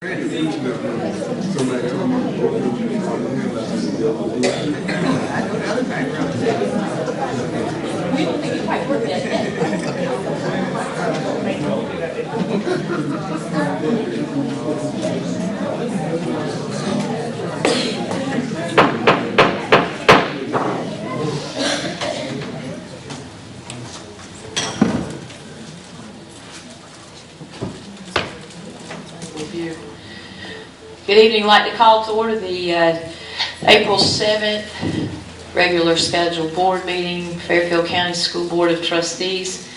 Good evening. I'd like to call to order the April 7th regular scheduled board meeting, Fairfield County School Board of Trustees.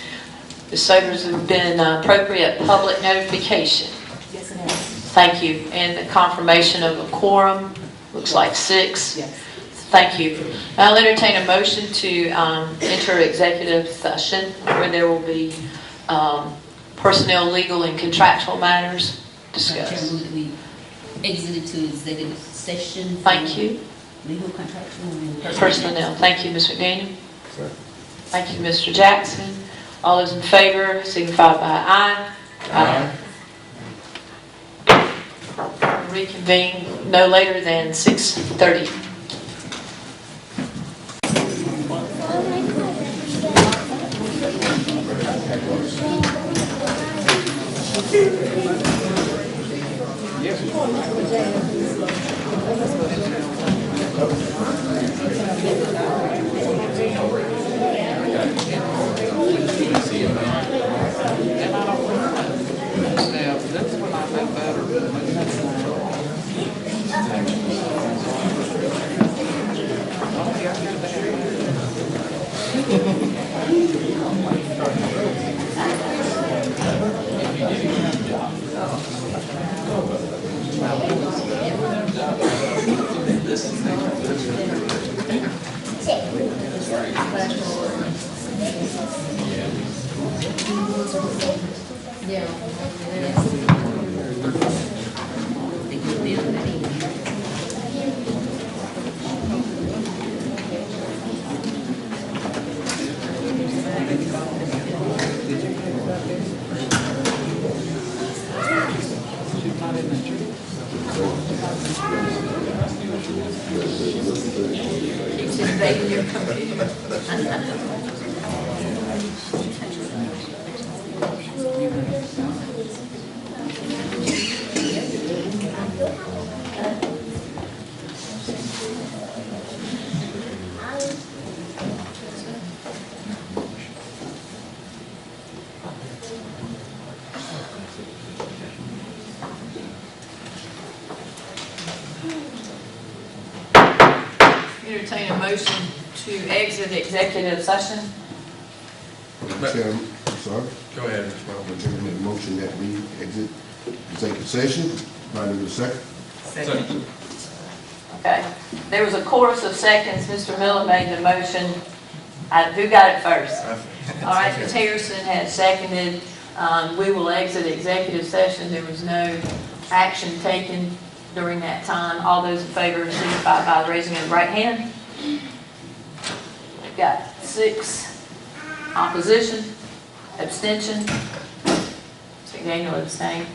The servers have been appropriate public notification. Yes, it has. Thank you. And the confirmation of a quorum, looks like 6. Yes. Thank you. I'll entertain a motion to enter executive session where there will be personnel, legal, and contractual matters discussed. We exited to executive session. Thank you. Legal, contractual, and Personnel. Thank you, Ms. McDaniel. Thank you, Mr. Jackson. All those in favor signify by aye. Aye. Reconvene no later than 6:30. Entertain a motion to exit executive session. Chairman, I'm sorry. Go ahead, Mr. I'm Bowman. going to make a motion that we exit executive session. Finding a second. Second. Okay. There was a chorus of seconds. Mr. Miller made the motion. Who got it first? All right, Ms. Harrison had seconded. We will exit executive session. There was no action taken during that time. All those in favor signify by raising of the right hand. We've got 6. Opposition, abstention. Daniel abstained.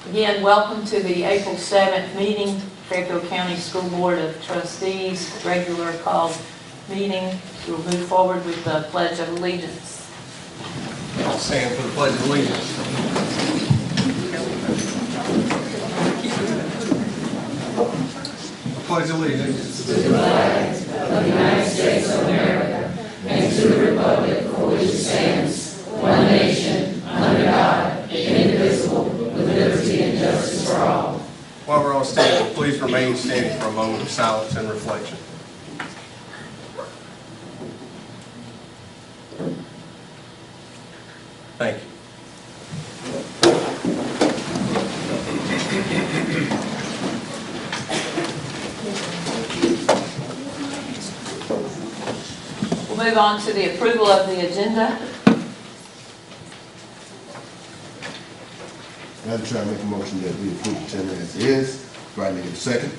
Again, welcome to the April 7th meeting, Fairfield County School Board of Trustees, regular called meeting. We'll move forward with the Pledge of Allegiance. I'll stand for the Pledge of Allegiance. Pledge allegiance to the flag of the United States of America and to the republic for which it stands, one nation, under God, indivisible, with liberty and justice for all. While we're all standing, please remain standing for a moment of silence and reflection. Thank you. We'll move on to the approval of the agenda. Madam Chair, I make a motion that we approve the agenda as is. Finding a second.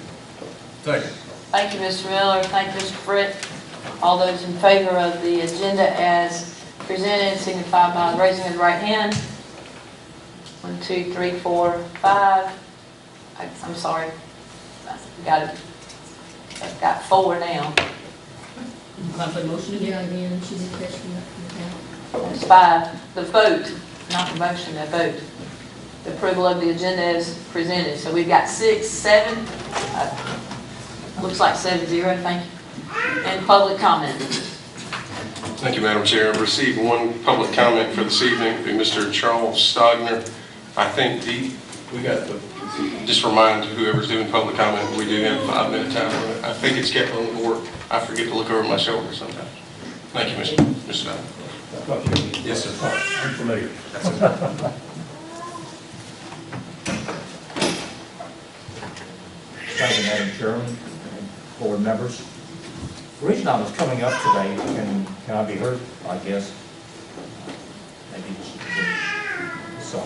Second. Thank you, Mr. Miller. Thank you, Mr. Britt. All those in favor of the agenda as presented signify by raising of the right hand. 1, 2, 3, 4, 5. I'm sorry. I've got 4 now. Am I put a motion together again? She did catch me up from the count. That's 5. The vote, not the motion, the vote. The approval of the agenda as presented. So we've got 6, 7. Looks like 7-0, thank you. And public comment. Thank you, Madam Chair. I've received one public comment for this evening from Mr. Charles Stogner. I think just remind whoever's doing public comment, we do have a 5-minute time limit. I think it's kept on the board. I forget to look over my shoulder sometimes. Thank you, Mr. Stogner. Yes, sir. I'm familiar. Thank you, Madam Chairman and board members. The reason I was coming up today, can I be heard, I guess? Maybe so.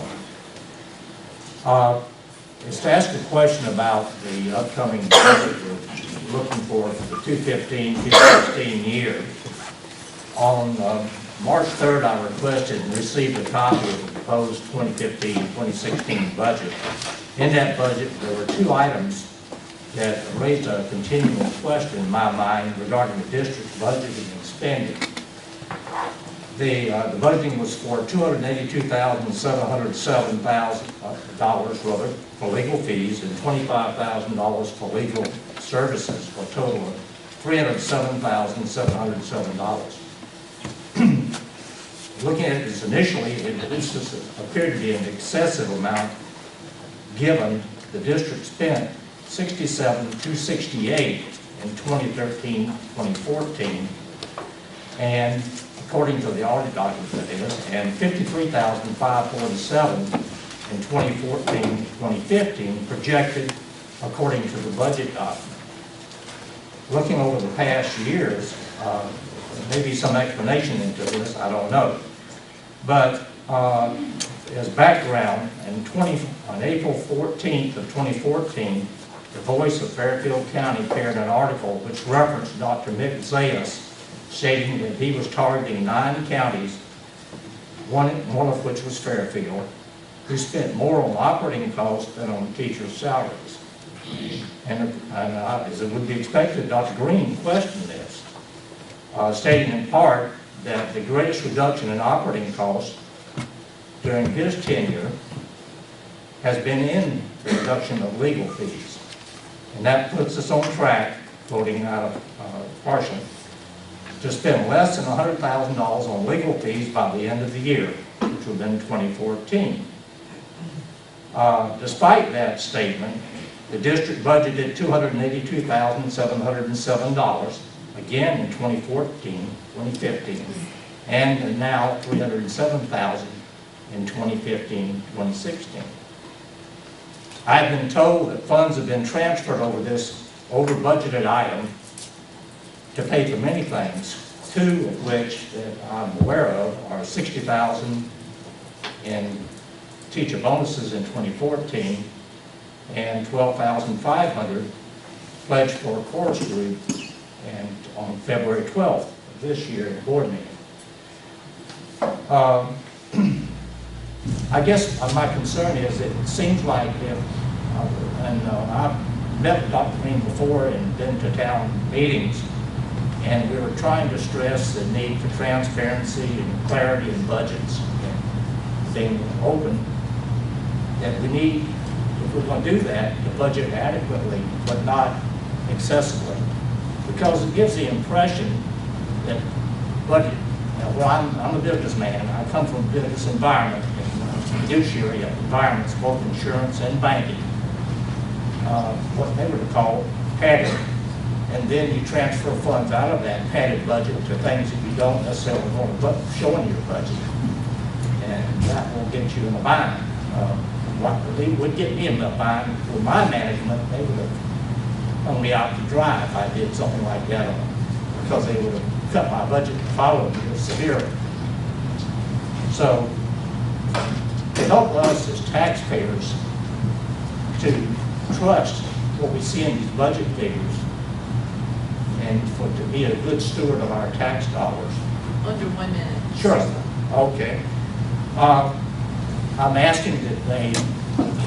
Is to ask a question about the upcoming budget we're looking for the 2015-2016 year. On March 3rd, I requested and received a copy of the proposed 2015-2016 budget. In that budget, there were 2 items that raised a continual question in my mind regarding the district's budgeting and spending. The budgeting was for $282,707 for legal fees and $25,000 for legal services, for a total of $307,707. Looking at this initially, this appeared to be an excessive amount given the district spent $67,268 in 2013-2014, and according to the audit document that is, and $53,547 in 2014-2015 projected according to the budget document. Looking over the past years, maybe some explanation into this, I don't know. But as background, on April 14th of 2014, the Voice of Fairfield County appeared an article which referenced Dr. Mick Zayas, stating that he was targeting 9 counties, one of which was Fairfield, who spent more on operating costs than on teachers' salaries. And as it would be expected, Dr. Green questioned this, stating in part that the greatest reduction in operating costs during his tenure has been in the reduction of legal fees. And that puts us on track, quoting out of Partial, to spend less than $100,000 on legal fees by the end of the year, which will be in 2014. Despite that statement, the district budgeted $282,707, again in 2014, 2015, and now $307,000 in 2015-2016. I've been told that funds have been transferred over this over-budgeted item to pay for many things, 2 of which that I'm aware of are $60,000 in teacher bonuses in 2014 and $12,500 pledged for a chorus group and on February 12th of this year at the board meeting. I guess my concern is that it seems like if, I've met with Dr. Green before and been to town meetings, and we were trying to stress the need for transparency and clarity in budgets and being open, that we need, if we're going to do that, to budget adequately, but not excessively. Because it gives the impression that budget, well, I'm a businessman, I come from a business environment, fiduciary environments, both insurance and banking, what they would call padded, and then you transfer funds out of that padded budget to things that you don't necessarily want to show in your budget, and that will get you in a bind. What would get me in a bind with my management, they would have hung me out to dry if I did something like that, because they would have cut my budget the following year severely. So, to help us as taxpayers to trust what we see in these budget figures and to be a good steward of our tax dollars. Under 1 minute. Sure. Okay. I'm asking that they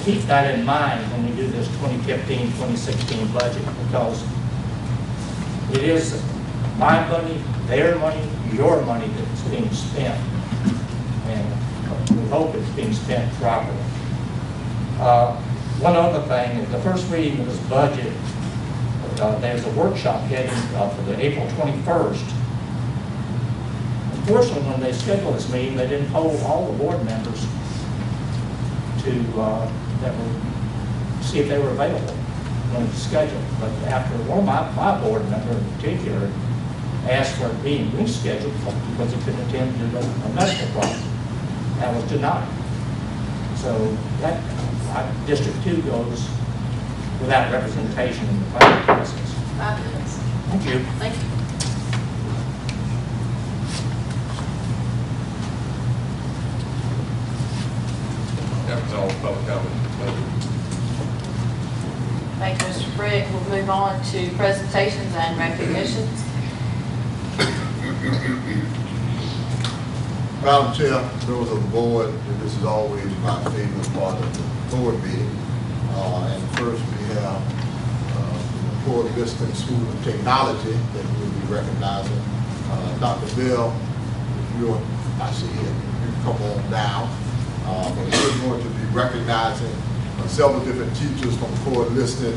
keep that in mind when we do this 2015, 2016 budget, because it is my money, their money, your money that's being spent. And we hope it's being spent properly. One other thing, at the first reading of this budget, there's a workshop heading for the April 21st. Unfortunately, when they scheduled this meeting, they didn't poll all the board members to see if they were available when it was scheduled. But after one of my board member in particular asked for it being rescheduled because he couldn't attend due to a medical problem, that was denied. So that District 2 goes without representation in the planning process. 5 minutes. Thank you. Thank you. That was all public comment. Thank you, Mr. Brigg. We'll move on to presentations and recognitions. Madam Chair, members of the board, this is always my favorite part of the board meeting. And first we have the Ford Vista School of Technology that we'll be recognizing. Dr. Bill, if you're, I see you, you can come on down. But we're going to be recognizing several different teachers from Ford Vista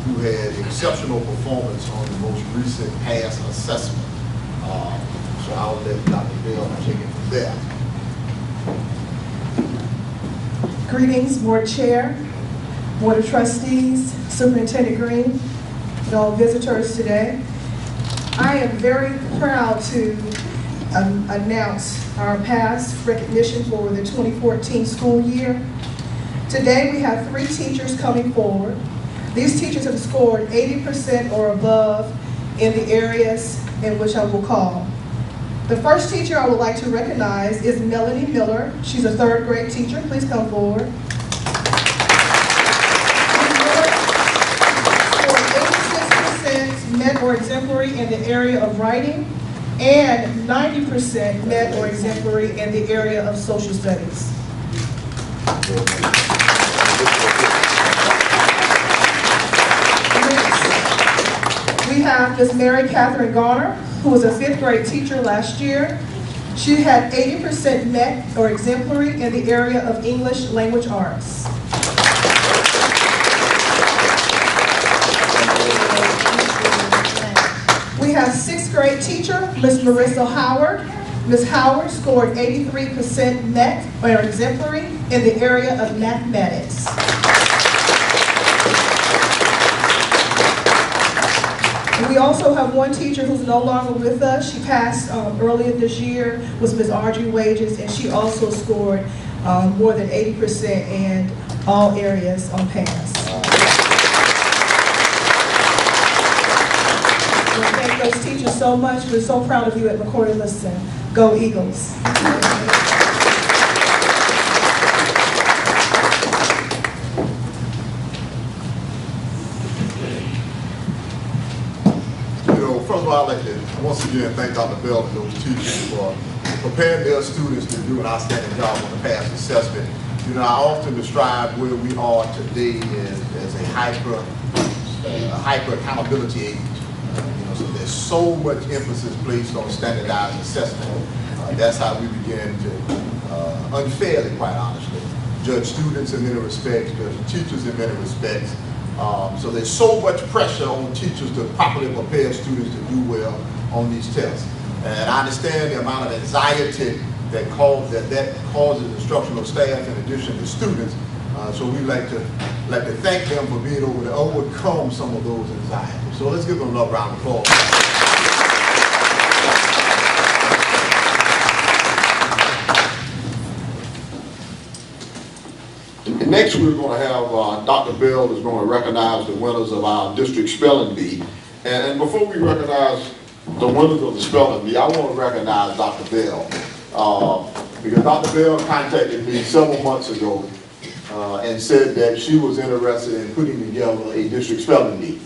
who had exceptional performance on the most recent PASS assessment. So I'll let Dr. Bill take it from there. Greetings, Board Chair, Board of Trustees, Superintendent Green, and all visitors today. I am very proud to announce our past recognition for the 2014 school year. Today we have 3 teachers coming forward. These teachers have scored 80% or above in the areas in which I will call. The first teacher I would like to recognize is Melanie Miller. She's a 3rd grade teacher. Please come forward. Scored 86% met or exemplary in the area of writing and 90% met or exemplary in the area of social studies. We have Ms. Mary Catherine Garner, who was a 5th grade teacher last year. She had 80% met or exemplary in the area of English language arts. We have 6th grade teacher, Ms. Marissa Howard. Ms. Howard scored 83% met or exemplary in the area of mathematics. We also have one teacher who's no longer with us. She passed earlier this year, was Ms. Audrey Wages, and she also scored more than 80% in all areas on PASS. We thank those teachers so much. We're so proud of you at McCoy-Liston. Go Eagles. First of all, I'd like to once again thank Dr. Bell and those teachers for preparing their students to do an outstanding job on the PASS assessment. You know, I often describe where we are today as a hyper accountability age. So there's so much emphasis placed on standardized assessment. That's how we begin to, unfairly, quite honestly, judge students in many respects, judge teachers in many respects. So there's so much pressure on teachers to properly prepare students to do well on these tests. And I understand the amount of anxiety that causes instructional staff in addition to students. So we like to thank them for being able to overcome some of those anxieties. So let's give them another round of applause. And next we're going to have Dr. Bell is going to recognize the winners of our district spelling bee. And before we recognize the winners of the spelling bee, I want to recognize Dr. Bell. Because Dr. Bell contacted me several months ago and said that she was interested in putting together a district spelling bee.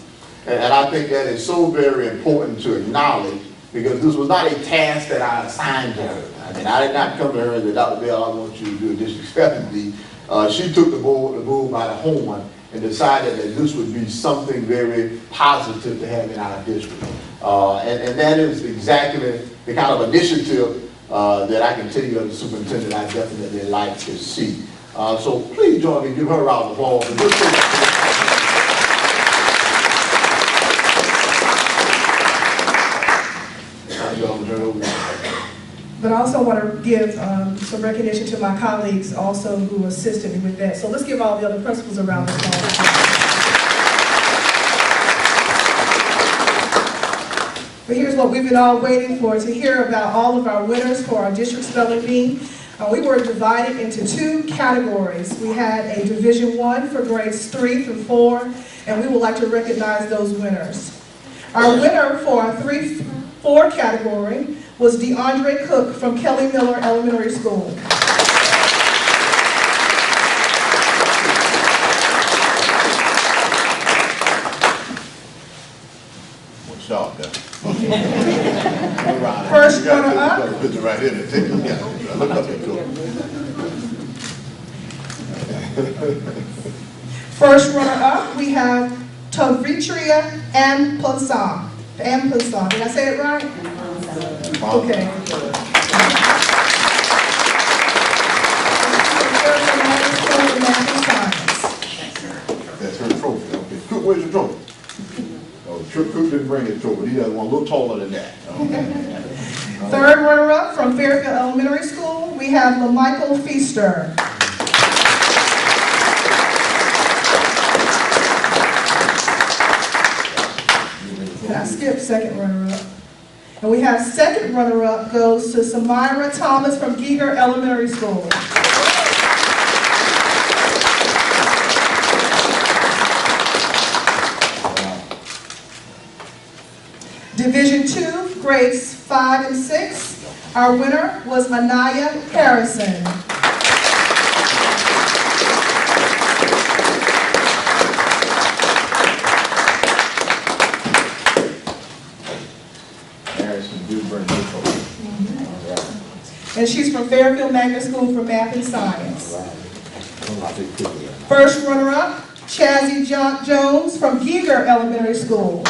And I think that is so very important to acknowledge because this was not a task that I assigned to her. I mean, I did not come to her and say, Dr. Bell, I want you to do a district strategy. She took the bull by the horn and decided that this would be something very positive to have in our district. And that is exactly the kind of initiative that I can tell you as a superintendent I definitely like to see. So please join me, give her a round of applause. But I also want to give some recognition to my colleagues also who assisted me with that. So let's give all the other principals a round of applause. But here's what we've been all waiting for, to hear about all of our winners for our district spelling bee. We were divided into 2 categories. We had a Division I for grades 3 through 4, and we would like to recognize those winners. Our winner for our 3-4 category was DeAndre Cook from Kelly Miller Elementary School. First runner-up. Right here. Look up there, First runner-up, we have Tavitria Ampasa. Ampasa. Did I say it right? Okay. That's her trophy. Okay. Cook, where's your trophy? Oh, Cook didn't bring his trophy. He has one a little taller than that. Okay. Third runner-up from Fairfield Elementary School, we have LaMichael Feaster. And I skipped second runner-up. And we have second runner-up goes to Samira Thomas from Giger Elementary School. Division II, grades 5 and 6. Our winner was Anaya Harrison. And she's from Fairfield Magnet School for Math and Science. First runner-up, Chazzy Jones from Giger Elementary School.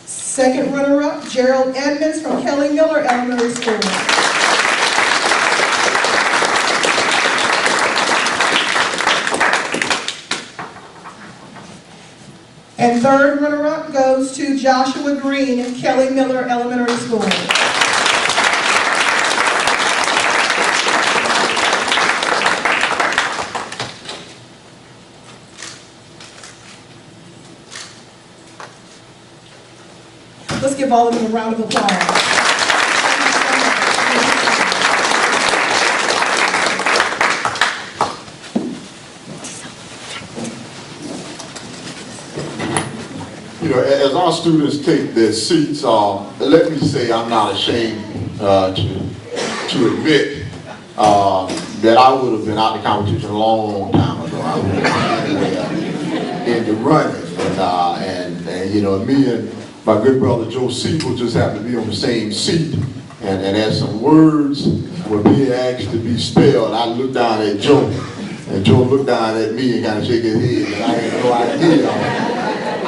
Second runner-up, Gerald Edmonds from Kelly Miller Elementary School. And third runner-up goes to Joshua Green at Kelly Miller Elementary School. Let's give all of them a round of applause. You know, as our students take their seats, let me say I'm not ashamed to admit that I would have been out of the competition a long time ago. I would have been in the running, and you know, me and my good brother Joe Siebel just happened to be on the same seat, and as some words were being asked to be spelled, I looked down at Joe, and Joe looked down at me and kind of shook his head, and I had no idea.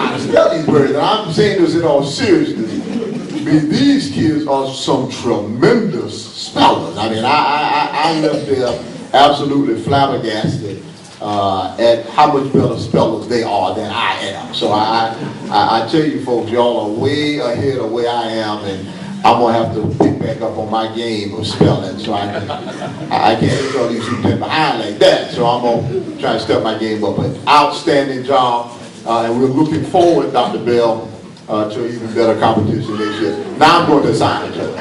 I spell these words, and I'm saying this in all seriousness. I mean, these kids are some tremendous spellers. I mean, I left there absolutely flabbergasted at how much better spellers they are than I am. So I tell you folks, y'all are way ahead of where I am, and I'm gonna have to pick back up on my game of spelling. So I can't tell these students behind like that. So I'm gonna try to step my game up. But outstanding job. And we're looking forward, Dr. Bell, to an even better competition next year. Now I'm going to assign it to her.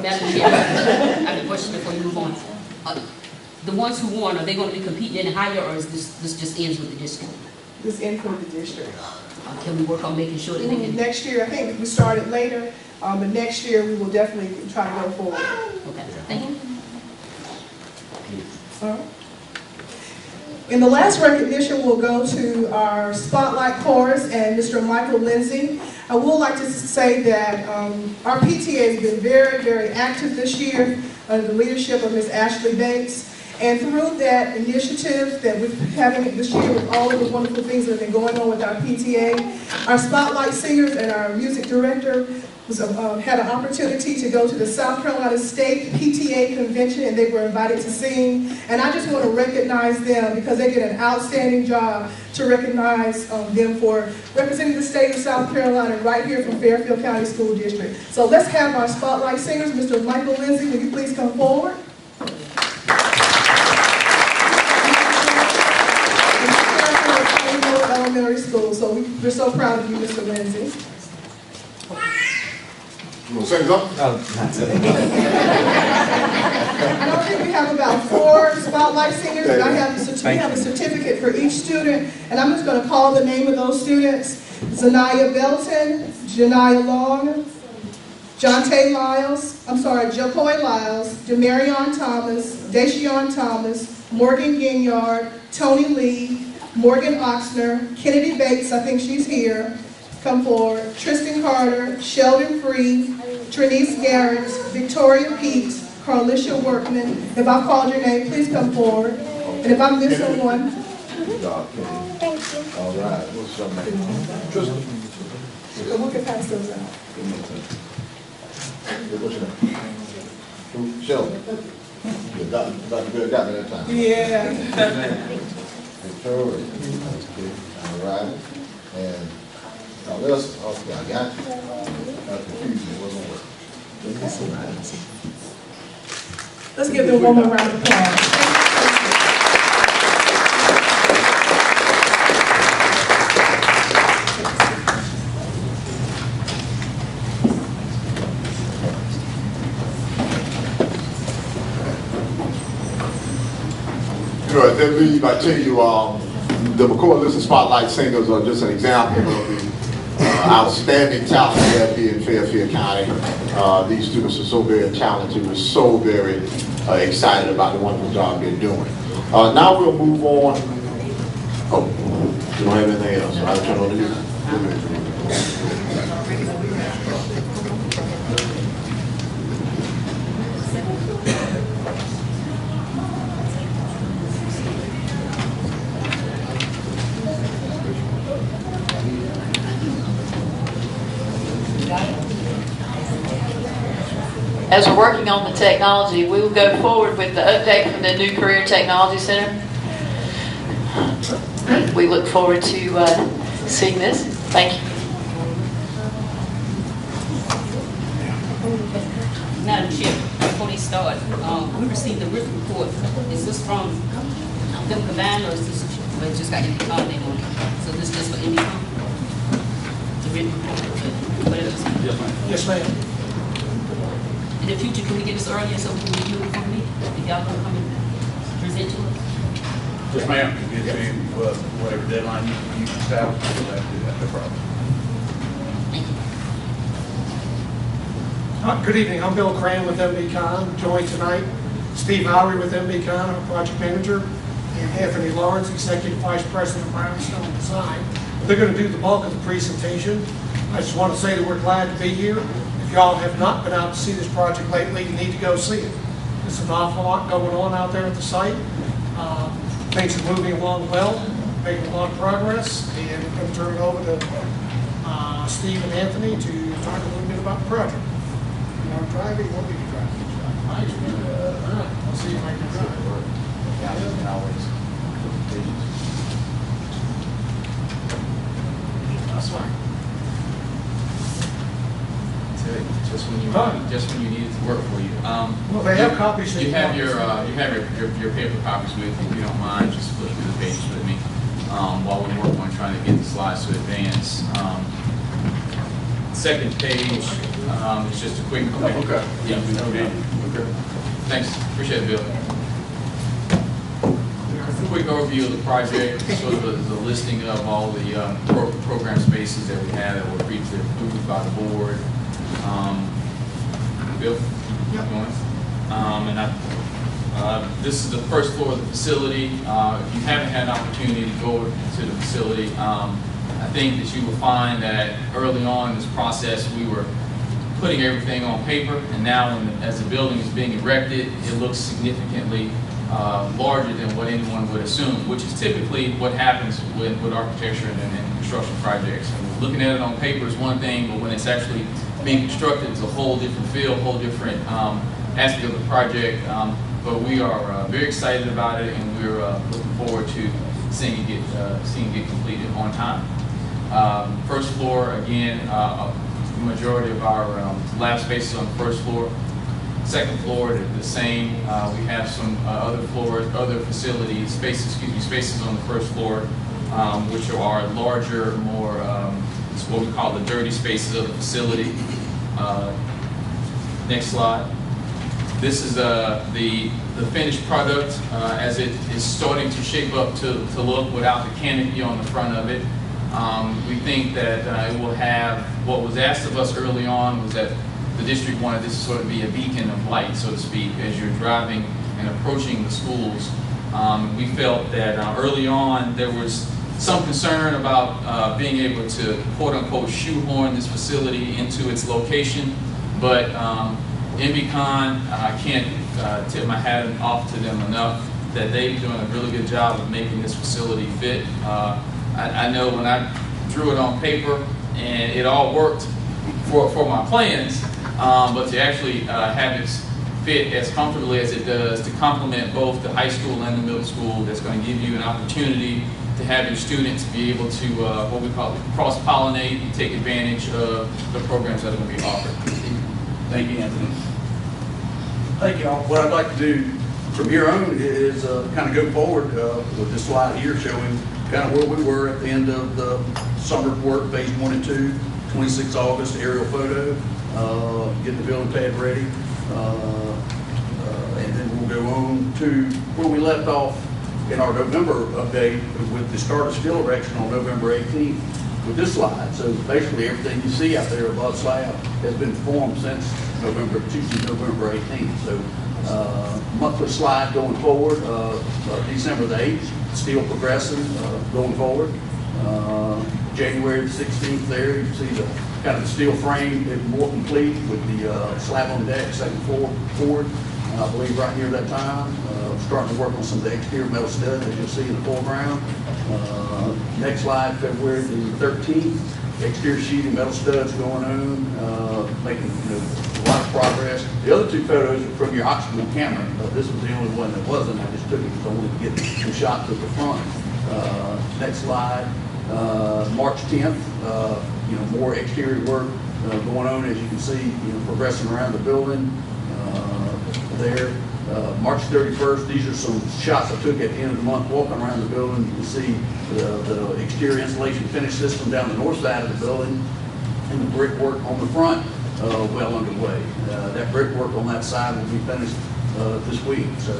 Madam Chair, I have a question before you move on. The ones who won, are they going to be competing in higher, or is this just ends with the district? is in for the district. Can we work on making sure that they can? Next year, I think we started later, but next year we will definitely try to go forward. Okay, thank you. All right. And the last recognition will go to our Spotlight Chorus and Mr. Michael Lindsay. I would like to say that our PTA has been very, very active this year under the leadership of Ms. Ashley Bates. And through that initiative that we're having this year with all of the wonderful things that have been going on with our PTA, our Spotlight Singers and our music director had an opportunity to go to the South Carolina State PTA Convention, and they were invited to sing. And I just want to recognize them because they did an outstanding job to recognize them for representing the state of South Carolina right here from Fairfield County School District. So let's have our Spotlight Singers. Mr. Michael Lindsay, will you please come forward? Elementary School, so we're so proud of you, Mr. Lindsay. You want to sing something? I don't think we have about 4 Spotlight Singers, but we have a certificate for each student, and I'm just going to call the name of those students. Zanaya Belton, Janiyah Long, Jacoy Lyles, Demarion Thomas, Deshawn Thomas, Morgan Ginyard, Tony Lee, Morgan Oxner, Kennedy Bates, I think she's here, come forward, Tristan Carter, Sheldon Free, Trinice Garrett, Victoria Pete, Carlisha Workman. If I've called your name, please come forward. And if I'm missing one. Good job, Kenny. Thank you. All right, what's your name? Tristan. So we can pass those out. What's your name? Sheldon. Yeah, Dr. Bill got me that time. Yeah. Victoria. Okay. All right. And now listen, okay, I got you. That confused me, it wasn't working. Let's give them one more round of applause. You know, at that leave, I tell you, the McCoy Listen Spotlight Singers are just an example of the outstanding talent we have here in Fairfield County. These students are so very talented. We're so very excited about the wonderful job they're doing. Now we'll move on. Oh, you don't have anything else? I'll turn on to you. As we're working on the technology, we will go forward with the update from the new Career Technology Center. We look forward to seeing this. Thank you. Madam Chair, before they start, we received the written report. Is this from them combined, or is this, well, it just got any comment on it? So this is for any, the written report? Whatever. Yes, ma'am. In the future, can we get this earlier so we can review it from me? If y'all gonna come and present to us? Yes, ma'am. If you whatever deadline you establish, we'll have to do that, no problem. Good evening, I'm Bill Cran with MBCon, joined tonight Steve Howry with MBCon, our project manager, and Anthony Lawrence, Executive Vice President of Brownstone Design. They're going to do the bulk of the presentation. I just want to say that we're glad to be here. If y'all have not been out to see this project lately, you need to go see it. There's an awful lot going on out there at the site. Things are moving along well, making a lot of progress, and I'm going to turn it over to Steve and Anthony to talk a little bit about the project. You want to drive it? You want me to drive it? I'll see if I can drive it. Yeah, you can always. That's fine. Just when you need it to work for you. Well, they have copies. You have your paper copies with you. If you don't mind, just flip through the pages with me while we work on trying to get the slides to advance. Second page is just a quick. Okay. Yeah. Okay. Thanks. Appreciate it, Bill. quick overview of the project, sort of a listing of all the program spaces that we had that were previously approved by the board. Bill? This is the first floor of the facility. If you haven't had an opportunity to go to the facility, I think that you will find that early on in this process we were putting everything on paper, and now as the building is being erected, it looks significantly larger than what anyone would assume, which is typically what happens with architecture and construction projects. And looking at it on paper is one thing, but when it's actually being constructed, it's a whole different feel, whole different aspect of the project. But we are very excited about it, and we're looking forward to seeing it get completed on time. First floor, again, the majority of our lab spaces on the first floor. Second floor, the same. We have some other facilities, spaces on the first floor, which are larger, more, it's what we call the dirty spaces of the facility. Next slide. This is the finished product as it is starting to shape up to look without the canopy on the front of it. We think that it will have, what was asked of us early on was that the district wanted this to sort of be a beacon of light, so to speak, as you're driving and approaching the schools. We felt that early on there was some concern about being able to quote-unquote shoehorn this facility into its location, but MBCon, I can't tip my hat off to them enough that they've done a really good job of making this facility fit. I know when I drew it on paper and it all worked for my plans, but to actually have it fit as comfortably as it does to complement both the high school and the middle school, that's going to give you an opportunity to have your students be able to, what we call cross-pollinate and take advantage of the programs that are going to be offered. Thank you, Anthony. Thank you all. What I'd like to do from here on is kind of go forward with this slide here showing kind of where we were at the end of the summer work, phase 1 and 2, 26 August, aerial photo, getting the building pad ready, and then we'll go on to where we left off in our November update with the start of steel erection on November 18th with this slide. So basically everything you see out there above slab has been performed since Tuesday, November 18th. So monthly slide going forward, December the 8th, steel progressing, going forward. January the 16th there, you can see the kind of the steel frame is more complete with the slab on deck, second floor forward. I believe right near that time, starting to work on some of the exterior metal studs as you'll see in the foreground. Next slide, February the 13th, exterior sheeting, metal studs going on, making a lot of progress. The other two photos are from your oxygen camera. This was the only one that wasn't. I just took it because I wanted to get some shots of the front. Next slide, March 10th, more exterior work going on as you can see, progressing around the building. There. March 31st, these are some shots I took at the end of the month walking around the building. You can see the exterior insulation finish system down the north side of the building and the brickwork on the front well underway. That brickwork on that side will be finished this week. So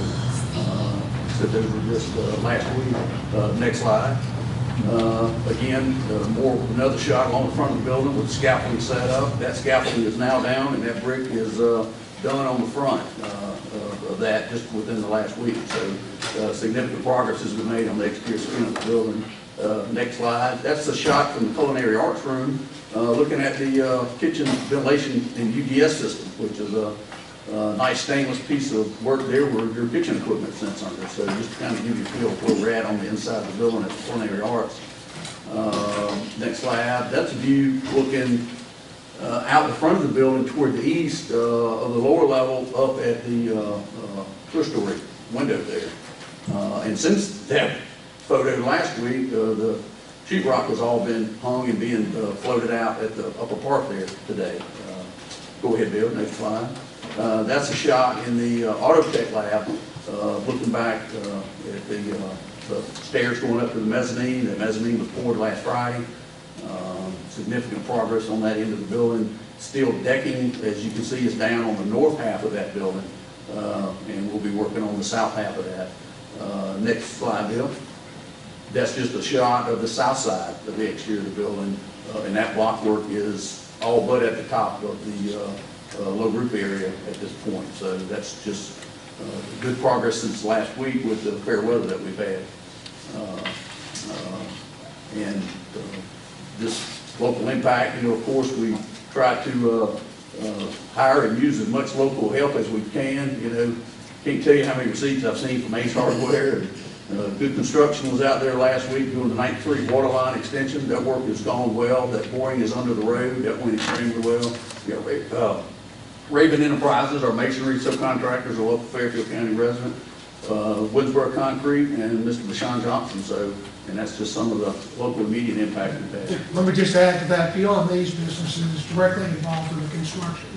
those were just last week. Next slide. Again, another shot along the front of the building with scaffolding set up. That scaffolding is now down and that brick is done on the front of that just within the last week. So significant progress has been made on the exterior skin of the building. Next slide. That's a shot from the culinary arts room looking at the kitchen ventilation and UDS system, which is a nice stainless piece of work there where your kitchen equipment sits under. So just to kind of give you a feel of where we're at on the inside of the building at the culinary arts. Next slide. That's a view looking out the front of the building toward the east of the lower level up at the three-story window there. And since that photo last week, the sheetrock has all been hung and being floated out at the upper part there today. Go ahead, Bill, next slide. That's a shot in the Autotech lab, looking back at the stairs going up to the mezzanine. The mezzanine was poured last Friday. Significant progress on that end of the building. Steel decking, as you can see, is down on the north half of that building, and we'll be working on the south half of that. Next slide, Bill. That's just a shot of the south side of the exterior of the building, and that block work is all but at the top of the low roof area at this point. So that's just good progress since last week with the fair weather that we've had. And this local impact, of course, we try to hire and use as much local help as we can. Can't tell you how many receipts I've seen from Ace Hardware. Good Construction was out there last week doing the 93 water line extension. That work has gone well. That boring is under the road. That went extremely well. We got Raven Enterprises, our masonry subcontractors, a local Fairfield County resident, Woodsboro Concrete, and Mr. Deshaun Johnson. And that's just some of the local immediate impact we've had. Let me just add to that, beyond these businesses directly involved in the construction,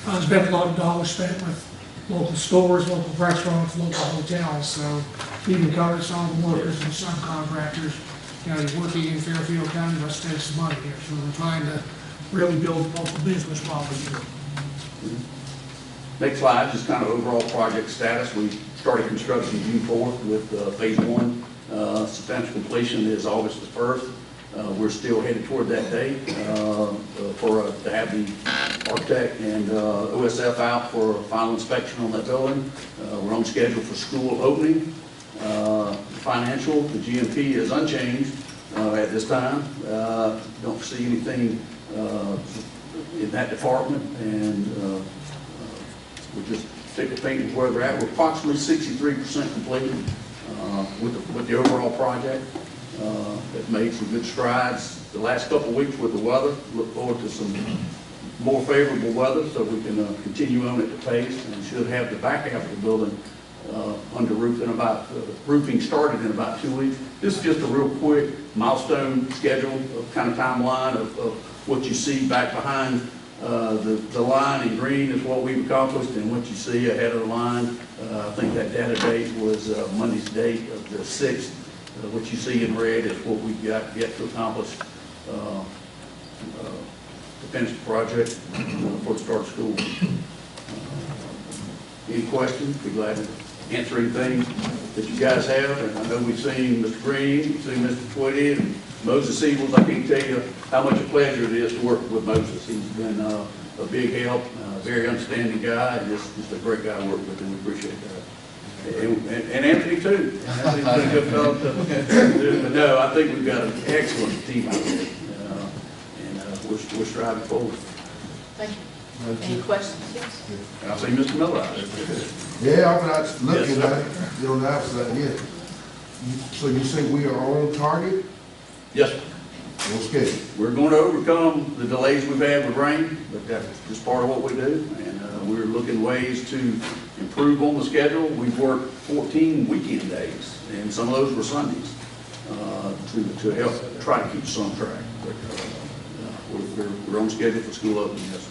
there's been a lot of dollars spent with local stores, local restaurants, local hotels, so even covers all the workers and subcontractors, you're working in Fairfield County, let's take some money here. So we're trying to really build local business while we do it. Next slide, just kind of overall project status. We started construction June 4th with phase 1. Substantial completion is August the 1st. We're still headed toward that date to have the architect and OSF out for a final inspection on that building. We're on schedule for school opening. Financial, the GMP is unchanged at this time. Don't see anything in that department, and we're just taking things where they're at. We're approximately 63% completed with the overall project. Have made some good strides the last couple of weeks with the weather. Look forward to some more favorable weather so we can continue on at the pace, and should have the back half of the building under roof in about, roofing started in about 2 weeks. This is just a real quick milestone schedule of kind of timeline of what you see back behind the line in green is what we've accomplished, and what you see ahead of the line, I think that data date was Monday's date of the 6th. What you see in red is what we've got yet to accomplish to finish the project before the start of school. Any questions? Be glad to answer anything that you guys have. And I know we've seen Mr. Green, we've seen Mr. Twitty, and Moses Eagles. I can't tell you how much a pleasure it is to work with Moses. He's been a big help, a very understanding guy, and just a great guy to work with, and we appreciate that. And Anthony too. Anthony's been a good fellow to but no, I think we've got an excellent team out there, and we're striving forward. Thank you. Any questions? Yes. I see Mr. Miller out there. Yeah, I'm not looking at it, on the outside, yeah. So you say we are on target? Yes, sir. Okay. We're going to overcome the delays we've had with rain, but that's just part of what we do, and we're looking ways to improve on the schedule. We've worked 14 weekend days, and some of those were Sundays, to help try to keep us on track. But we're on schedule for school opening, yes.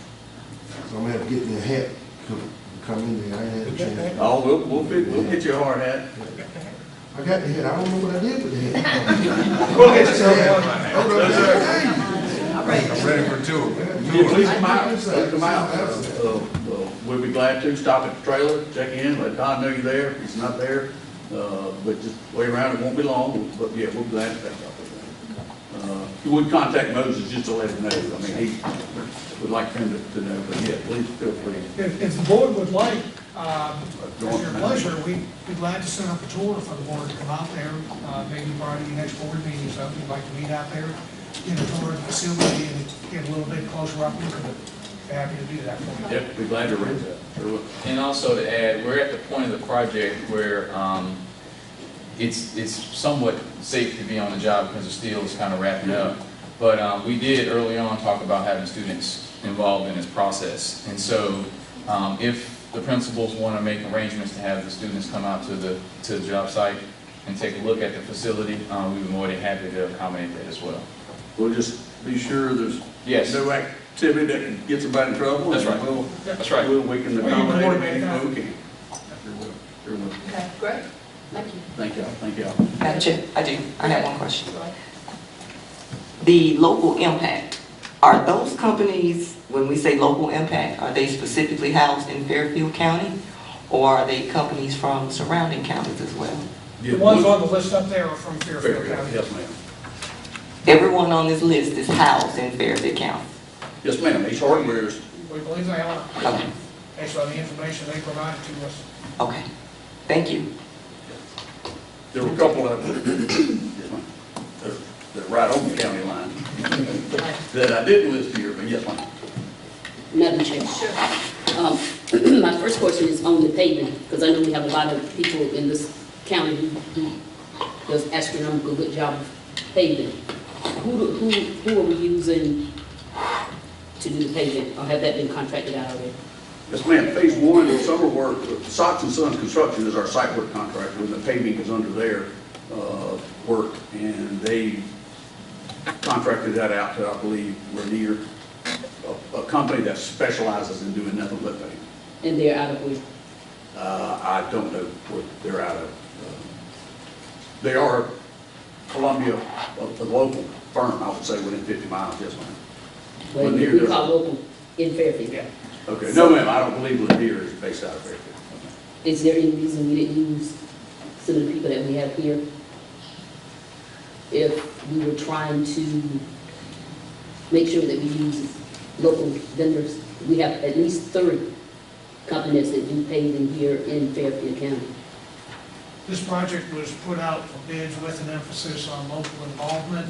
So I'm gonna have to get me a hat to come in there. I ain't had a chance. Oh, we'll get you a hard hat. I got the hat. I don't know what I did with the hat. We'll get you some. I'm ready for a tour. Please come out. Please come out. We'll be glad to stop at the trailer, check in, let Don know you're there. If he's not there, but just wait around. It won't be long. But yeah, we'll be glad to take off. You would contact Moses just to let him know. I mean, he would like him to know. But yeah, please feel free. If the board would like, it's your pleasure, we'd be glad to set up a tour for the board to come out there, maybe prior to the next board meeting or something. We'd like to meet out there, get a tour of the facility, and get a little bit closer up look at it. Happy to do that for you. Yep, be glad to arrange that. Sure will. And also to add, we're at the point of the project where it's somewhat safe to be on the job because the steel is kind of wrapping up. But we did early on talk about having students involved in this process. And so if the principals want to make arrangements to have the students come out to the job site and take a look at the facility, we'd be more than happy to accommodate that as well. We'll just be sure there's Yes. no activity that can get somebody in trouble. That's right. That's right. We can accommodate anything we can. Sure will. Okay, great. Thank you. Thank y'all, thank y'all. Madam Chair, I do. I have one question. The local impact, are those companies, when we say local impact, are they specifically housed in Fairfield County? Or are they companies from surrounding counties as well? The ones on the list up there are from Fairfield County. Yes, ma'am. Everyone on this list is housed in Fairfield County. Yes, ma'am. Ace Hardware is, We believe they are, Okay, based on the information they provided to us. okay. Thank you. there were a couple of, yes, ma'am. They're right on the county line that I didn't list here, but yes, ma'am. Madam Chair. My first question is on the paving, because I know we have a lot of people in this county who does astronomical good job of paving. Who are we using to do the paving, or have that been contracted out already? Yes, ma'am. Phase 1 is summer work. Sox and Sons Construction is our site work contractor, and the paving is under their work, and they contracted that out to, I believe, Lanier, a company that specializes in doing nothing but paving. And they're out of where? I don't know where they're out of. They are Columbia, a local firm, I would say, within 50 miles, yes, ma'am. Well, Lanier we does- call local in Fairfield. Yeah. Okay, no, ma'am, I don't believe Lanier is based out of Fairfield. Is there any reason we didn't use some of the people that we have here? If we were trying to make sure that we use local vendors, we have at least 3 companies that do paving here in Fairfield County. This project was put out for bids with an emphasis on local involvement,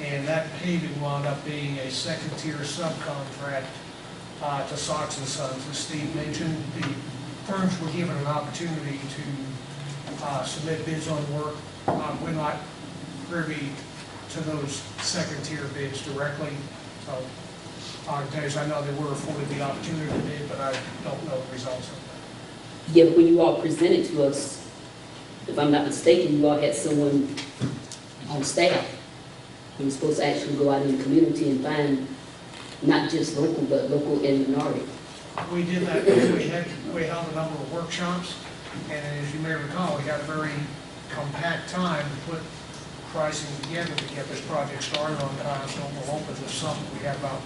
and that paving wound up being a second-tier subcontract to Sox and Sons. As Steve mentioned, the firms were given an opportunity to submit bids on work. We're not privy to those second-tier bids directly, so I can tell you, I know they were afforded the opportunity to bid, but I don't know the results of that. Yeah, but when you all presented to us, if I'm not mistaken, you all had someone on staff who was supposed to actually go out in the community and find not just local, but local and minority. We did that, we held a number of workshops, and as you may recall, we had a very compact time to put pricing together to get this project started on time, so we'll open this summer. We had about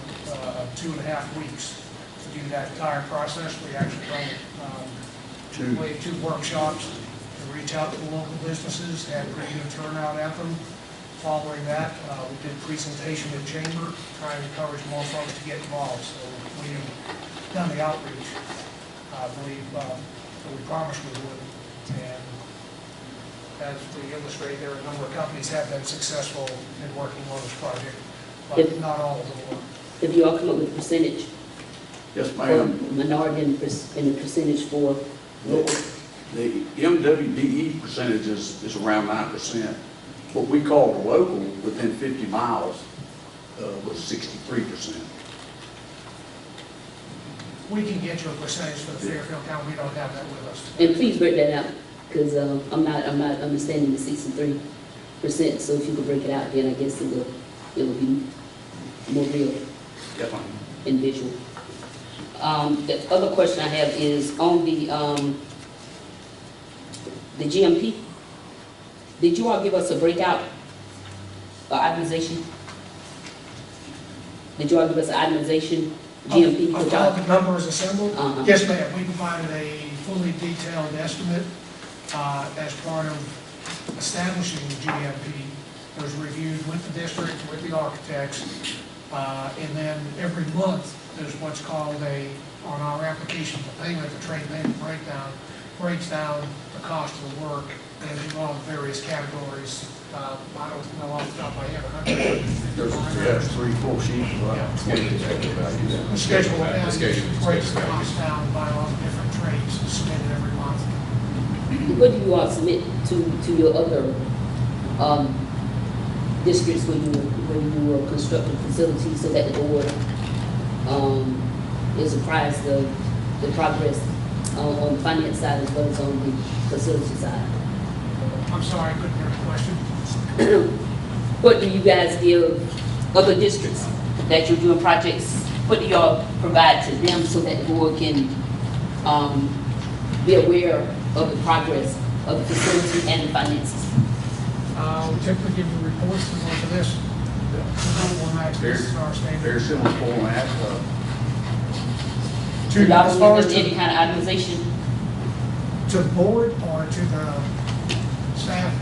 2.5 weeks to do that entire process. We actually ran two workshops to reach out to the local businesses, had a pretty good turnout at them. Following that, we did presentation in chamber, trying to encourage more folks to get involved. So we have done the outreach, I believe, that we promised we would. And as we illustrate, there are a number of companies have been successful in working on this project, but not all of them were. If you all come up with a percentage Yes, for ma'am. minority and a percentage for local, The MWDE percentage is around 9%. What we call the local within 50 miles was 63%. We can get you a percentage for the Fairfield County, we don't have that with us. and please break that out, because I'm not understanding the 63%, so if you could break it out, then I guess it will be more real Yes, ma'am. and visual. The other question I have is on the GMP. Did you all give us a breakout, itemization? Did you all give us an itemization, GMP? Of all the numbers assembled? Uh-huh. Yes, ma'am, we provided a fully detailed estimate as part of establishing the GMP. It was reviewed with the district, with the architects, and then every month there's what's called on our application for payment, the trade payment breakdown, breaks down the cost of the work into all the various categories. I don't know off the top of my head, 100. There's 3 full sheets. The schedule breaks the cost down by all the different trades submitted every month. What do you all submit to your other districts when you construct a facility so that the board is apprised of the progress on the finance side as well as on the facility side? I'm sorry, I couldn't hear the question. What do you guys give other districts that you're doing projects? What do y'all provide to them so that the board can be aware of the progress of the facility and the finances? We typically give you reports similar to this. This is our standard. Very similar format. Do y'all As far as give any kind of itemization? to the board or to the staff? staff,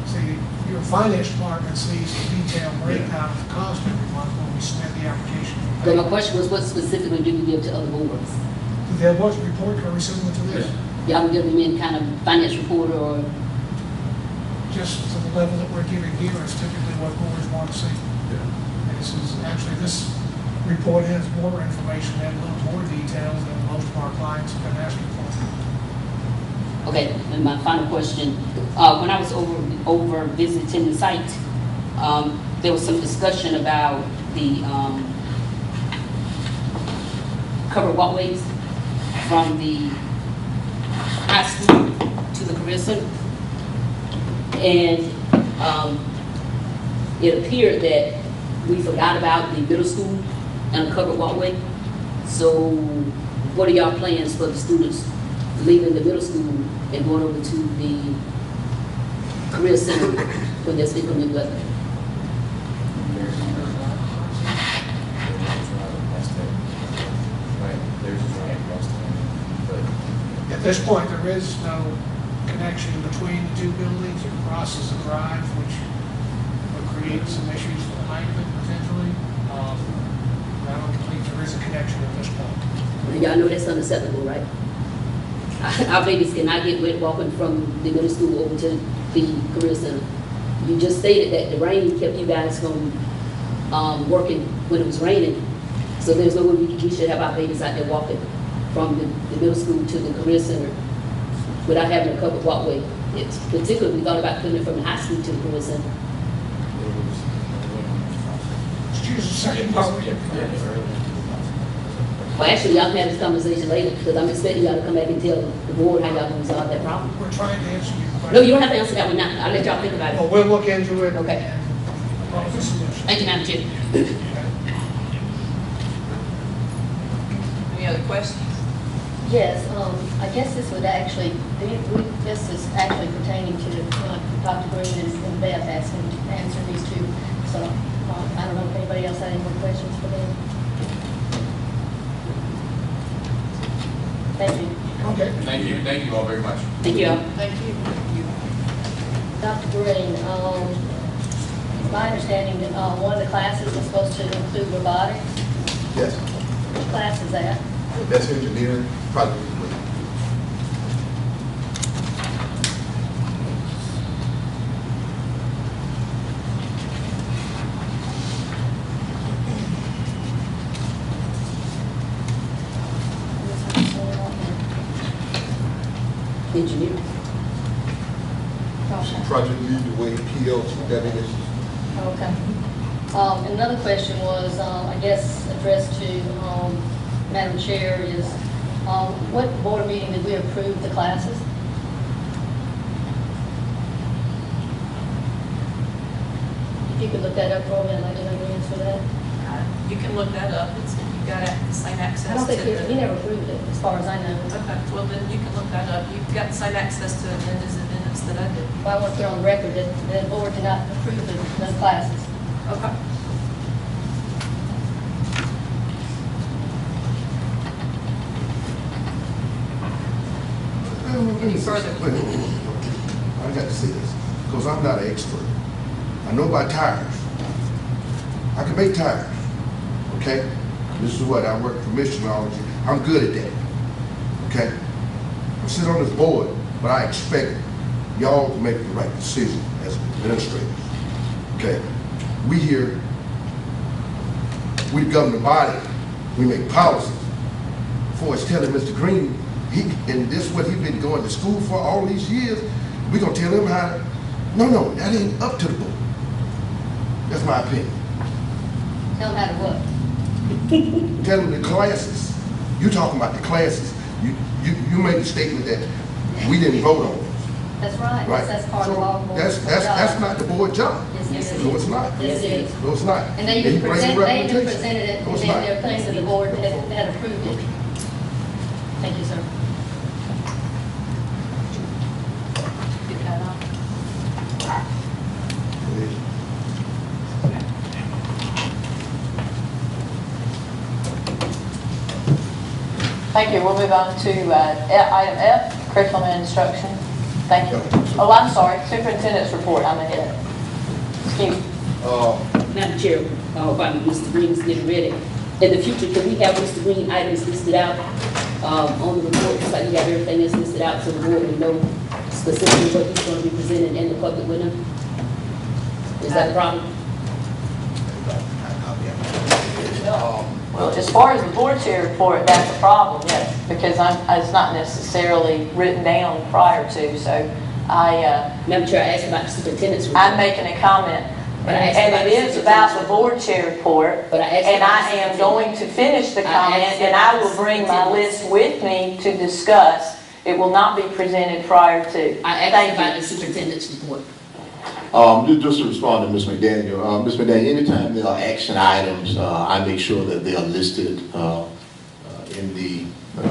see, your finance department sees the detailed breakdown of the cost every month when we submit the application. But my question was, what specifically do you give to other boards? The budget report, are we similar to this? Y'all can give them any kind of finance report or, Just to the level that we're giving here is typically what boards want to see. And this is, actually, this report has more information and a little more details than most of our clients have been asking for. okay, and my final question, when I was over visiting the site, there was some discussion about the, covered walkways from the high school to the career center. And it appeared that we forgot about the middle school and a covered walkway. So what are y'all plans for the students leaving the middle school and going over to the career center when there's inclement weather? At this point, there is no connection between the two buildings. It crosses the drive, which would create some issues for the height of it potentially. I don't think there is a connection at this point. And y'all know that's unacceptable, right? Our babies cannot get wet walking from the middle school over to the career center. You just stated that the rain kept you guys from working when it was raining. So there's no way we should have our babies out there walking from the middle school to the career center without having a covered walkway. It's particularly, we thought about putting it from the high school to the career center. Excuse the second part. Well, actually, y'all can have this conversation later, because I'm expecting y'all to come back and tell the board how y'all gonna resolve that problem. We're trying to answer your question. No, you don't have to answer that one now. I'll let y'all think about Well, it. we'll look into it. Okay. And come up with a solution. Thank you, Madam Chair. Any other questions? Yes, I guess this would actually, this is actually pertaining to Dr. Green and Beth asking to answer these two. So I don't know if anybody else had any more questions for them. Thank you. Okay. Thank you all very much. Thank you all. Thank you. Dr. Green, my understanding that one of the classes was supposed to include robotics. Yes, Which class is that? that's engineering, project. Engineering. Project lead the way, PLC, that is. Okay. Another question was, I guess addressed to Madam Chair is, what board meeting did we approve the classes? If you could look that up for me, I'd like to know the answer to that. You can look that up. You've got the same access I don't think to we never approved it, as far as I know. Okay, well then you can look that up. You've got the same access to agendas and minutes that I do. But I want to put on the record that the board did not approve those classes. Okay. Any further? Wait, I got to say this, because I'm not an expert. I know about tires. I can make tires, okay? This is what, I work for missionology. I'm good at that, okay? I sit on this board, but I expect y'all to make the right decision as administrators, okay? We here, we govern the body, we make policies. For us telling Mr. Green, and this is what he's been going to school for all these years, we're gonna tell him how to, no, that ain't up to the board. That's my opinion. Tell them how to what? Tell him the classes. You talking about the classes. You made the statement that we didn't vote on those. That's right. Right. That's part of our board. That's not the board job. Yes, it is. No, it's not. Yes, it is. No, it's not. And they He even brings presented representation. it, No, and it's then not. there are things that the board had approved it. Thank you, sir. Get that off. Thank you. We'll move on to item F, curriculum and instruction. Thank you. Oh, I'm sorry, superintendent's report, I'm ahead. Excuse me. Madam Chair, while Mr. Green is getting ready, in the future, can we have Mr. Green items listed out on the report, just like you have everything that's listed out, so the board will know specifically what he's going to be presenting and the public will know? Is that a problem? Well, as far as the board chair report, that's a problem, yes, because it's not necessarily written down prior to, so Madam Chair, I asked about the superintendent's report. I'm making a comment. But I asked And about it is about the board chair report, But I asked and about I the am going to finish the I comment, asked and about I will the bring my superintendent's. list with me to discuss. It will not be presented prior to. I asked Thank about you. the superintendent's report. Just to respond to Ms. McDaniel, Ms. McDaniel, anytime there are action items, I make sure that they are listed in the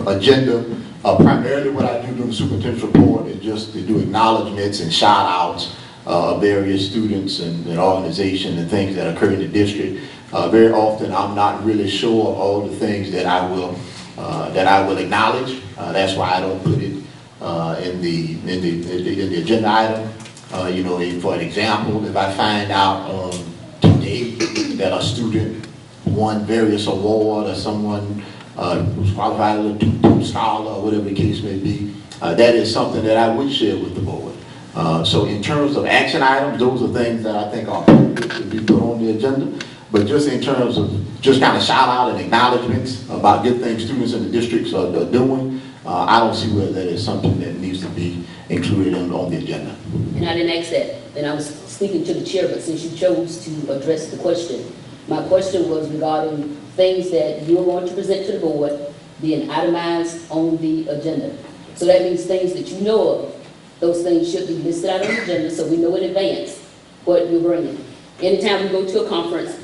agenda. Primarily what I do during the superintendent's report is just to do acknowledgements and shout outs of various students and organizations and things that occur in the district. Very often I'm not really sure of all the things that I will acknowledge. That's why I don't put it in the agenda item. For an example, if I find out today that a student won various award or someone who's qualified as a scholar or whatever the case may be, that is something that I would share with the board. So in terms of action items, those are things that I think are appropriate to be put on the agenda. But just in terms of just kind of shout out and acknowledgements about good things students in the districts are doing, I don't see where that is something that needs to be included on the agenda. And I didn't ask that, and I was speaking to the chair, but since you chose to address the question, my question was regarding things that you're going to present to the board being itemized on the agenda. So that means things that you know of. Those things should be listed out on the agenda so we know in advance what you're bringing. Anytime we go to a conference,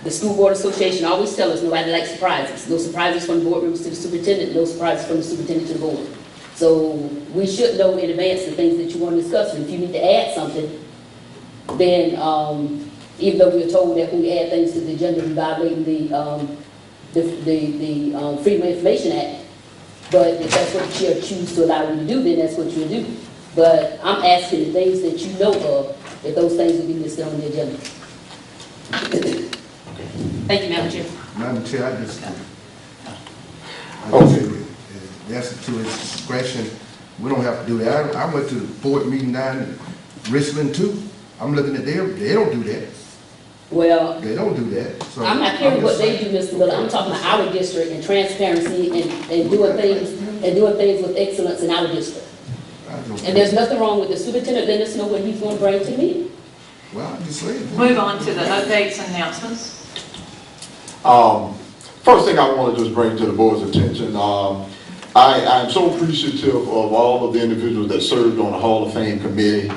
the School Board Association always tells us nobody likes surprises. No surprises from the board members to the superintendent, no surprises from the superintendent to the board. So we should know in advance the things that you want to discuss. And if you need to add something, then even though we're told that when we add things to the agenda, we're violating the Freedom of Information Act. But if that's what the chair chooses to allow you to do, then that's what you'll do. But I'm asking the things that you know of, if those things will be listed on the agenda. Thank you, Madam Chair. Madam Chair, I just say that's to his discretion. We don't have to do that. I went to the board meeting down in Richland too. I'm looking at they don't do that. Well, They don't do that. So I'm not caring what just they saying. do, Mr. Miller. I'm talking about our district and transparency and doing things with excellence in our district. And there's nothing wrong with the superintendent letting us know what he's going to bring to the meeting. Well, I'm just saying. Move on to the updates and announcements. First thing I want to just bring to the board's attention, I'm so appreciative of all of the individuals that served on the Hall of Fame committee.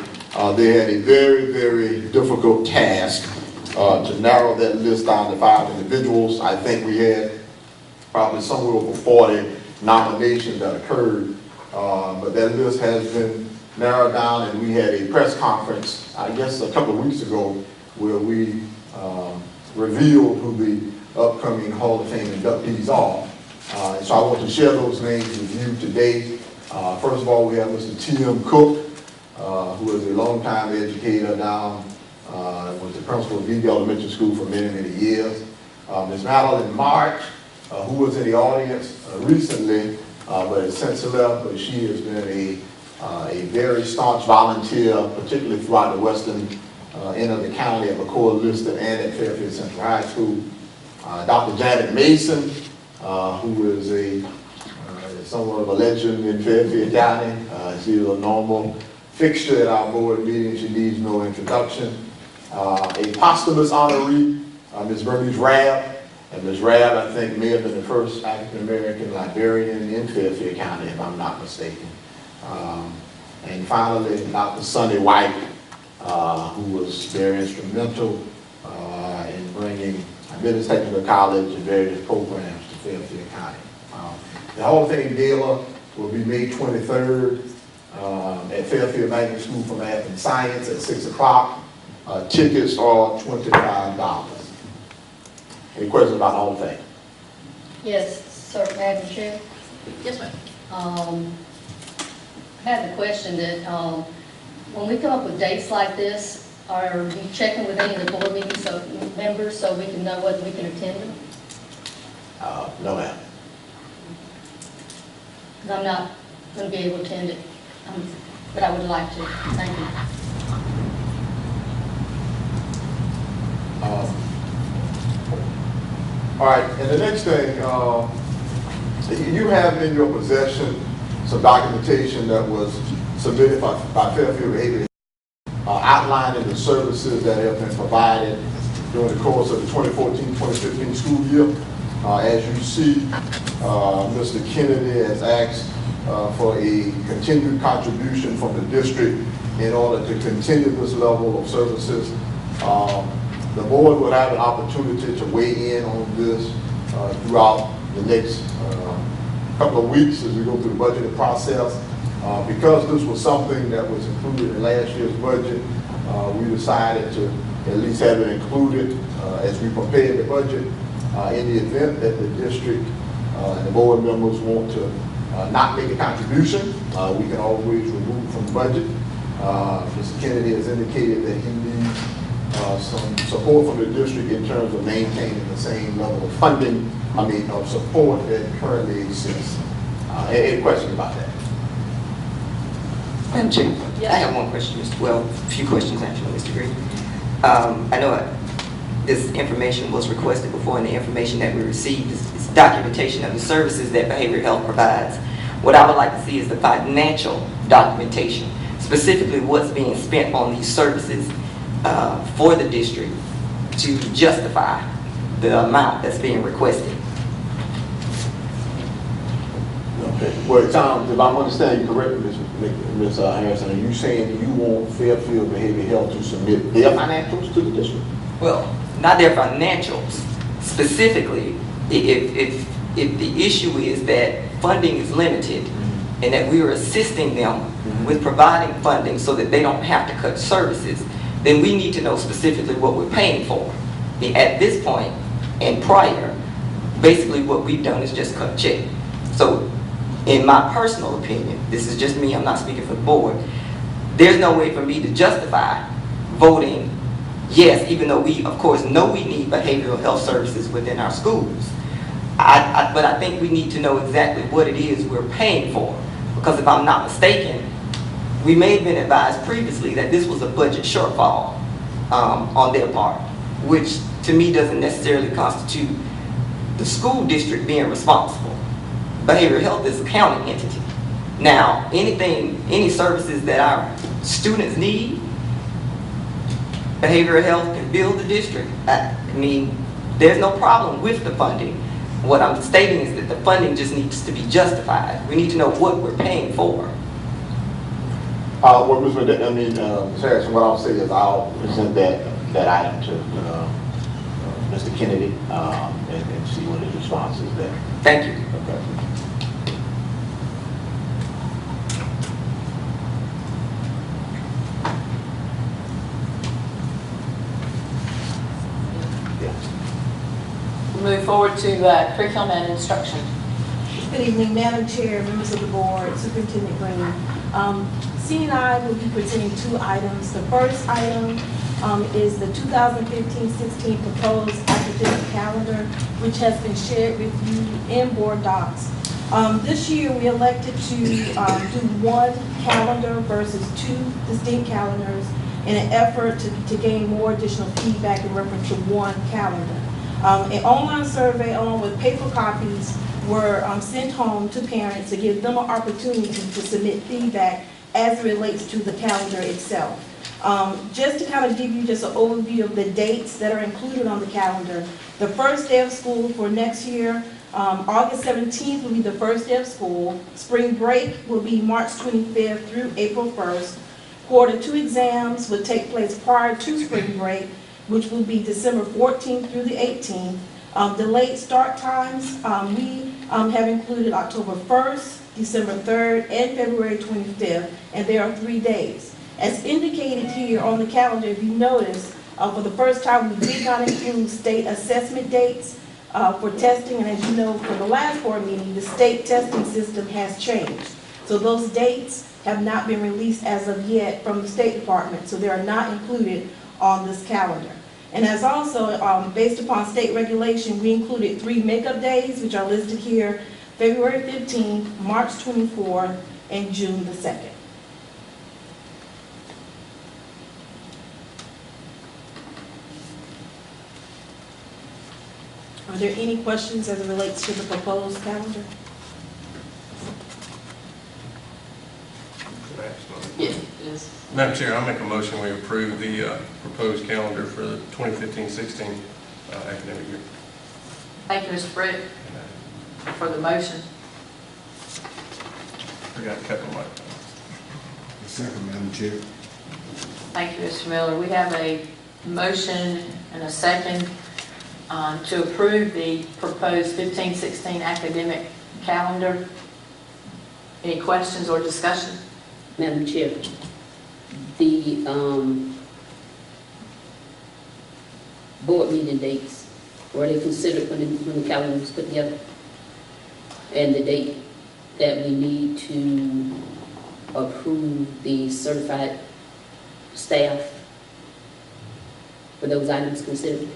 They had a very, very difficult task to narrow that list down to 5 individuals. I think we had probably somewhere over 40 nominations that occurred, but that list has been narrowed down, and we had a press conference, I guess a couple of weeks ago, where we revealed who the upcoming Hall of Fame inductees are. So I want to share those names with you today. First of all, we have Mr. T.M. Cook, who is a longtime educator down, was the principal of Beebe Elementary School for many, many years. Ms. Madeline March, who was in the audience recently, but has since left, but she has been a very staunch volunteer, particularly throughout the western end of the county at McCoy Liston and at Fairfield Central High School. Dr. Janet Mason, who is somewhat of a legend in Fairfield County. She is a normal fixture at our board meetings. She needs no introduction. A posthumous honoree, Ms. Bernice Rabb. And Ms. Rabb, I think, may have been the first African-American librarian in Fairfield County, if I'm not mistaken. And finally, Dr. Sonny White, who was very instrumental in bringing Business Technical College and various programs to Fairfield County. The Hall of Fame Gala will be May 23rd at Fairfield Magnet School for Math and Science at 6 o'clock. Tickets are $25. Any questions about the Hall of Fame? Yes, sir, Madam Chair. Yes, ma'am. I had the question that, when we come up with dates like this, are you checking with any of the board meetings, members, so we can know whether we can attend them? No, ma'am. Because I'm not going to be able to attend it, but I would like to. Thank you. All right, and the next thing, you have in your possession some documentation that was submitted by Fairfield Behavior, outlining the services that have been provided during the course of the 2014-2015 school year. As you see, Mr. Kennedy has asked for a continued contribution from the district in order to continue this level of services. The board would have an opportunity to weigh in on this throughout the next couple of weeks as we go through the budgeting process. Because this was something that was included in last year's budget, we decided to at least have it included as we prepare the budget. In the event that the district and the board members want to not make a contribution, we can always remove from the budget. Mr. Kennedy has indicated that he needs some support from the district in terms of maintaining the same level of funding, of support that currently exists. Any questions about that? Madam Chair, I have one question, well, a few questions actually, Mr. Green. I know this information was requested before, and the information that we received is documentation of the services that behavioral health provides. What I would like to see is the financial documentation, specifically what's being spent on these services for the district to justify the amount that's being requested. Okay. Well, Tom, if I'm understanding you correctly, Ms. Harrison, are you saying you want Fairfield Behavior Health to submit their financials to the district? Well, not their financials. Specifically, if the issue is that funding is limited and that we are assisting them with providing funding so that they don't have to cut services, then we need to know specifically what we're paying for. At this point and prior, basically what we've done is just cut check. So in my personal opinion, this is just me, I'm not speaking for the board, there's no way for me to justify voting yes, even though we, of course, know we need behavioral health services within our schools. But I think we need to know exactly what it is we're paying for. Because if I'm not mistaken, we may have been advised previously that this was a budget shortfall on their part, which to me doesn't necessarily constitute the school district being responsible. Behavioral health is a county entity. Now, any services that our students need, behavioral health can bill the district. I mean, there's no problem with the funding. What I'm stating is that the funding just needs to be justified. We need to know what we're paying for. Well, Ms. Harrison, what I'll say is I'll present that item to Mr. Kennedy and see what his response is there. Thank you. Okay. Move forward to curriculum and instruction. Good evening, Madam Chair, members of the board, Superintendent Green. C&I will be presenting two items. The first item is the 2015-16 proposed academic calendar, which has been shared with you in board docs. This year, we elected to do one calendar versus two distinct calendars in an effort to gain more additional feedback in reference to one calendar. An online survey along with paper copies were sent home to parents to give them an opportunity to submit feedback as it relates to the calendar itself. Just to kind of give you just an overview of the dates that are included on the calendar. The first day of school for next year, August 17th will be the first day of school. Spring break will be March 25th through April 1st. Quarter 2 exams will take place prior to spring break, which will be December 14th through the 18th. Delayed start times, we have included October 1st, December 3rd, and February 25th, and there are 3 days. As indicated here on the calendar, if you notice, for the first time, we did not include state assessment dates for testing, and as you know, for the last board meeting, the state testing system has changed. So those dates have not been released as of yet from the State Department, so they are not included on this calendar. And as also, based upon state regulation, we included 3 makeup days, which are listed here, February 15th, March 24th, and June the 2nd. Are there any questions as it relates to the proposed calendar? Yes, it is. Madam Chair, I make a motion we approve the proposed calendar for the 2015-16 academic year. Thank you, Mr. Frick, for the motion. Forgot to cut the mic. Second, Madam Chair. Thank you, Mr. Miller. We have a motion and a second to approve the proposed 15-16 academic calendar. Any questions or discussion? Madam Chair, the board meeting dates, were they considered when the calendar was put together? And the date that we need to approve the certified staff, were those items considered?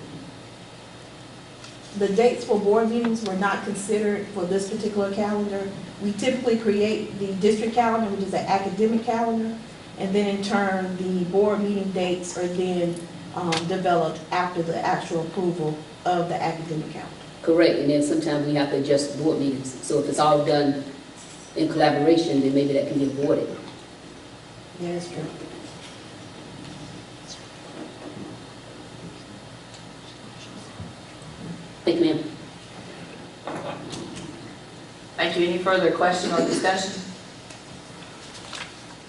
The dates for board meetings were not considered for this particular calendar. We typically create the district calendar, which is an academic calendar, and then in turn, the board meeting dates are then developed after the actual approval of the academic calendar. Correct, and then sometimes we have to adjust board meetings. So if it's all done in collaboration, then maybe that can get avoided. Yeah, that's true. Thank you, ma'am. Thank you. Any further question or discussion?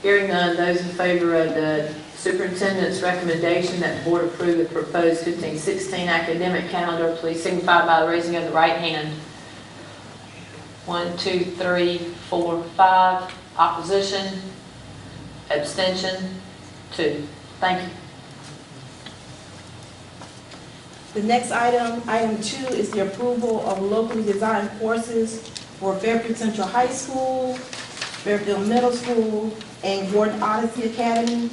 Hearing none, those in favor of the superintendent's recommendation that the board approve the proposed 15-16 academic calendar, please signify by the raising of the right hand. 1, 2, 3, 4, 5. Opposition? Abstention? 2. Thank you. The next item, item 2, is the approval of locally designed courses for Fairfield Central High School, Fairfield Middle School, and Gordon Odyssey Academy.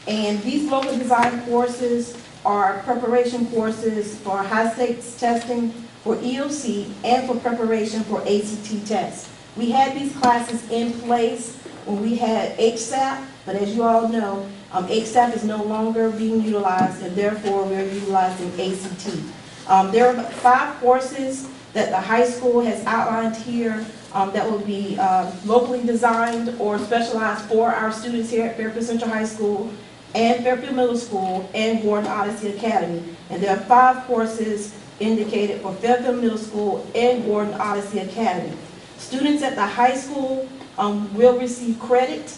And these local design courses are preparation courses for high stakes testing for EOC and for preparation for ACT tests. We had these classes in place when we had HSAP, but as you all know, HSAP is no longer being utilized, and therefore we're utilizing ACT. There are 5 courses that the high school has outlined here that will be locally designed or specialized for our students here at Fairfield Central High School and Fairfield Middle School and Gordon Odyssey Academy. And there are 5 courses indicated for Fairfield Middle School and Gordon Odyssey Academy. Students at the high school will receive credit,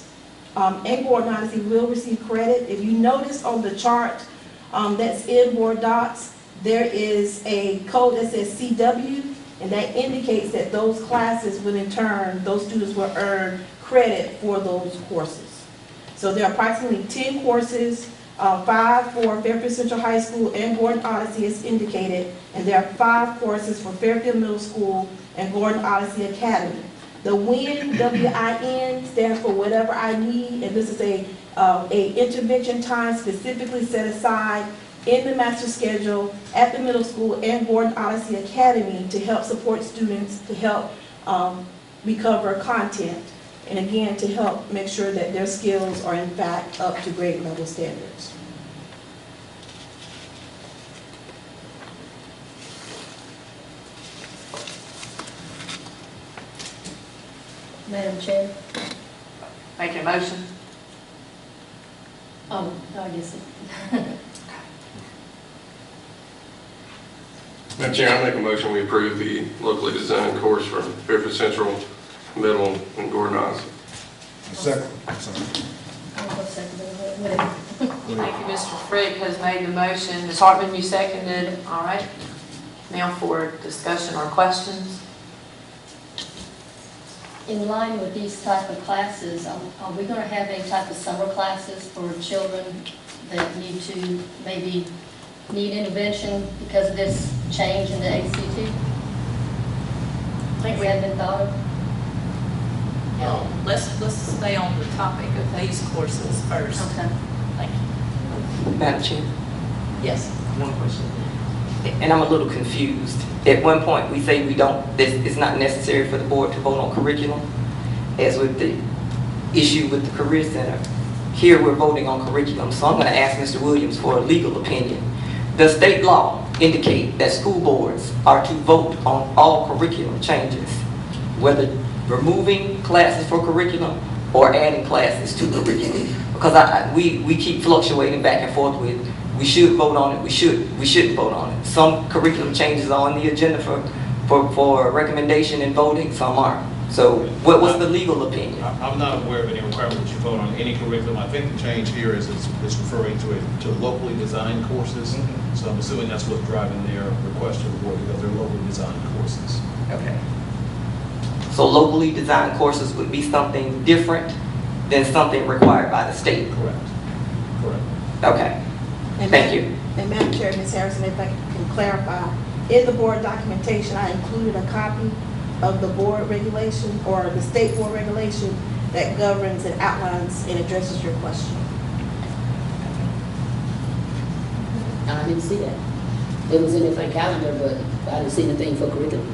and Gordon Odyssey will receive credit. If you notice on the chart that's in Board Docs, there is a code that says CW, and that indicates that those classes will in turn, those students will earn credit for those courses. So there are approximately 10 courses, 5 for Fairfield Central High School and Gordon Odyssey as indicated, and there are 5 courses for Fairfield Middle School and Gordon Odyssey Academy. The WIN, W-I-N, stands for whatever I need, and this is a intervention time specifically set aside in the master schedule at the middle school and Gordon Odyssey Academy to help support students, to help recover content, and again, to help make sure that their skills are in fact up to grade level standards. Madam Chair? Make a motion. Oh, I guess. Madam Chair, I make a motion we approve the locally designed course for Fairfield Central, Middle, and Gordon Odyssey. Second. Sorry. I'll go second, whatever. Thank you, Mr. Frick has made the motion. Ms. Hartman, you seconded. All right. Now for discussion or questions. In line with these type of classes, are we going to have any type of summer classes for children that need to maybe need intervention because of this change in the ACT? I think we haven't thought of. Let's stay on the topic of these courses first. Okay. Thank you. Madam Chair, Yes. one question. And I'm a little confused. At one point, we say we don't, it's not necessary for the board to vote on curriculum, as with the issue with the Career Center. Here, we're voting on curriculum, so I'm going to ask Mr. Williams for a legal opinion. Does state law indicate that school boards are to vote on all curriculum changes, whether removing classes for curriculum or adding classes to curriculum? Because we keep fluctuating back and forth with, we should vote on it, we shouldn't vote on it. Some curriculum changes are on the agenda for recommendation and voting, some aren't. So what was the legal opinion? I'm not aware of any requirement that you vote on any curriculum. I think the change here is referring to locally designed courses. So I'm assuming that's what's driving their request to the board, because they're locally designed courses. Okay. So locally designed courses would be something different than something required by the state? Correct. Correct. Okay. And Thank you. And Madam Chair, Ms. Harrison, if I can clarify, in the board documentation, I included a copy of the board regulation or the state board regulation that governs and outlines and addresses your question. I didn't see that. It was in the for calendar, but I didn't see anything for curriculum.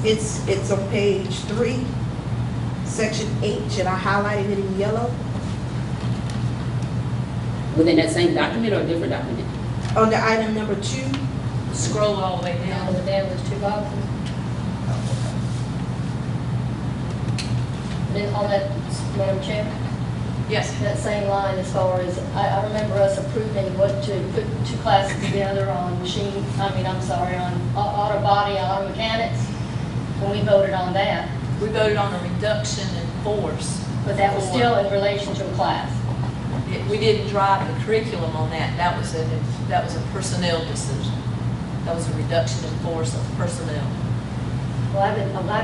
It's on page 3, section H, and I highlighted it in yellow. Within that same document or a different document? On the item number 2, Scroll all the way down. Over there was 2 boxes. Then on that, Madam Chair, Yes. that same line as far as, I remember us approving what to put 2 classes together on on auto body, auto mechanics, when we voted on that. We voted on a reduction in force. But that was still in relation to a class. We didn't drive the curriculum on that. That was a personnel decision. That was a reduction in force of personnel. Well, I've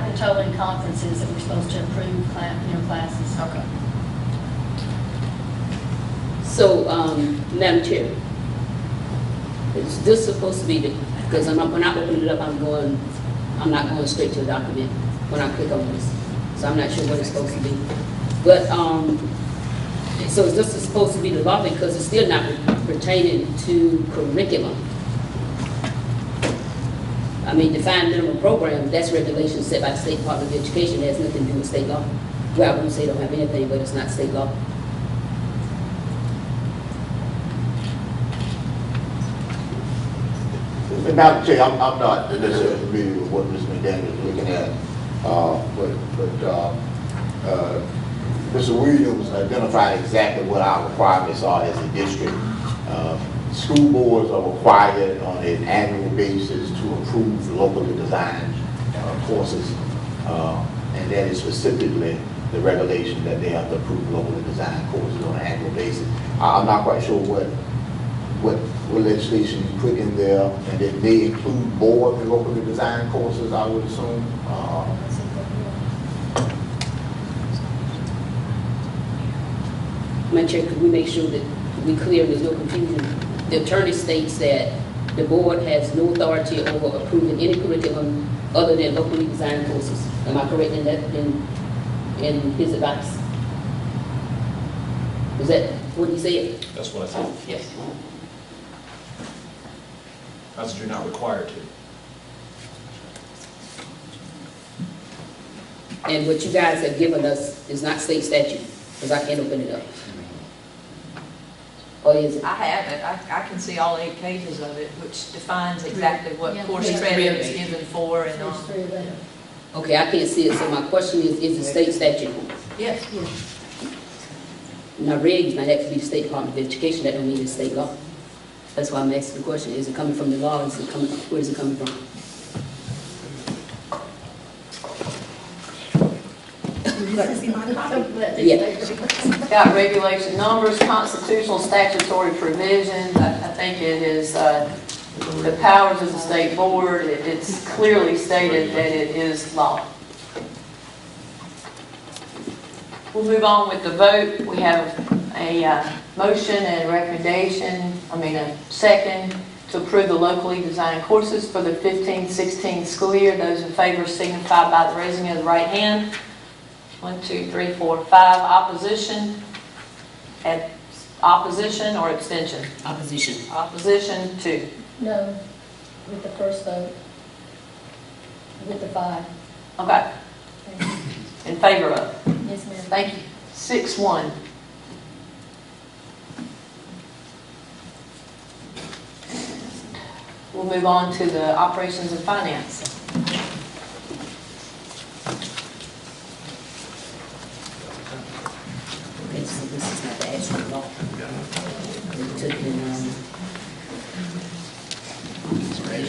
been told in conferences that we're supposed to improve classes. Okay. So, Madam Chair, is this supposed to be the, because when I open it up, I'm not going straight to the document when I click on this. So I'm not sure what it's supposed to be. But, so is this supposed to be the law, because it's still not pertaining to curriculum? I mean, defined minimum program, that's regulation set by the State Department of Education. It has nothing to do with state law. Well, I wouldn't say it don't have anything, but it's not state law. Madam Chair, I'm not necessarily familiar with what Ms. McDaniel is looking at, but Mr. Williams identified exactly what our requirements are as a district. School boards are required on an annual basis to approve locally designed courses, and that is specifically the regulation that they have to approve locally designed courses on an annual basis. I'm not quite sure what legislation you put in there, and it may include more than locally designed courses, I would assume. Madam Chair, could we make sure that we clear, there's no confusion? The attorney states that the board has no authority over approving any curriculum other than locally designed courses. Am I correct in that, in his advice? Is that what he said? That's what I said. Yes. That's what you're not required to. And what you guys have given us is not state statute, because I can't open it up. Or is it? I have it. I can see all 8 pages of it, which defines exactly what Yeah, course page credit 3. is given for and There's on. 3 of them. Okay, I can't see it, so my question is it state statute? Yes. Now, regs might actually be the State Department of Education, that don't mean it's state law. That's why I'm asking the question, is it coming from the law, is it coming, where is it coming from? Would you like to see my copy? Yeah. Got regulation numbers, constitutional statutory provisions. I think it is the powers of the state board. It's clearly stated that it is law. We'll move on with the vote. We have a motion and a recommendation, a second to approve the locally designed courses for the 15-16 school year. Those in favor signify by the raising of the right hand. 1, 2, 3, 4, 5. Opposition? Opposition or abstention? Opposition. Opposition, 2. No, with the first vote, with the 5. Okay. In favor of? Yes, ma'am. Thank you. 6-1. We'll move on to the operations and finance. Okay, so this is not the actual law. We took in,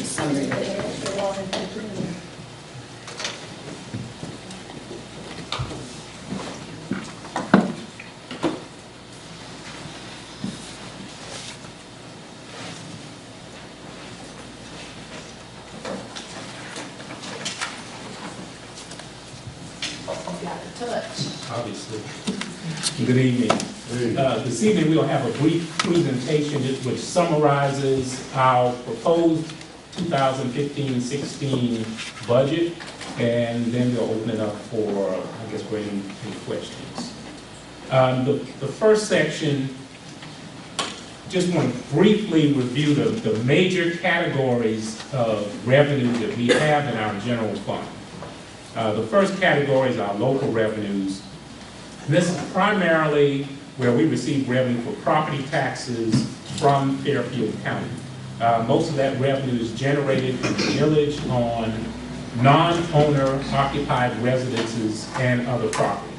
summary of it. The law has been put in there. Got to touch. Obviously. Good evening. This evening, we'll have a brief presentation which summarizes our proposed 2015-16 budget, and then we'll open it up for, I guess, any questions. The first section, just want to briefly review the major categories of revenue that we have in our general fund. The first category is our local revenues. This is primarily where we receive revenue for property taxes from Fairfield County. Most of that revenue is generated from the village on non-owner occupied residences and other properties.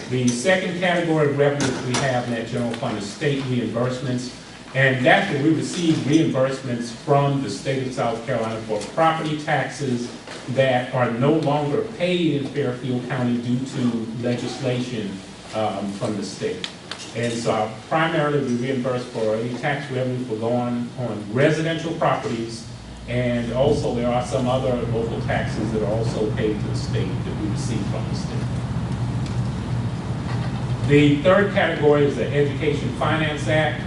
The second category of revenue that we have in that general fund is state reimbursements, and that's where we receive reimbursements from the state of South Carolina for property taxes that are no longer paid in Fairfield County due to legislation from the state. And so primarily we reimburse for any tax revenue for going on residential properties, and also there are some other local taxes that are also paid to the state that we receive from the state. The third category is the Education Finance Act.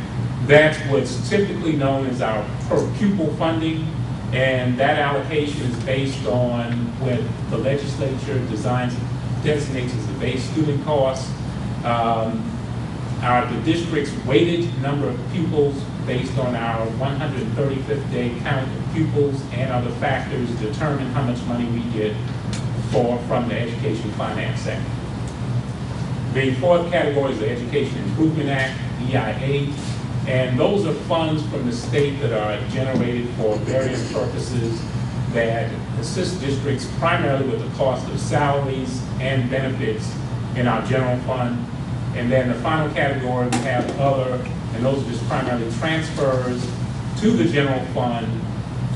That's what's typically known as our per pupil funding, and that allocation is based on what the legislature designates as the base student cost. The district's weighted number of pupils based on our 135th day count of pupils and other factors determine how much money we get from the Education Finance Act. The fourth category is the Education Improvement Act, EIA, and those are funds from the state that are generated for various purposes that assist districts primarily with the cost of salaries and benefits in our general fund. And then the final category, we have other, and those are just primarily transfers to the general fund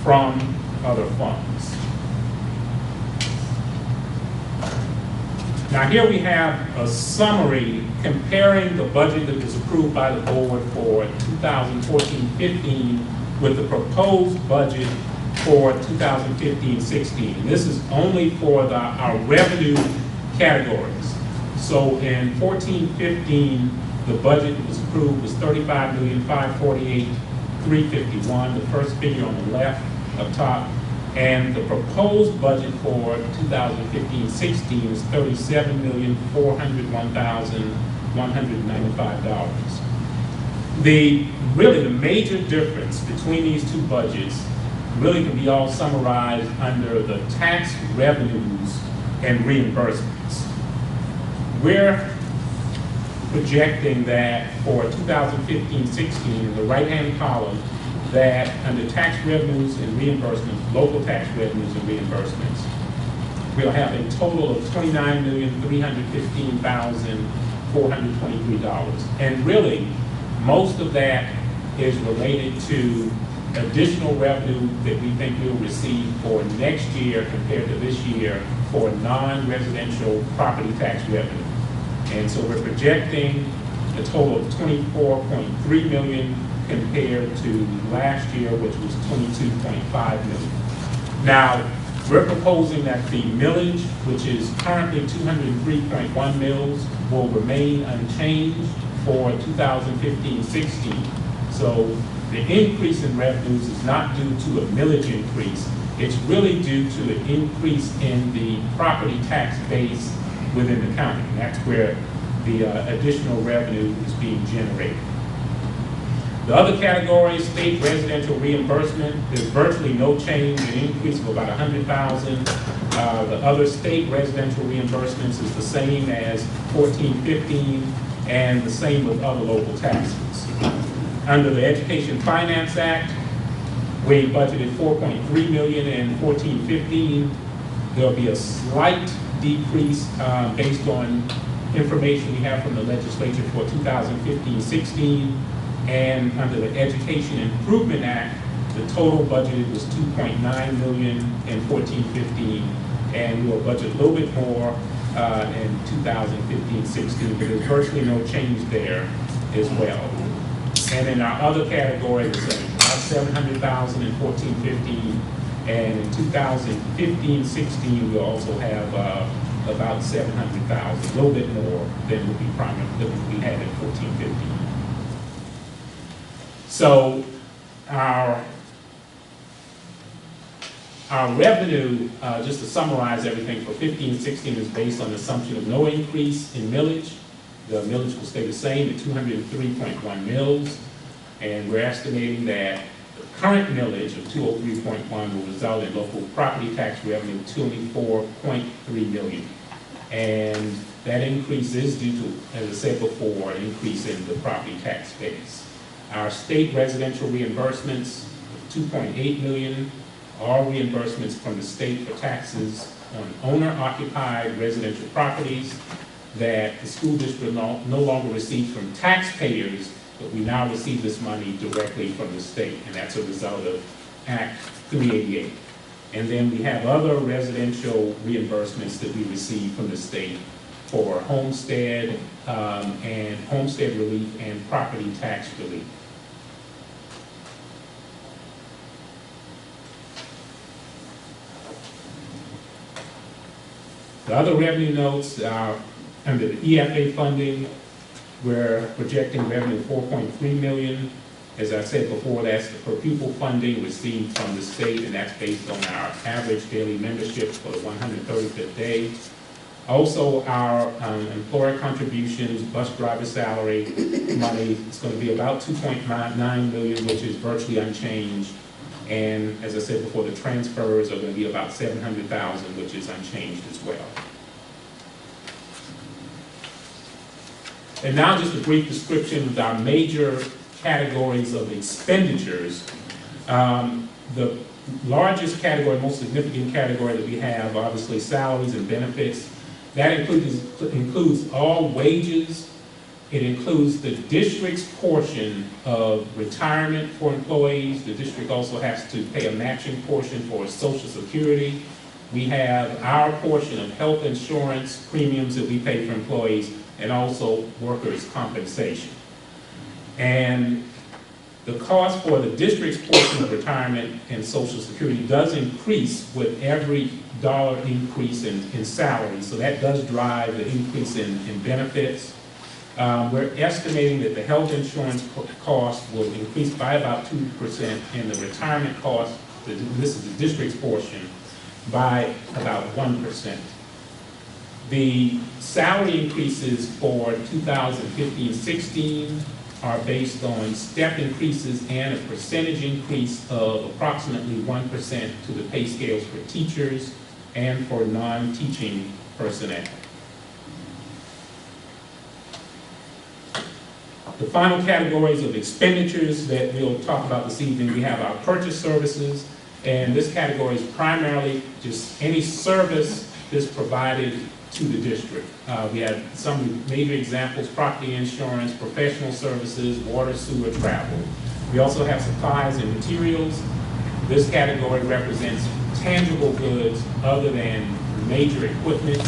from other funds. Now here we have a summary comparing the budget that was approved by the board for 2014-15 with the proposed budget for 2015-16. This is only for our revenue categories. So in 14-15, the budget that was approved was $35,548,351, the first figure on the left up top. And the proposed budget for 2015-16 is $37,401,195. Really the major difference between these two budgets really can be all summarized under the tax revenues and reimbursements. We're projecting that for 2015-16 in the right-hand column, that under tax revenues and reimbursements, local tax revenues and reimbursements, we'll have a total of $29,315,423. And really, most of that is related to additional revenue that we think we'll receive for next year compared to this year for non-residential property tax revenue. And so we're projecting a total of $24.3 million compared to last year, which was $22.5 million. Now, we're proposing that the millage, which is currently 203.1 mils, will remain unchanged for 2015-16. So the increase in revenues is not due to a millage increase. It's really due to an increase in the property tax base within the county. And that's where the additional revenue is being generated. The other category, state residential reimbursement, there's virtually no change, an increase of about $100,000. The other state residential reimbursements is the same as 14-15 and the same with other local taxes. Under the Education Finance Act, we budgeted $4.3 million in 14-15. There'll be a slight decrease based on information we have from the legislature for 2015-16. And under the Education Improvement Act, the total budget was $2.9 million in 14-15, and we will budget a little bit more in 2015-16, but there's virtually no change there as well. And in our other category, it's about $700,000 in 14-15, and in 2015-16, we'll also have about $700,000, a little bit more than what we had in 14-15. So our revenue, just to summarize everything for 15-16, is based on the assumption of no increase in millage. The millage will stay the same at 203.1 mills, and we're estimating that the current millage of 203.1 will result in local property tax revenue of $24.3 million. And that increase is due to, as I said before, an increase in the property tax base. Our state residential reimbursements, $2.8 million, are reimbursements from the state for taxes on owner-occupied residential properties that the school district no longer receives from taxpayers, but we now receive this money directly from the state, and that's a result of Act 388. And then we have other residential reimbursements that we receive from the state for homestead and homestead relief and property tax relief. The other revenue notes are under the EFA funding. We're projecting revenue of $4.3 million. As I said before, that's the per pupil funding received from the state, and that's based on our average daily membership for the 135th day. Also, our employer contributions, bus driver salary money, is going to be about $2.9 million, which is virtually unchanged. And as I said before, the transfers are going to be about $700,000, which is unchanged as well. And now just a brief description of our major categories of expenditures. The largest category, most significant category that we have, obviously salaries and benefits. That includes all wages. It includes the district's portion of retirement for employees. The district also has to pay a matching portion for Social Security. We have our portion of health insurance premiums that we pay for employees, and also workers' compensation. And the cost for the district's portion of retirement and Social Security does increase with every dollar increase in salary. So that does drive the increase in benefits. We're estimating that the health insurance cost will increase by about 2%, and the retirement cost, this is the district's portion, by about 1%. The salary increases for 2015-16 are based on step increases and a percentage increase of approximately 1% to the pay scales for teachers and for non-teaching personnel. The final categories of expenditures that we'll talk about this evening, we have our purchase services, and this category is primarily just any service that's provided to the district. We have some major examples: property insurance, professional services, water, sewer, travel. We also have supplies and materials. This category represents tangible goods other than major equipment.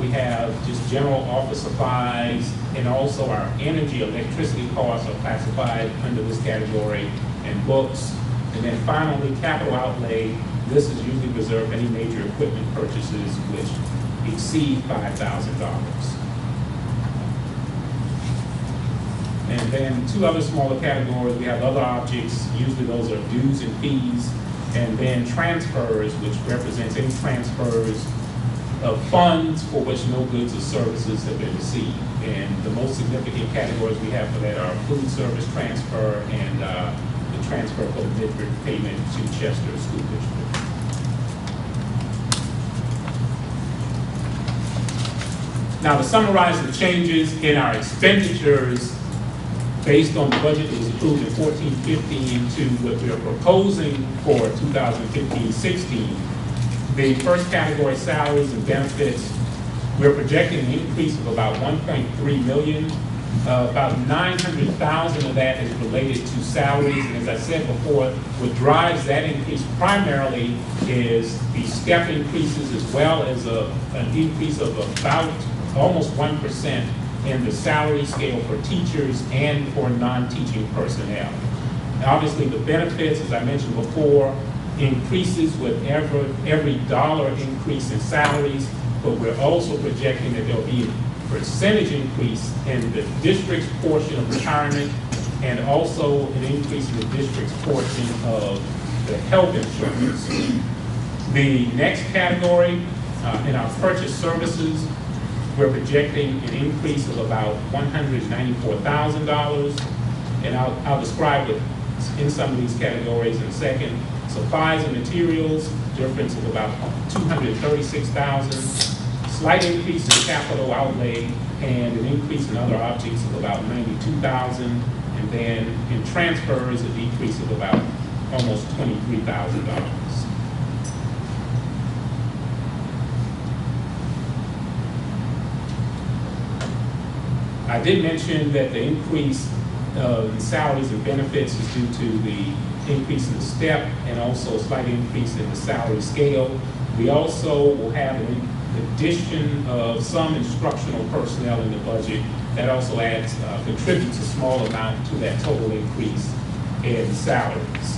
We have just general office supplies, and also our energy, electricity costs are classified under this category, and books. And then finally, capital outlay. This is usually reserved for any major equipment purchases which exceed $5,000. And then two other smaller categories. We have other objects. Usually those are dues and fees. And then transfers, which represents any transfers of funds for which no goods or services have been received. And the most significant categories we have for that are food service transfer and the transfer for the mid-year payment to Chester School District. Now, to summarize the changes in our expenditures based on the budget that was approved in 14-15 to what we are proposing for 2015-16, the first category, salaries and benefits, we're projecting an increase of about 1.3 million. About 900,000 of that is related to salaries, and as I said before, what drives that increase primarily is the step increases as well as an increase of about almost 1% in the salary scale for teachers and for non-teaching personnel. Obviously, the benefits, as I mentioned before, increases with every dollar increase in salaries, but we're also projecting that there'll be a percentage increase in the district's portion of retirement and also an increase in the district's portion of the health insurance. The next category, in our purchase services, we're projecting an increase of about $194,000, and I'll describe it in some of these categories in a second. Supplies and materials, difference of about $236,000, slight increase in capital outlay, and an increase in other objects of about $92,000, and then in transfers, a decrease of about almost $23,000. I did mention that the increase in salaries and benefits is due to the increase in the step and also a slight increase in the salary scale. We also will have an addition of some instructional personnel in the budget that also contributes a small amount to that total increase in salaries.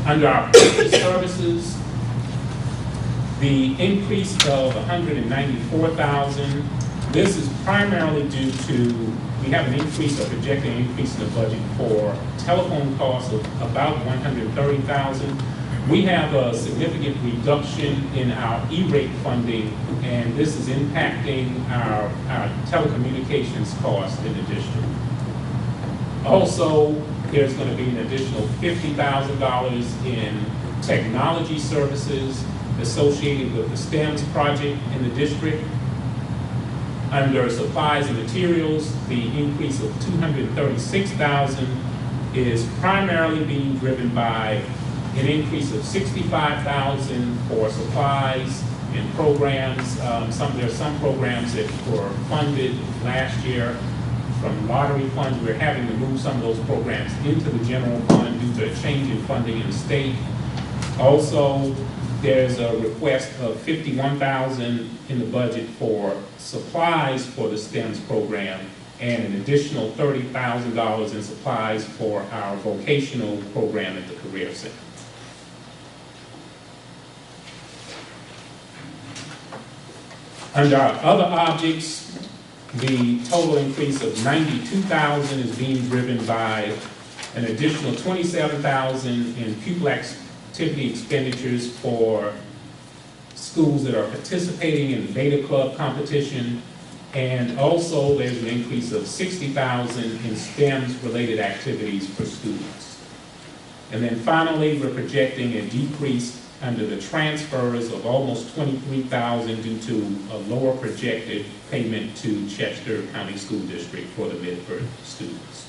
Under our purchase services, the increase of $194,000, this is primarily due to, we have an increase, a projected increase in the budget for telephone costs of about $130,000. We have a significant reduction in our E-rate funding, and this is impacting our telecommunications costs in the district. Also, there's going to be an additional $50,000 in technology services associated with the STEMS project in the district. Under supplies and materials, the increase of $236,000 is primarily being driven by an increase of $65,000 for supplies and programs. There are some programs that were funded last year from lottery funds. We're having to move some of those programs into the general fund due to a change in funding in the state. Also, there's a request of $51,000 in the budget for supplies for the STEMS program and an additional $30,000 in supplies for our vocational program at the Career Center. Under our other objects, the total increase of $92,000 is being driven by an additional $27,000 in pupil activity expenditures for schools that are participating in the Beta Club competition, and also there's an increase of $60,000 in STEMS-related activities for students. And then finally, we're projecting a decrease under the transfers of almost $23,000 due to a lower projected payment to Chester County School District for the Midford students.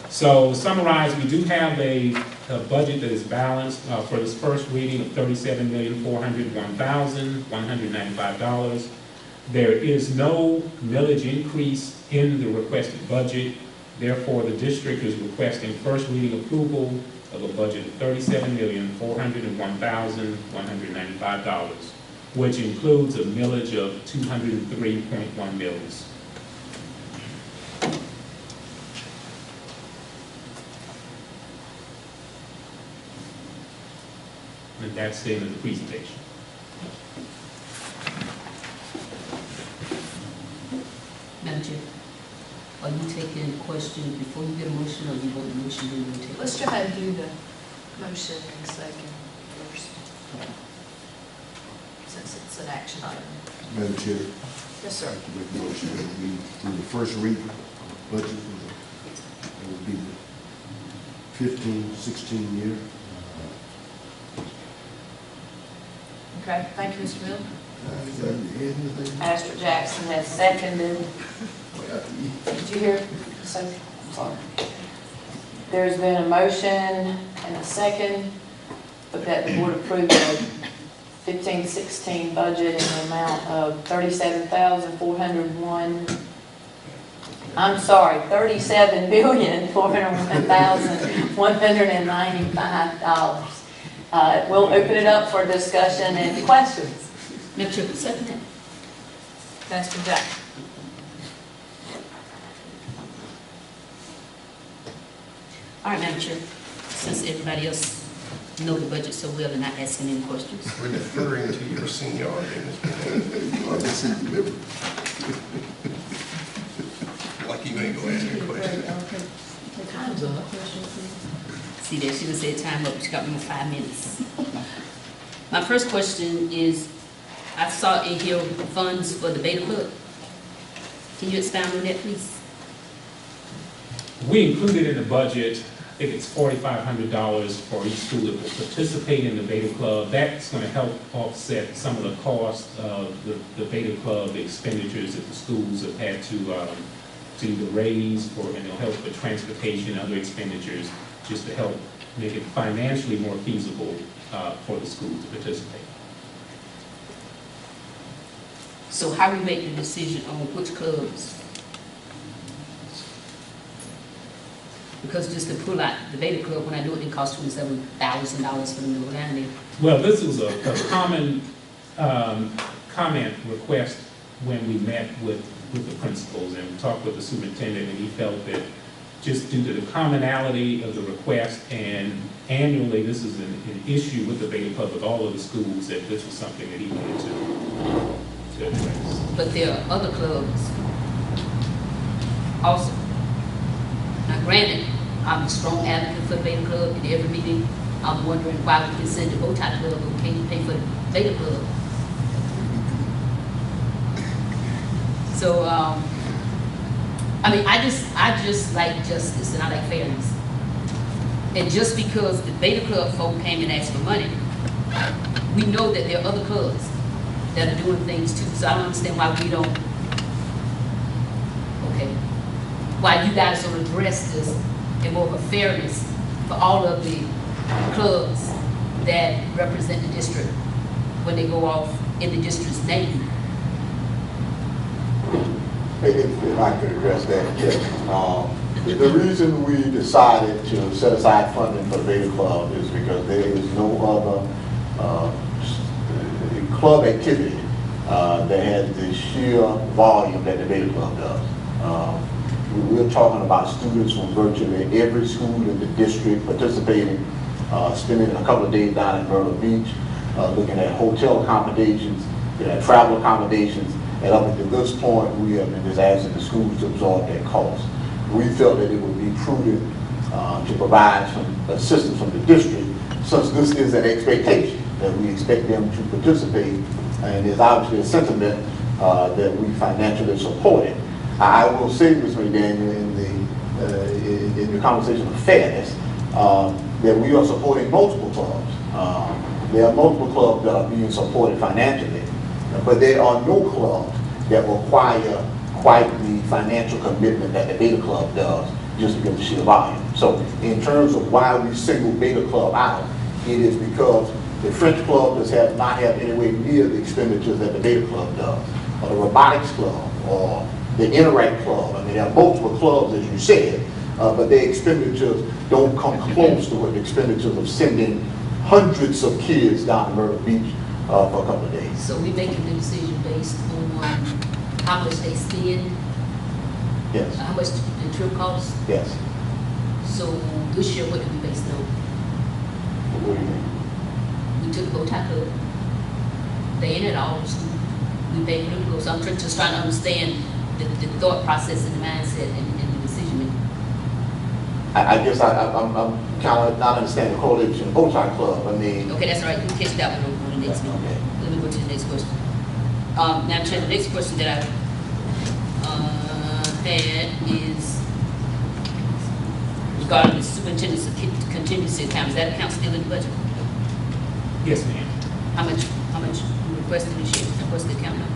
So to summarize, we do have a budget that is balanced for this first reading of $37,401,195. There is no millage increase in the requested budget. Therefore, the district is requesting first reading approval of a budget of $37,401,195, which includes a millage of 203.1 mills. And that's the end of the presentation. Madam Chair. are you taking questions before you get a motion, or you want the motion then you take? Let's try and do the motion in second first, since it's an action item. Madam Chair, Yes, sir. to make a motion that we do the first reading of budget. It would be the 15-16 year. Okay, thank you, Mr. Miller. Anything? Pastor Jackson has seconded. Did you hear? So, sorry. There's been a motion and a second, but that the board approve the 15-16 budget in the amount of $37,401. I'm sorry, $37,401,195. We'll open it up for discussion and questions. Madam Chair, who seconded that? Pastor Jackson. All right, Madam Chair, since everybody else know the budget so well and not asking any questions. We're deferring to your seniority, Ms. Bennett. Like you ain't going to ask me a question. Time's up. See there, she done said time up, she got me 5 minutes. My first question is, I saw in here funds for the Beta Club. Can you expound on that, please? We included in the budget, I think it's $4,500 for each school that will participate in the Beta Club. That's going to help offset some of the costs of the Beta Club, the expenditures that the schools have had to either raise, and it'll help with transportation, other expenditures, just to help make it financially more feasible for the schools to participate. So how we make the decision on which clubs? Because just to pull out the Beta Club, when I do it, it costs $27,000 for them to go down there. Well, this was a common comment request when we met with the principals and talked with the superintendent, and he felt that just due to the commonality of the request, and annually this is an issue with the Beta Club with all of the schools, that this was something that he wanted to address. But there are other clubs also. Now granted, I'm a strong advocate for the Beta Club. In every meeting, I'm wondering why we can send the Bow Tie Club, but we can't pay for the Beta Club. So, I mean, I just like justice and I like fairness. And just because the Beta Club folk came and asked for money, we know that there are other clubs that are doing things too. So I don't understand why we don't, why you guys don't address this in more of a fairness for all of the clubs that represent the district when they go off in the district's name. If I could address that, yes. The reason we decided to set aside funding for the Beta Club is because there is no other club activity that has the sheer volume that the Beta Club does. We're talking about students from virtually every school in the district participating, spending a couple of days down in Myrtle Beach, looking at hotel accommodations, travel accommodations, and up until this point, we have been just asking the schools to absorb that cost. We felt that it would be prudent to provide some assistance from the district, since this is an expectation that we expect them to participate, and there's obviously a sentiment that we financially support it. I will say, Ms. McDaniel, in the conversation of fairness, that we are supporting multiple clubs. There are multiple clubs that are being supported financially, but there are no clubs that require quite the financial commitment that the Beta Club does, just because of the sheer volume. So in terms of why we single Beta Club out, it is because the French Club does not have anywhere near the expenditures that the Beta Club does, or the Robotics Club, or the Interact Club. I mean, there are multiple clubs, as you said, but their expenditures don't come close to what the expenditures of sending hundreds of kids down to Myrtle Beach for a couple of days. So we making the decision based on how much they spend? Yes. How much the trip costs? Yes. So this year, what did we base it on? What do you mean? We took Bow Tie Club. They in it all. We paid for them to go. So I'm just trying to understand the thought process and the mindset and the decision making. I guess I'm kind of not understanding the correlation of Boatside Club. I mean, Okay, that's all right, we'll catch that one on the next meeting. Okay. Let me go to the next question. Madam Chair, the next question that I had is regarding the superintendent's contingency account. Is that account still in the budget? Yes, ma'am. How much you requested this year, and what's the account number?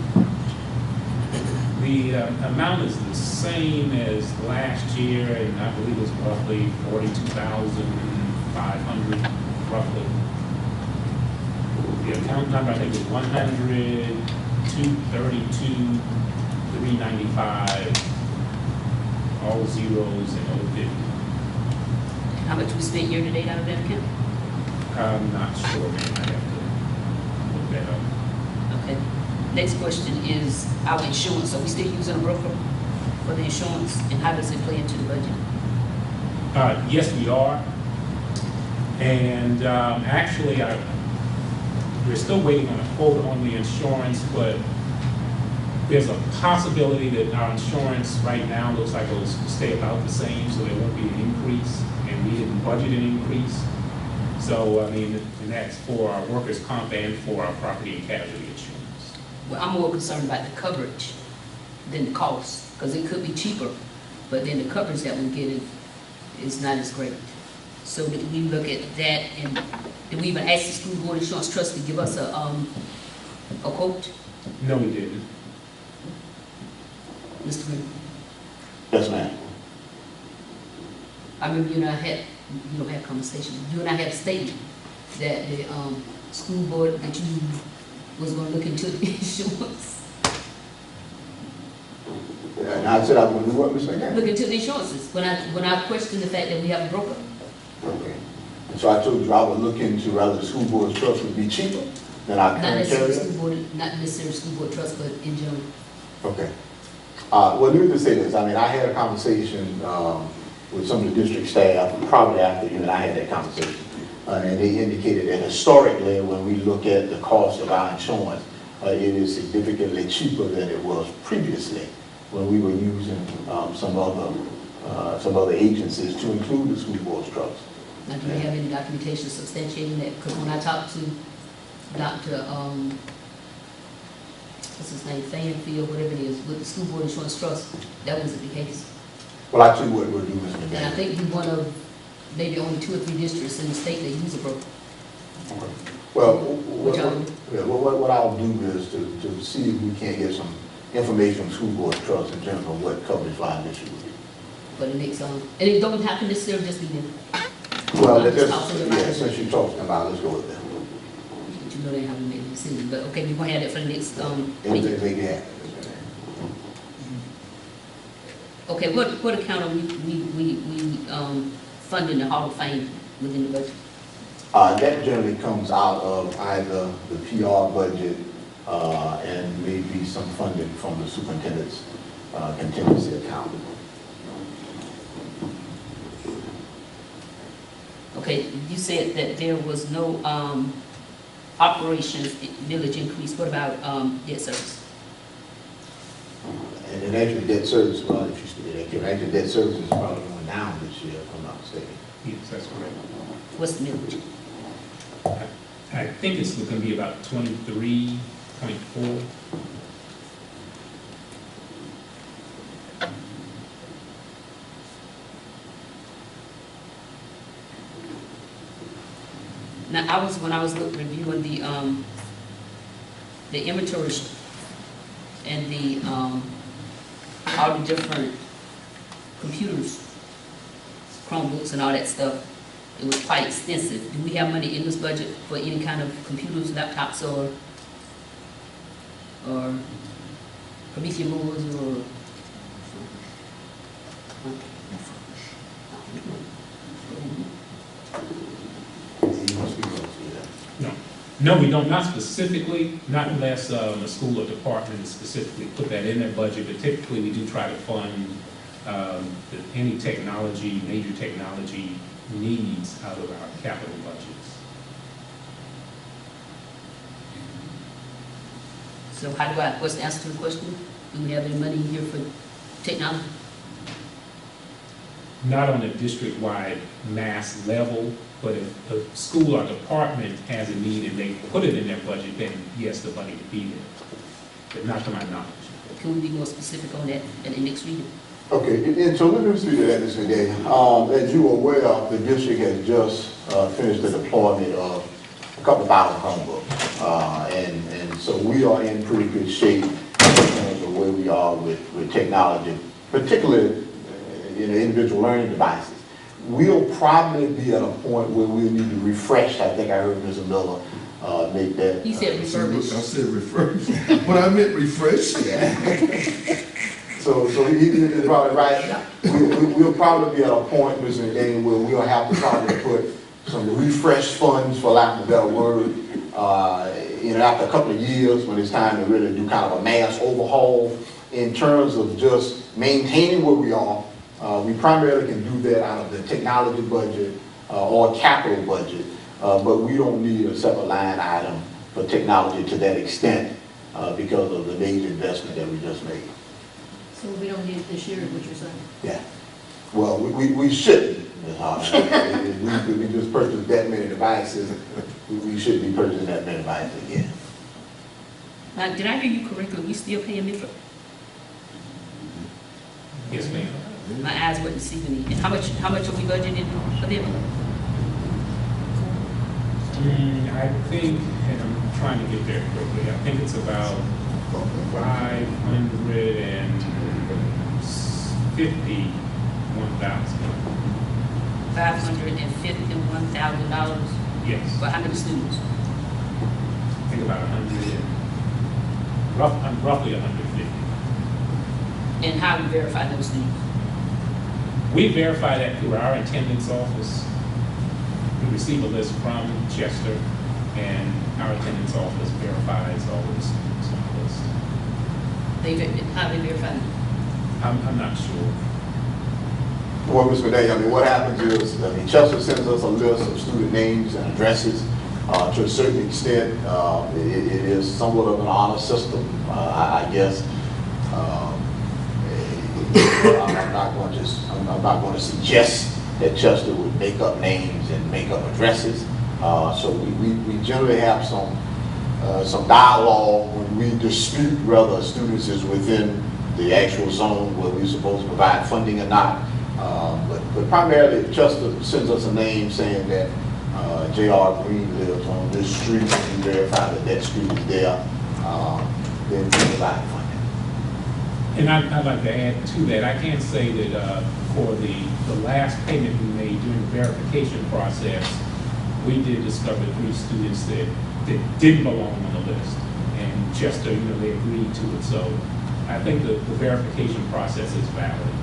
The amount is the same as last year, and I believe it's roughly 42,500, roughly. The account number, I think, is 100-232-395, all zeros and no 50. How much we spent year to date out of that account? I'm not sure, man. I have to look that up. Okay. Next question is our insurance. Are we still using a broker for the insurance, and how does it play into the budget? Yes, we are. And actually, we're still waiting on a quote on the insurance, but there's a possibility that our insurance right now looks like it'll stay about the same, so there won't be an increase, and we didn't budget an increase. So, I mean, and that's for our workers' comp and for our property and casualty insurance. Well, I'm more concerned about the coverage than the cost, because it could be cheaper, but then the coverage that we're getting is not as great. So did we look at that, and did we even ask the school board insurance trust to give us a quote? No, we didn't. Mr. Green? yes, ma'am. I remember you and I had, you don't have conversation, you and I had a statement that the school board, that you was gonna look into the insurance. And I said I would do what, Ms. McCann? Look into the insurances, when I questioned the fact that we have a broker. Okay. And so I told you I would look into whether the school board's trust would be cheaper than our Not current necessarily carrier. school board, not necessarily school board trust, but in general. Okay. Well, let me just say this. I mean, I had a conversation with some of the district staff, probably after you and I had that conversation. And they indicated that historically, when we look at the cost of our insurance, it is significantly cheaper than it was previously when we were using some other agencies to include the school board's trust. Now, do you have any documentation substantiating that? Because when I talked to Dr., what's his name, Fairfield, whatever it is, with the school board insurance trust, that wasn't the case. Well, I tell you what we'll do, Mr. And I McGann. think we're one of maybe only 2 or 3 districts in the state that use a broker. Well, what I'll do is to see if we can't get some information from school board trust in terms of what coverage for our district would be. For the next, and it don't have to necessarily just be them. Well, I'm just let's talking just, about yeah, it. since you're talking about it, let's go with that. But you know they haven't made a decision, but okay, we're gonna have that for the next, If they make it happen. Okay, what account are we funding the Hall of Fame within the budget? That generally comes out of either the PR budget and maybe some funding from the superintendent's contingency account. Okay, you said that there was no operations village increase. What about debt service? And actually debt service, well, if you speak that, actually debt service is probably going down this year, if I'm not mistaken. Yes, that's correct. What's the millage? I think it's going to be about 23.4. Now, when I was reviewing the inventory and the all the different computers, Chromebooks and all that stuff, it was quite extensive. Do we have money in this budget for any kind of computers, laptops, or Prometheus movers, or? No, we don't, not specifically, not unless a school or department specifically put that in their budget, but typically we do try to fund any technology, major technology needs out of our capital budgets. So what's the answer to the question? Do we have any money here for technology? Not on a district-wide mass level, but if a school or department has a need and they put it in their budget, then yes, the money would be there, but not to my knowledge. Can we be more specific on that at the next reading? Okay, and so let me speak to that, Mr. Day. As you are aware, the district has just finished the deployment of a couple thousand Chromebooks. And so we are in pretty good shape in terms of where we are with technology, particularly individual learning devices. We'll probably be at a point where we'll need to refresh. I think I heard Mr. Miller make that. He said refurbish. I said refresh, but I meant refresh. So he's probably right. We'll probably be at a point, Mr. Daniel, where we'll have to probably put some refresh funds, for lack of a better word, after a couple of years when it's time to really do kind of a mass overhaul in terms of just maintaining where we are. We primarily can do that out of the technology budget or capital budget, but we don't need a separate line item for technology to that extent because of the major investment that we just made. So we don't need it this year, is what you're saying? Yeah. Well, we shouldn't, Ms. Hart. We just purchased that many devices. We shouldn't be purchasing that many devices again. Did I hear you correctly? We still paying me for? Yes, ma'am. My eyes weren't deceiving me. And how much are we budgeting for them? I think, and I'm trying to get there quickly, I think it's about 551,000. Yes. For how many students? I think about 100, roughly 150. And how do we verify those students? We verify that through our attendance office. We receive a list from Chester, and our attendance office verifies all of the students on the list. How do they verify them? I'm not sure. Well, Mr. Day, what happens is, Chester sends us a list of student names and addresses. To a certain extent, it is somewhat of an honor system, I guess. I'm not going to suggest that Chester would make up names and make up addresses. So we generally have some dialogue when we dispute whether students is within the actual zone where we're supposed to provide funding or not. But primarily, if Chester sends us a name saying that J.R. Green lives on this street, and we verify that that street is there, then we provide funding. And I'd like to add to that, I can say that for the last payment we made during the verification process, we did discover 3 students that didn't belong on the list. And Chester, they agreed to it. So I think the verification process is valid.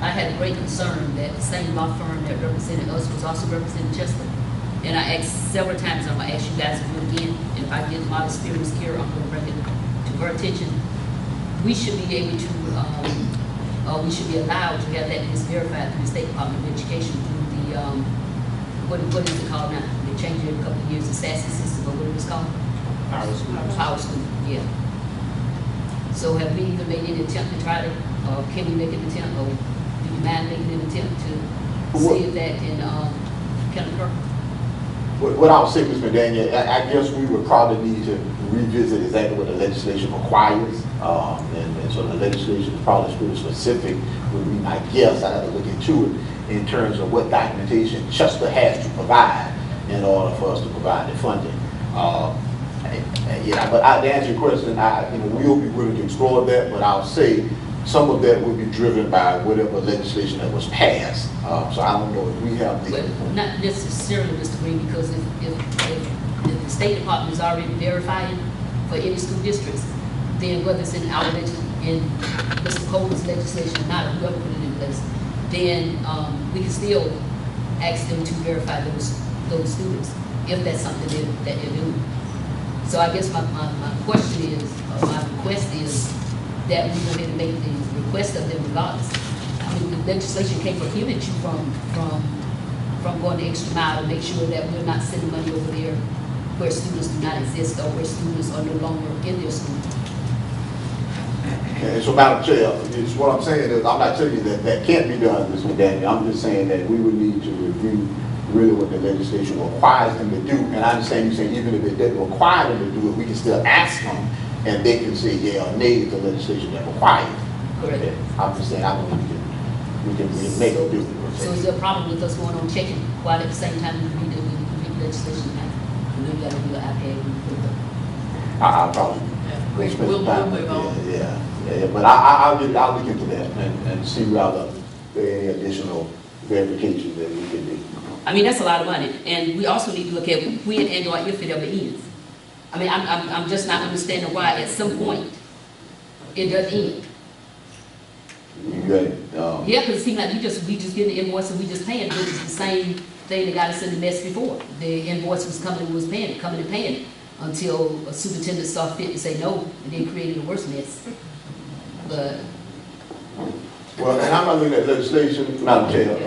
I had a great concern that the same law firm that represented us was also representing Chester. And I asked several times, I'm going to ask you guys to do it again. And if I get my experience here, I'm going to bring it to her attention. We should be able to, we should be allowed to have that list verified through the State Department of Education through the, what is it called now? They changed it a couple of years, the SASE system, or what it was called? Power School, yeah. So have we even made any attempt to try to, or can we make an attempt, or do you mind making an attempt to see if that can occur? What I would say, Ms. McDaniel, I guess we would probably need to revisit exactly what the legislation requires. And so the legislation is probably pretty specific, would be my guess. I'd have to look into it in terms of what documentation Chester has to provide in order for us to provide the funding. But to answer your question, we'll be willing to explore that, but I'll say some of that will be driven by whatever legislation that was passed. So I don't know if we have the... Well, not necessarily, Mr. Green, because if the State Department is already verifying for any school districts, then whether it's in our in Mr. Coleman's legislation or not, or whoever put it in place, then we can still ask them to verify those students if that's something that they're doing. So I guess my question is, or my request is, that we go ahead and make the request of them regardless. I mean, the legislation can't prohibit you from going the extra mile to make sure that we're not sending money over there where students do not exist or where students are no longer in their school. And so, Madam Chair, it's what I'm saying is, I'm not telling you that that can't be done, Mr. Daniel. I'm just saying that we would need to review really what the legislation requires them to do. And I understand you saying even if it doesn't require them to do it, we can still ask them, and they can say yeah or nay to the legislation that requires it. Correct. I'm just saying, I don't think we can make a difference. So is there a problem with us going on checking while at the same time we read the legislation? We know you gotta do an iPad and put the. I'll probably. We'll move on. Yeah, but I'll look into that and see whether there are any additional verifications that we can do. I mean, that's a lot of money, and we also need to look at when and or if it ever ends. I mean, I'm just not understanding why at some point it does end. You got it. Yeah, because it seems like we just get the invoice and we just paying it, which is the same thing that got us in the mess before. The invoice was coming and paying it, until a superintendent saw fit to say no, and then created a worse mess. But. Well, and I'm not looking at legislation, Madam Chair,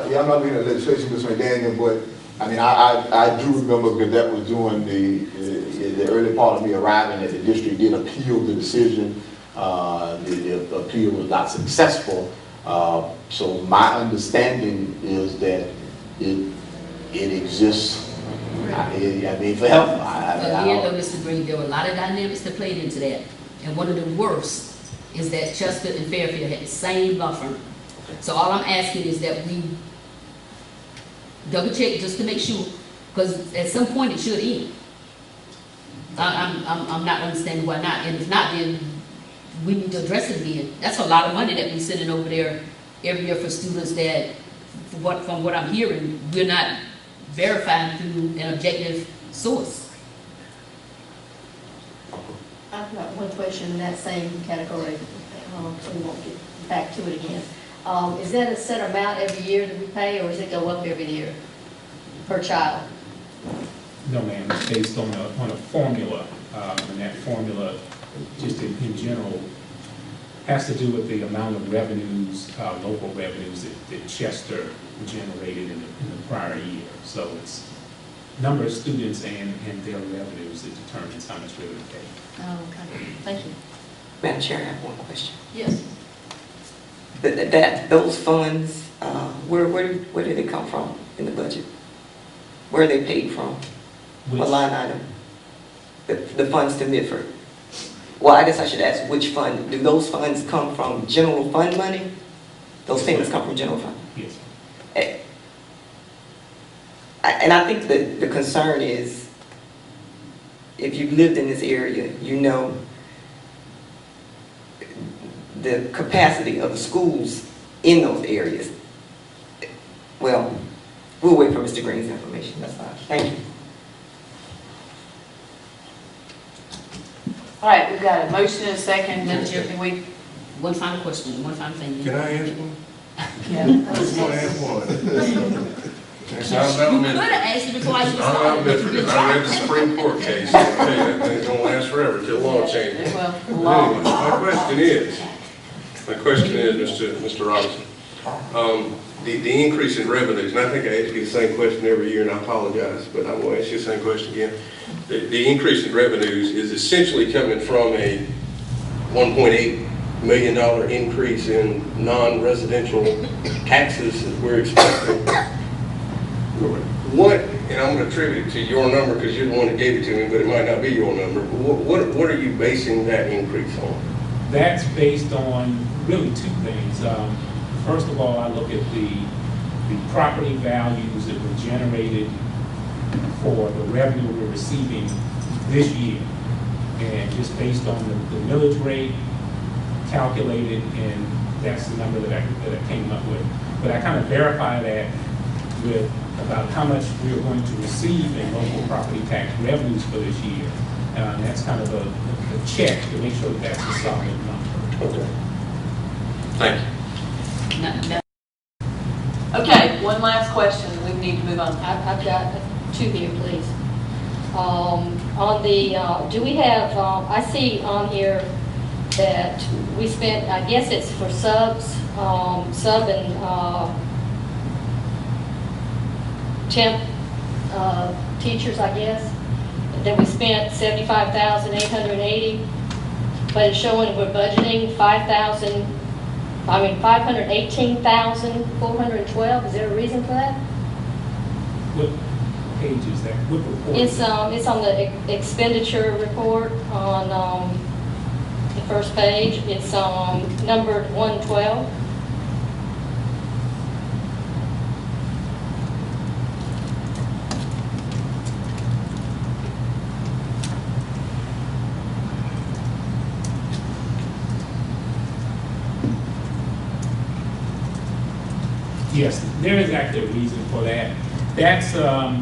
yeah, I'm not looking at legislation, Mr. McDaniel, but I mean, I do remember because that was during the early part of me arriving that the district did appeal the decision. The appeal was not successful. So my understanding is that it exists. I mean, for help. Again, though, Mr. Green, there were a lot of dynamics that played into that. And one of the worst is that Chester and Fairfield had the same law firm. So all I'm asking is that we double check just to make sure, because at some point it should end. I'm not understanding why not. And if not, then we need to address it again. That's a lot of money that we're sending over there every year for students that, from what I'm hearing, we're not verifying through an objective source. I've got one question in that same category, so we won't get back to it again. Is that a set amount every year that we pay, or does it go up every year per child? No, ma'am, it's based on a formula, and that formula, just in general, has to do with the amount of revenues, local revenues that Chester generated in the prior year. So it's number of students and their revenues that determines how much we're going to pay. Oh, okay. Thank you. Madam Chair, I have one question. Yes. Those funds, where do they come from in the budget? Where are they paid from? What line item? The funds to Midford. Well, I guess I should ask which fund. Do those funds come from general fund money? Those payments come from general fund? Yes. And I think that the concern is, if you've lived in this area, you know the capacity of the schools in those areas. Well, we'll wait for Mr. Green's information. That's fine. Thank you. All right, we've got a motion and a second. Can we? One final question, one final thing. Can I ask one? Yeah. I just want to ask one. It's not about You Midford. could have asked it before I even It's not about started. Midford. I read the Supreme Court case. Okay, that thing's gonna last forever till law changes. Well, But law. anyway, my question is, Mr. Robinson, the increase in revenues, and I think I ask you the same question every year, and I apologize, but I will ask you the same question again. The increase in revenues is essentially coming from a $1.8 million increase in non-residential taxes that we're expecting. What, and I'm going to attribute it to your number because you're the one that gave it to me, but it might not be your number. What are you basing that increase on? That's based on really two things. First of all, I look at the property values that were generated for the revenue we're receiving this year. And just based on the millage rate calculated, and that's the number that I came up with. But I kind of verify that with about how much we're going to receive in local property tax revenues for this year. And that's kind of a check to make sure that that's a solid number. Okay. Thank you. Okay, one last question. We need to move on. I've got two here, please. On the, do we have, I see on here that we spent, I guess it's for subs, sub and temp teachers, I guess, that we spent $75,880. but it's showing we're budgeting 518,412. Is there a reason for that? What page is that? What report? It's on the expenditure report on the first page. It's numbered 112. Yes, there is actually a reason for that. That's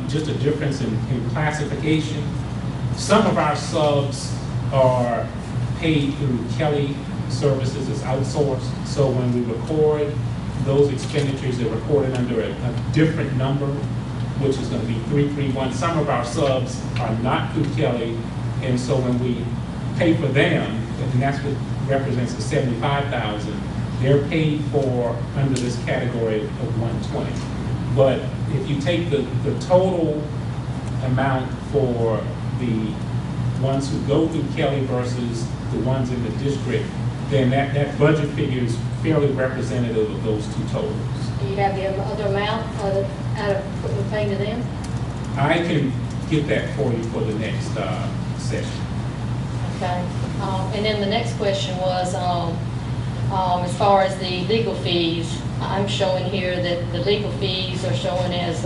just a difference in classification. Some of our subs are paid through Kelly Services as outsourced. So when we record those expenditures, they're recorded under a different number, which is going to be 331. Some of our subs are not through Kelly, and so when we pay for them, and that's what represents the 75,000, they're paid for under this category of 120. But if you take the total amount for the ones who go through Kelly versus the ones in the district, then that budget figure is fairly representative of those two totals. Do you have the other amount out of what we're paying to them? I can get that for you for the next session. Okay. And then the next question was, as far as the legal fees, I'm showing here that the legal fees are showing as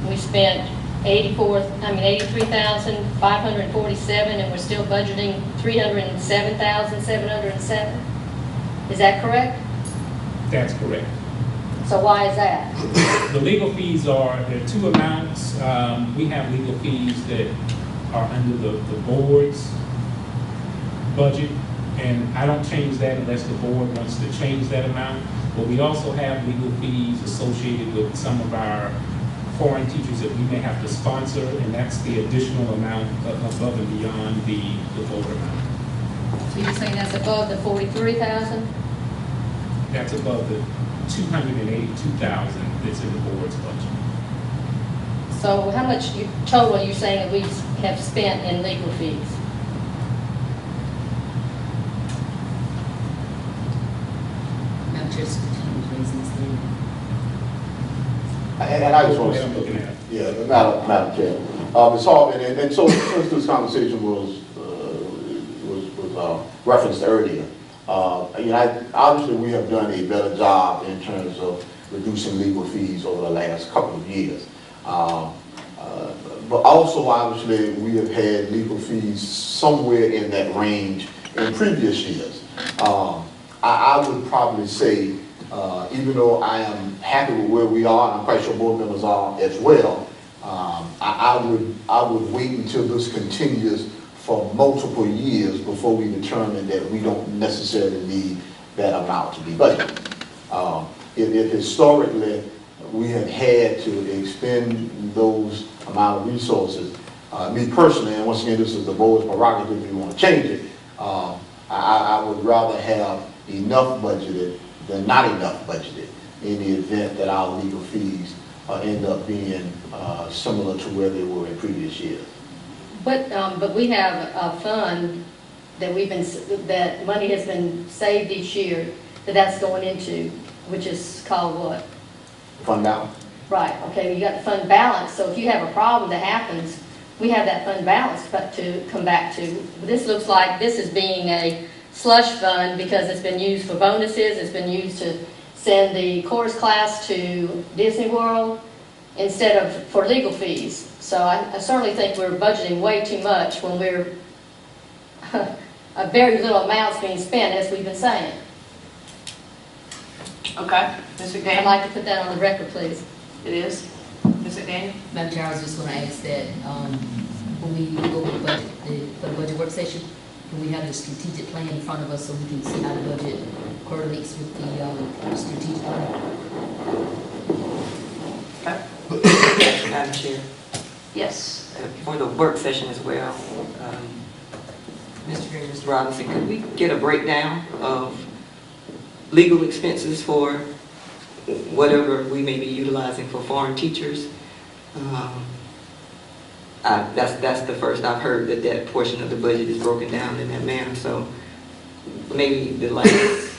we spent 83,547, and we're still budgeting 307,707. Is that correct? That's correct. So why is that? The legal fees there are two amounts. We have legal fees that are under the board's budget, and I don't change that unless the board wants to change that amount. But we also have legal fees associated with some of our foreign teachers that we may have to sponsor, and that's the additional amount above and beyond the board amount. So you're saying that's above the 43,000? That's above the 282,000 that's in the board's budget. So how much total are you saying that we have spent in legal fees? And I just want to, Madam Chair, Ms. Hall, and so since this conversation was referenced earlier, obviously we have done a better job in terms of reducing legal fees over the last couple of years. But also, obviously, we have had legal fees somewhere in that range in previous years. I would probably say, even though I am happy with where we are, and I'm quite sure board members are as well, I would wait until this continues for multiple years before we determine that we don't necessarily need that amount to be budgeted. If historically we have had to expend those amount of resources, me personally, and once again this is the board's prerogative if you want to change it, I would rather have enough budgeted than not enough budgeted in the event that our legal fees end up being similar to where they were in previous years. But we have a fund that that money has been saved each year that's going into, which is called what? Fund balance. Right. Okay. You got the fund balance. So if you have a problem that happens, we have that fund balance to come back to. This looks like this is being a slush fund because it's been used for bonuses. It's been used to send the chorus class to Disney World instead of for legal fees. So I certainly think we're budgeting way too much when we're a very little amounts being spent, as we've been saying. Okay, Ms. McDaniel? I'd like to put that on the record, please. It is. Ms. McDaniel? Madam Chair, I was just going to ask that when we go over the budget, for the budget work session, can we have the strategic plan in front of us so we can see how the budget correlates with the strategic plan? Okay. Madam Chair, Yes. for the work session as well, Mr. Robinson, could we get a breakdown of legal expenses for whatever we may be utilizing for foreign teachers? That's the first I've heard that that portion of the budget is broken down in that manner. So maybe the last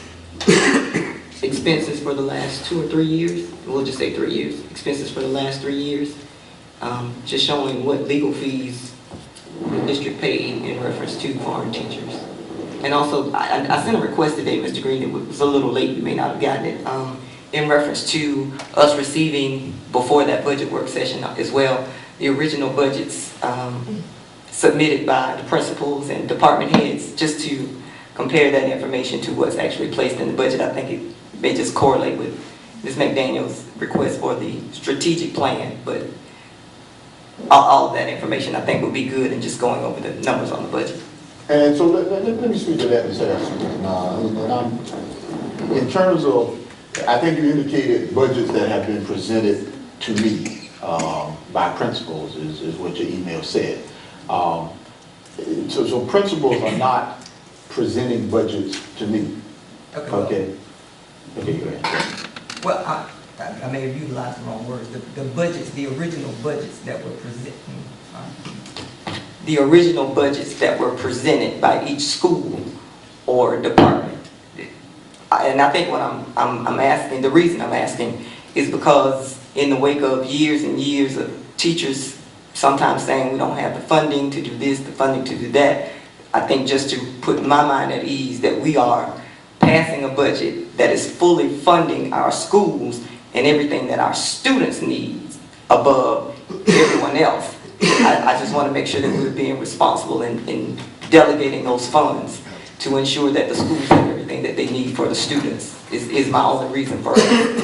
expenses for the last 2 or 3 years, we'll just say 3 years, expenses for the last 3 years, just showing what legal fees the district paid in reference to foreign teachers. And also, I sent a request today, Mr. Green, it was a little late, you may not have gotten it, in reference to us receiving, before that budget work session as well, the original budgets submitted by the principals and department heads, just to compare that information to what's actually placed in the budget. I think it may just correlate with Ms. McDaniel's request for the strategic plan, but all of that information I think would be good in just going over the numbers on the budget. And so let me speak to that, Ms. Harrison. In terms of, I think you indicated budgets that have been presented to me by principals is what your email said. So principals are not presenting budgets to me. Okay, go ahead. Well, I may have utilized the wrong words. The budgets, the original budgets that were presented. The original budgets that were presented by each school or department. And I think what I'm asking, the reason I'm asking is because in the wake of years and years of teachers sometimes saying we don't have the funding to do this, the funding to do that, I think just to put my mind at ease that we are passing a budget that is fully funding our schools and everything that our students need above everyone else. I just want to make sure that we're being responsible in delegating those funds to ensure that the schools have everything that they need for the students is my only reason for it.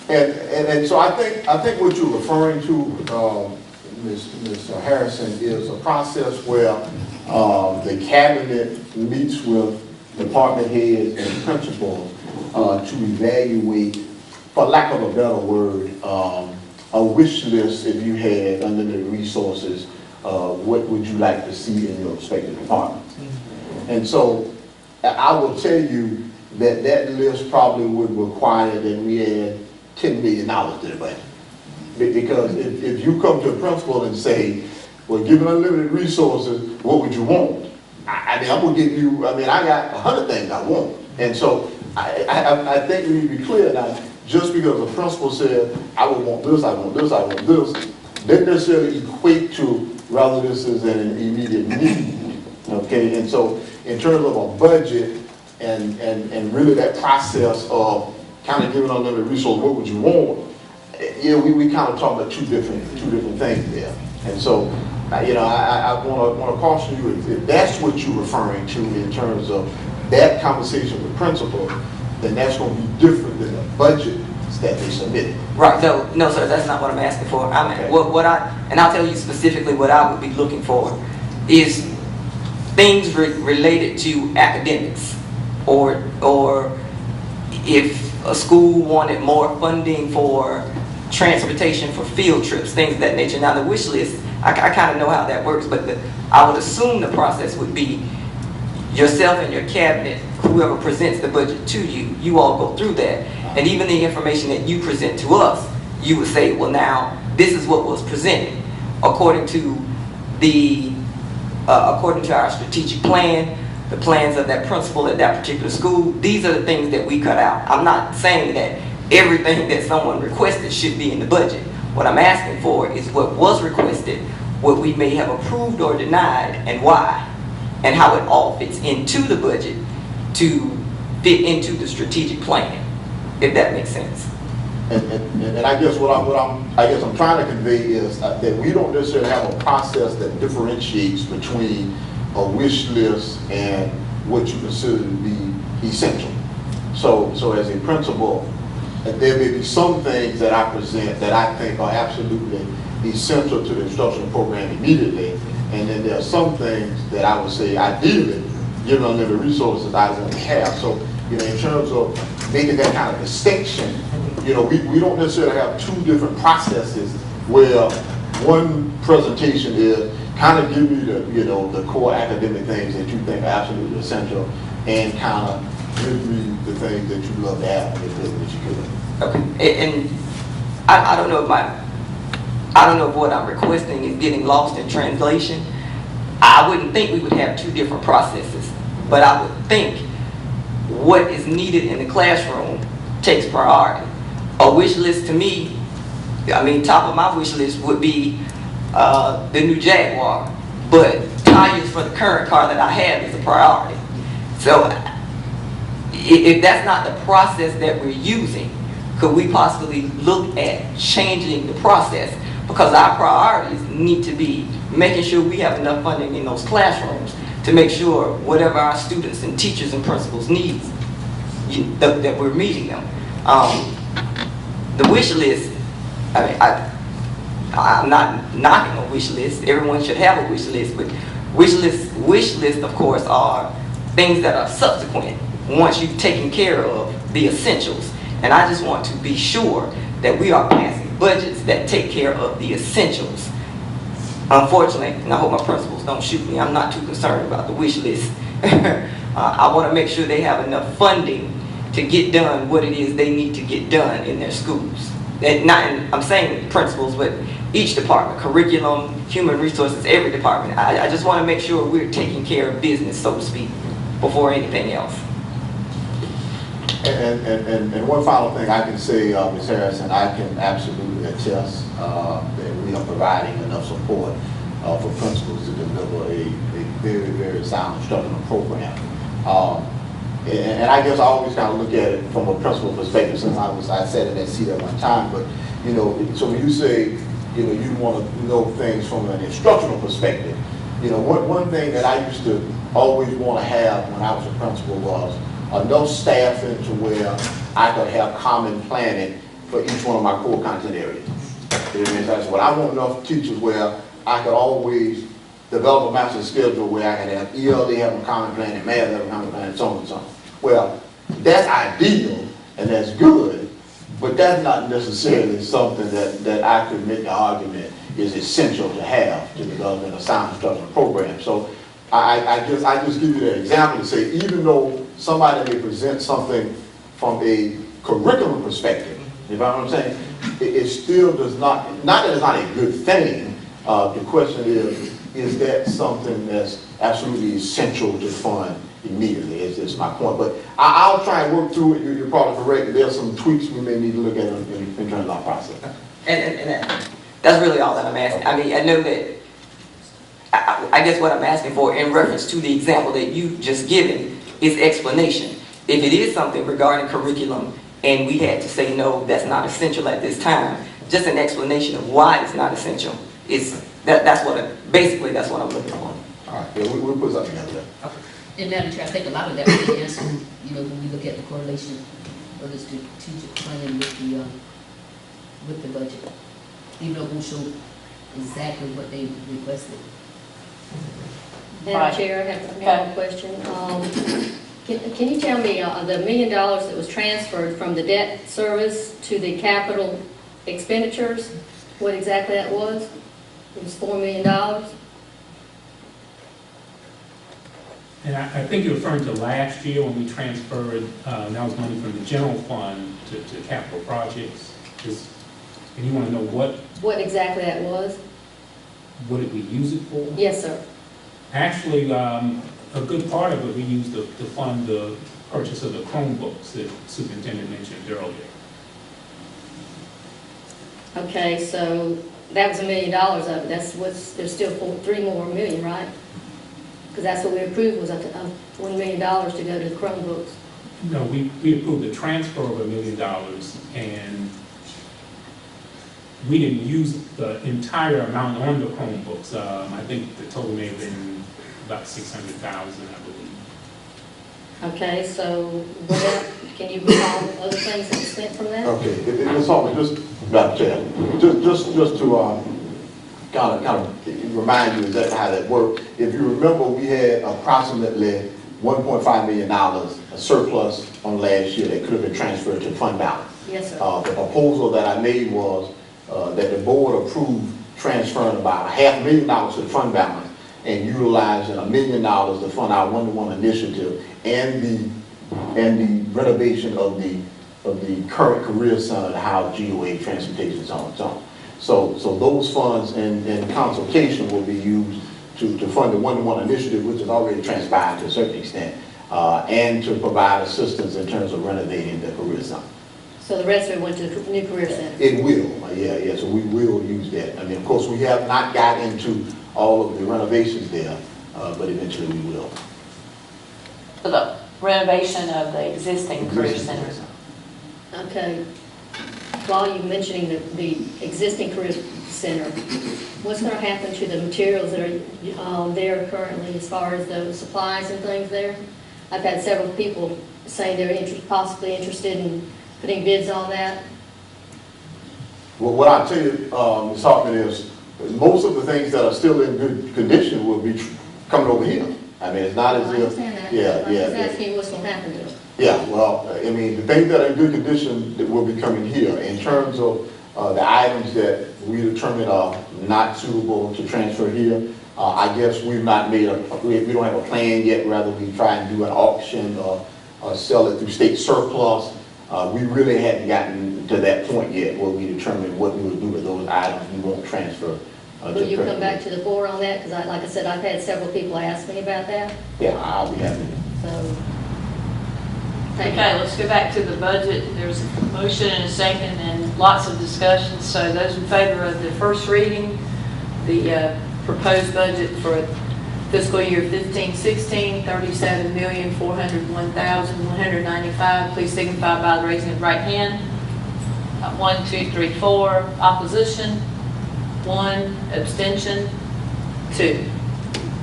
And so I think what you're referring to, Ms. Harrison, is a process where the cabinet meets with department heads and principals to evaluate, for lack of a better word, a wish list. If you had unlimited resources, what would you like to see in your respective departments? And so I will tell you that that list probably would require that we add $10 million to the budget. Because if you come to a principal and say, well, given unlimited resources, what would you want? I mean, I'm going to give you, I got 100 things I want. And so I think we need to be clear now, just because a principal said, I would want this, I want this, I want this, doesn't necessarily equate to rather this is an immediate need. Okay, and so in terms of a budget and really that process of kind of giving unlimited resources, what would you want? Yeah, we kind of talk about two different things there. And so, I want to caution you, if that's what you're referring to in terms of that conversation with principal, then that's going to be different than the budget that they submitted. Right, no, sir, that's not what I'm asking for. Okay. And I'll tell you specifically what I would be looking for is things related to academics, or if a school wanted more funding for transportation for field trips, things of that nature. Now the wish list, I kind of know how that works, but I would assume the process would be yourself and your cabinet, whoever presents the budget to you, you all go through that. And even the information that you present to us, you would say, well now, this is what was presented. According to our strategic plan, the plans of that principal at that particular school, these are the things that we cut out. I'm not saying that everything that someone requested should be in the budget. What I'm asking for is what was requested, what we may have approved or denied, and why, and how it all fits into the budget to fit into the strategic plan, if that makes sense. And I guess what I'm trying to convey is that we don't necessarily have a process that differentiates between a wish list and what you consider to be essential. So as a principal, there may be some things that I present that I think are absolutely essential to the instructional program immediately, and then there are some things that I would say ideally, given unlimited resources, I want to have. So, in terms of making that kind of distinction, we don't necessarily have two different processes where one presentation is kind of give me the core academic things that you think are absolutely essential, and kind of give me the things that you love to have if you could. Okay, and I don't know if I don't know if what I'm requesting is getting lost in translation. I wouldn't think we would have two different processes, but I would think what is needed in the classroom takes priority. A wish list to me, I mean, top of my wish list would be the new Jaguar, but tires for the current car that I have is a priority. So if that's not the process that we're using, could we possibly look at changing the process? Because our priorities need to be making sure we have enough funding in those classrooms to make sure whatever our students and teachers and principals need, that we're meeting them. The wish list, I mean, I'm not knocking a wish list. Everyone should have a wish list, but wish lists, of course, are things that are subsequent once you've taken care of the essentials. And I just want to be sure that we are passing budgets that take care of the essentials. Unfortunately, and I hope my principals don't shoot me, I'm not too concerned about the wish list. I want to make sure they have enough funding to get done what it is they need to get done in their schools. And I'm saying principals, but each department, curriculum, human resources, every department. I just want to make sure we're taking care of business, so to speak, before anything else. And one final thing I can say, Ms. Harrison, I can absolutely attest that we are providing enough support for principals to deliver a very, very sound instructional program. And I guess I always kind of look at it from a principal perspective, since I sat in that seat at one time. But you know, so when you say, you know, you want to know things from an instructional perspective, you know, one thing that I used to always want to have when I was a principal was enough staffing to where I could have common planning for each one of my core content areas. You know, that's what I want, enough teachers where I could always develop a master schedule where I can have ELD having common planning, math having common planning, so on and so on. Well, that's ideal and that's good, but that's not necessarily something that I could make the argument is essential to have to develop a sound instructional program. So I just give you that example to say, even though somebody may present something from a curriculum perspective, you know what I'm saying, it still does not that it's not a good thing. The question is that something that's absolutely essential to fund immediately, is my point. But I'll try and work through it. You're probably correct. There's some tweaks we may need to look at in terms of our process. And that's really all that I'm asking. I mean, I know that, I guess what I'm asking for in reference to the example that you've just given is explanation. If it is something regarding curriculum and we had to say, no, that's not essential at this time, just an explanation of why it's not essential. Basically that's what I'm looking for. All right, yeah, we'll put something together. And Madam Chair, I think a lot of that was answered, you know, when we look at the correlation of the strategic plan with the budget. Even though it won't show exactly what they requested. Madam Chair, I have one question. Can you tell me the $1 million that was transferred from the debt service to the capital expenditures, what exactly that was? It was $4 million? And I think you're referring to last year when we transferred, that was money from the general fund to capital projects. And you want to know what exactly that was? What did we use it for? Yes, sir. Actually, a good part of it we used to fund the purchase of the Chromebooks that the superintendent mentioned earlier. Okay, so that was $1 million of it. There's still $3 more million, right? Because that's what we approved, was $1 million to go to the Chromebooks. No, we approved the transfer of $1 million, and we didn't use the entire amount on the Chromebooks. I think the total may have been about $600,000, I believe. Okay, so what else? Can you recall other things that were spent from that? Okay, it's all just to kind of remind you exactly how that worked. If you remember, we had approximately $1.5 million, a surplus on last year that could have been transferred to fund balance. Yes, sir. The proposal that I made was that the board approved transferring about $500,000 to the fund balance and utilizing $1 million to fund our one-to-one initiative and the renovation of the current career center to house GOA transportation, so on and so on. So those funds in consultation will be used to fund the one-to-one initiative, which has already transpired to a certain extent, and to provide assistance in terms of renovating the career center. So the rest of it went to the new career center? It will, yeah, so we will use that. I mean, of course, we have not got into all of the renovations there, but eventually we will. For the renovation of the existing career center. Okay. While you're mentioning the existing career center, what's going to happen to the materials that are there currently as far as the supplies and things there? I've had several people saying they're possibly interested in putting bids on that. Well, what I'll tell you, Ms. Hartman, is most of the things that are still in good condition will be coming over here. I mean, it's not as if... I understand that. Yeah. I'm just asking what's going to happen to it. Yeah, well, I mean, the things that are in good condition that will be coming here. In terms of the items that we determine are not suitable to transfer here, I guess we've not made we don't have a plan yet. Rather, we try and do an auction or sell it through state surplus. We really hadn't gotten to that point yet where we determine what we will do with those items we won't transfer. Will you come back to the board on that? Because like I said, I've had several people ask me about that. Yeah, I'll be happy. So, thank you. Okay, let's go back to the budget. There's a motion and a second and lots of discussion. So those in favor of the first reading, the proposed budget for fiscal year 15-16, $37,401,195, please signify by the raising of the right hand. 1, 2, 3, 4. Opposition? 1. Abstention? 2.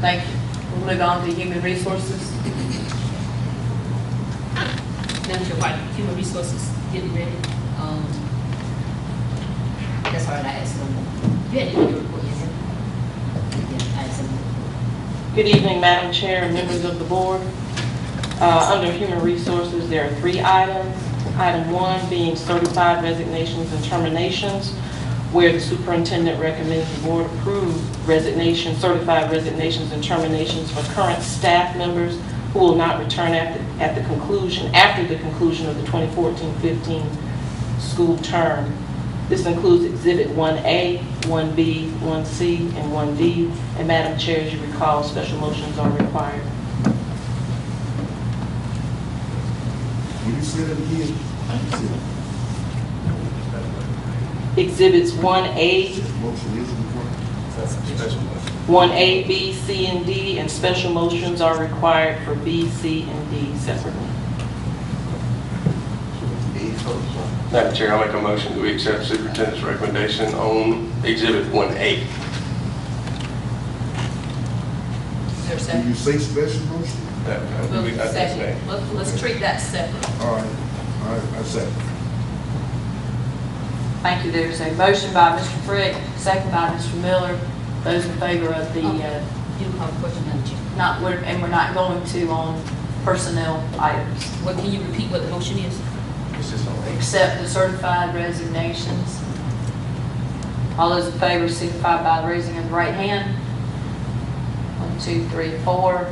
Thank you. We'll move on to human resources. Madam Chair, while Human Resources getting ready, that's all right, I asked them. You had to do your report, yes? Yeah, I asked them. Good evening, Madam Chair and members of the board. Under Human Resources, there are 3 items. Item 1 being certified resignations and terminations, where the superintendent recommends the board approve certified resignations and terminations for current staff members who will not return after the conclusion of the 2014-15 school term. This includes Exhibit 1A, 1B, 1C, and 1D. And Madam Chair, as you recall, special motions are required. Will you say that again? Exhibits 1A, Motion is required. 1A, B, C, and D, and special motions are required for B, C, and D separately. Madam Chair, I'll make a motion that we accept superintendent's recommendation on Exhibit 1A. Is there a Will second? you say special motion? Let's treat that separate. All right, I second. Thank you. There's a motion by Mr. Frick, second by Mr. Miller. Those in favor of the, You have a question, Madam Chair. we're not going to on personnel items. What, can you repeat what the motion is? Accept the certified resignations. All those in favor signify by the raising of the right hand. 1, 2, 3, 4,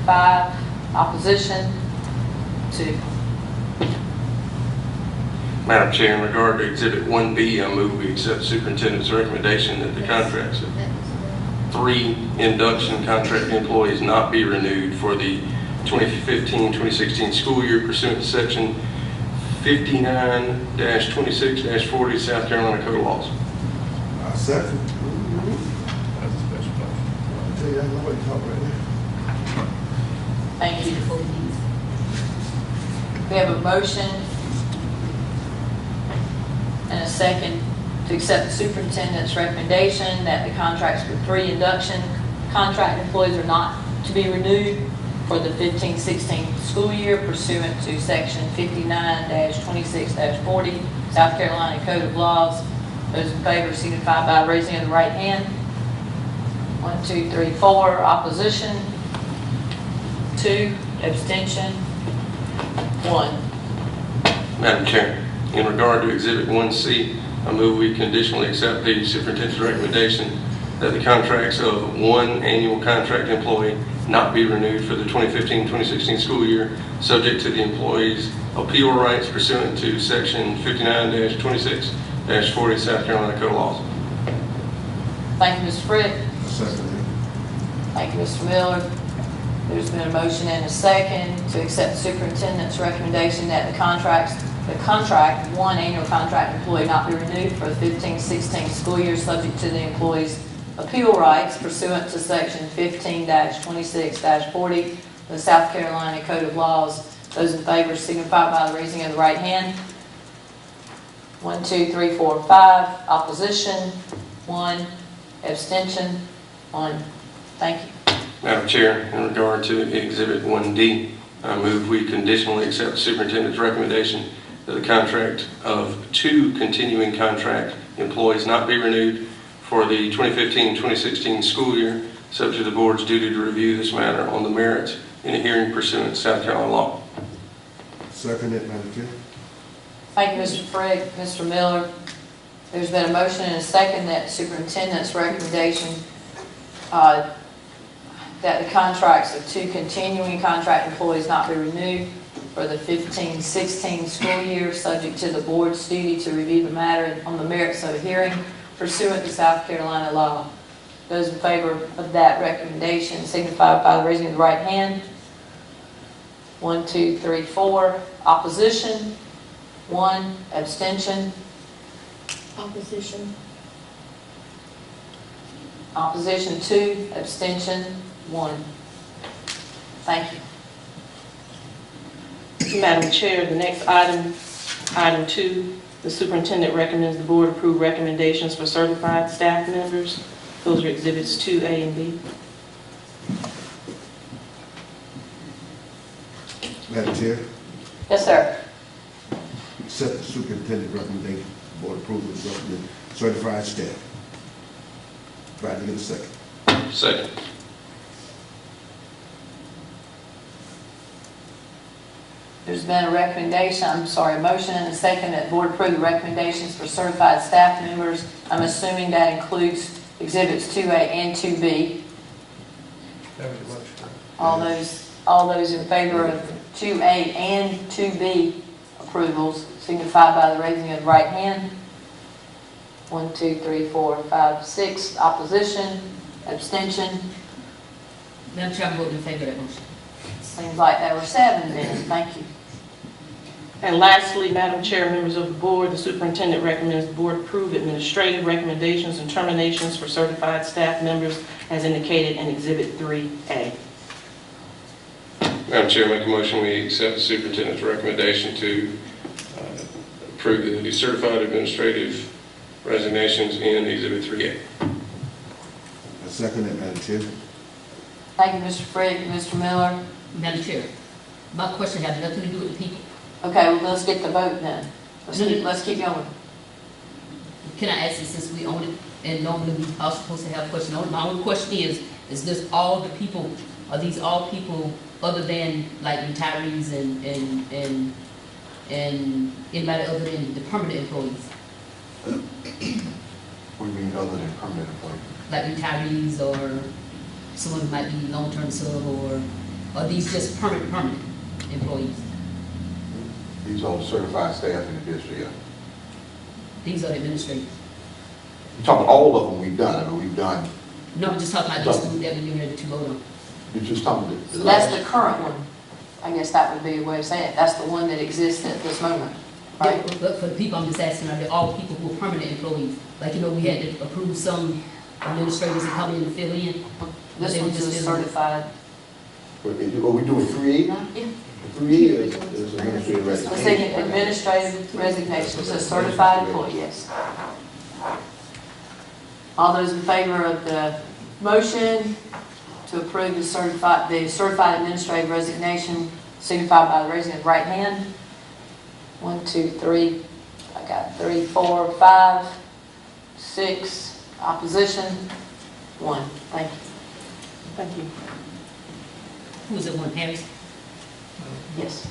5. Opposition? 2. Madam Chair, in regard to Exhibit 1B, I move we accept superintendent's recommendation that the contracts of 3 induction contract employees not be renewed for the 2015-2016 school year pursuant to Section 59-26-40 South Carolina Code of Laws. I second. I tell you, nobody talk right now. Thank you. We have a motion and a second to accept the superintendent's recommendation that the contracts for 3 induction contract employees are not to be renewed for the 15-16 school year pursuant to Section 59-26-40 South Carolina Code of Laws. Those in favor signify by raising of the right hand. 1, 2, 3, 4. Opposition? 2. Abstention? 1. Madam Chair, in regard to Exhibit 1C, I move we conditionally accept the superintendent's recommendation that the contracts of 1 annual contract employee not be renewed for the 2015-2016 school year, subject to the employee's appeal rights pursuant to Section 59-26-40 South Carolina Code of Laws. Thank you, Mr. Frick. Second it. Thank you, Mr. Miller. There's been a motion and a second to accept the superintendent's recommendation that the contract, one annual contract employee not be renewed for the 15-16 school year, subject to the employee's appeal rights pursuant to section 15-26-40 of the South Carolina Code of Laws. Those in favor signify by the raising of the right hand. 1, 2, 3, 4, 5. Opposition, 1. Abstention, 1. Thank you. Madam Chair, in regard to Exhibit 1D, I move we conditionally accept the superintendent's recommendation that the contract of 2 continuing contract employees not be renewed for the 2015-2016 school year, subject to the board's duty to review this matter on the merits in a hearing pursuant to South Carolina law. Second it, Madam Chair. Thank you, Mr. Frick. Mr. Miller, there's been a motion and a second that the superintendent's recommendation that the contracts of 2 continuing contract employees not be renewed for the 15-16 school year, subject to the board's duty to review the matter on the merits of a hearing pursuant to South Carolina law. Those in favor of that recommendation signify by the raising of the right hand. 1, 2, 3, 4. Opposition, 1. Abstention. Opposition. Opposition, 2. Abstention, 1. Thank you. Madam Chair, the next item, item 2, the superintendent recommends the board approve recommendations for certified staff members. Those are exhibits 2A and B. Madam Chair, Yes, sir. accept the superintendent recommendation, board approval of the certified staff. Try to get a second. Second. There's been a recommendation, a motion and a second that the board approve the recommendations for certified staff members. I'm assuming that includes exhibits 2A and 2B. All those in favor of 2A and 2B approvals signify by the raising of the right hand. 1, 2, 3, 4, 5, 6. Opposition, abstention. Madam Chair, I'm voting in favor of that motion. Seems like there were 7 then. Thank you. And lastly, Madam Chair, members of the board, the superintendent recommends the board approve administrative recommendations and terminations for certified staff members as indicated in Exhibit 3A. Madam Chair, make a motion we accept the superintendent's recommendation to approve the certified administrative resignations in Exhibit 3A. I second it, Madam Chair. Thank you, Mr. Frick. Mr. Miller. Madam Chair, my question has nothing to do with the people. Okay, well, let's get the vote then. Let's keep going. Can I ask you, since we own it, and normally we are supposed to have questions on it, my only question is this all the people, are these all people other than like retirees and anybody other than the permanent employees? What do you mean other than permanent employees? Like retirees or someone who might be long-term sub, or are these just permanent employees? These are certified staff in the district, yeah. These are the administrators. You're talking all of them we've done, I mean, we've done, No, I'm just talking about this group that we're ready to vote on. you're just talking the So that's last. the current one. I guess that would be a way of saying it. That's the one that exists at this moment. Right? But for the people, I'm just asking, are they all people who are permanent employees? Like, you know, we had to approve some administrators to come in and fill in. This They were one's just filling in. certified. Are we doing 3A now? Yeah. 3A is administrative Let's resignation. see, administrative resignation, it's a certified employee, yes. All those in favor of the motion to approve the certified administrative resignation signify by the raising of the right hand. 1, 2, 3, I got 3, 4, 5, 6. Opposition, 1. Thank you. Thank you. Who was it, one, Harris? Yes.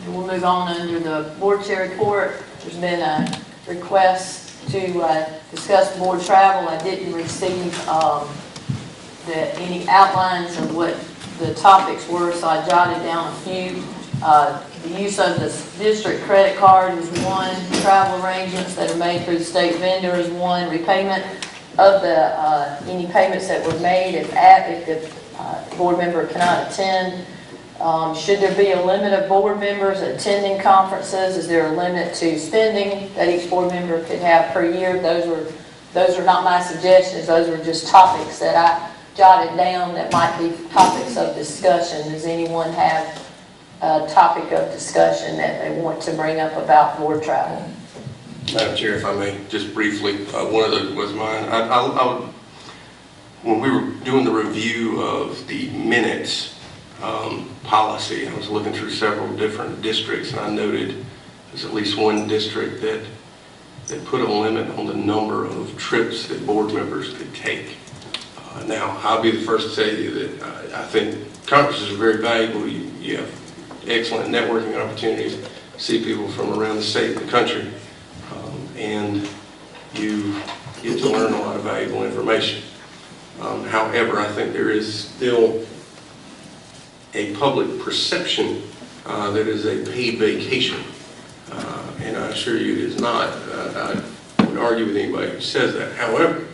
And we'll move on under the board chair report. There's been a request to discuss board travel. I didn't receive any outlines of what the topics were, so I jotted down a few. The use of the district credit card is one, travel arrangements that are made through the state vendor is one, repayment of the, any payments that were made if the board member cannot attend. Should there be a limit of board members attending conferences? Is there a limit to spending that each board member could have per year? Those are not my suggestions. Those were just topics that I jotted down that might be topics of discussion. Does anyone have a topic of discussion that they want to bring up about board travel? Madam Chair, if I may, just briefly, one of those was mine. When we were doing the review of the minutes policy, I was looking through several different districts, and I noted there's at least one district that put a limit on the number of trips that board members could take. Now, I'll be the first to tell you that I think conferences are very valuable. You have excellent networking opportunities, see people from around the state and the country, and you get to learn a lot of valuable information. However, I think there is still a public perception that is a paid vacation, and I assure you it is not. I would argue with anybody who says that. However,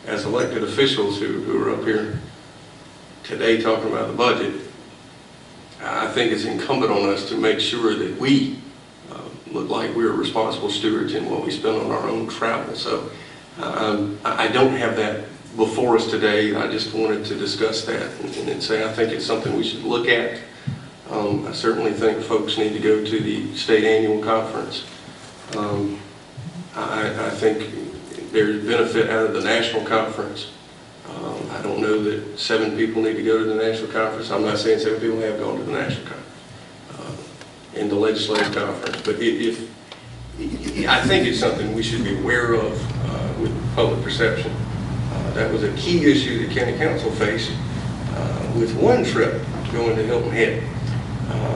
as elected officials who are up here today talking about the budget, I think it's incumbent on us to make sure that we look like we're responsible stewards in what we spend on our own travel. So I don't have that before us today. I just wanted to discuss that and say I think it's something we should look at. I certainly think folks need to go to the state annual conference. I think there's benefit out of the national conference. I don't know that 7 people need to go to the national conference. I'm not saying 7 people have gone to the national conference, in the legislative conference, but I think it's something we should be aware of with public perception. That was a key issue that County Council faced with one trip going to Hilton Head,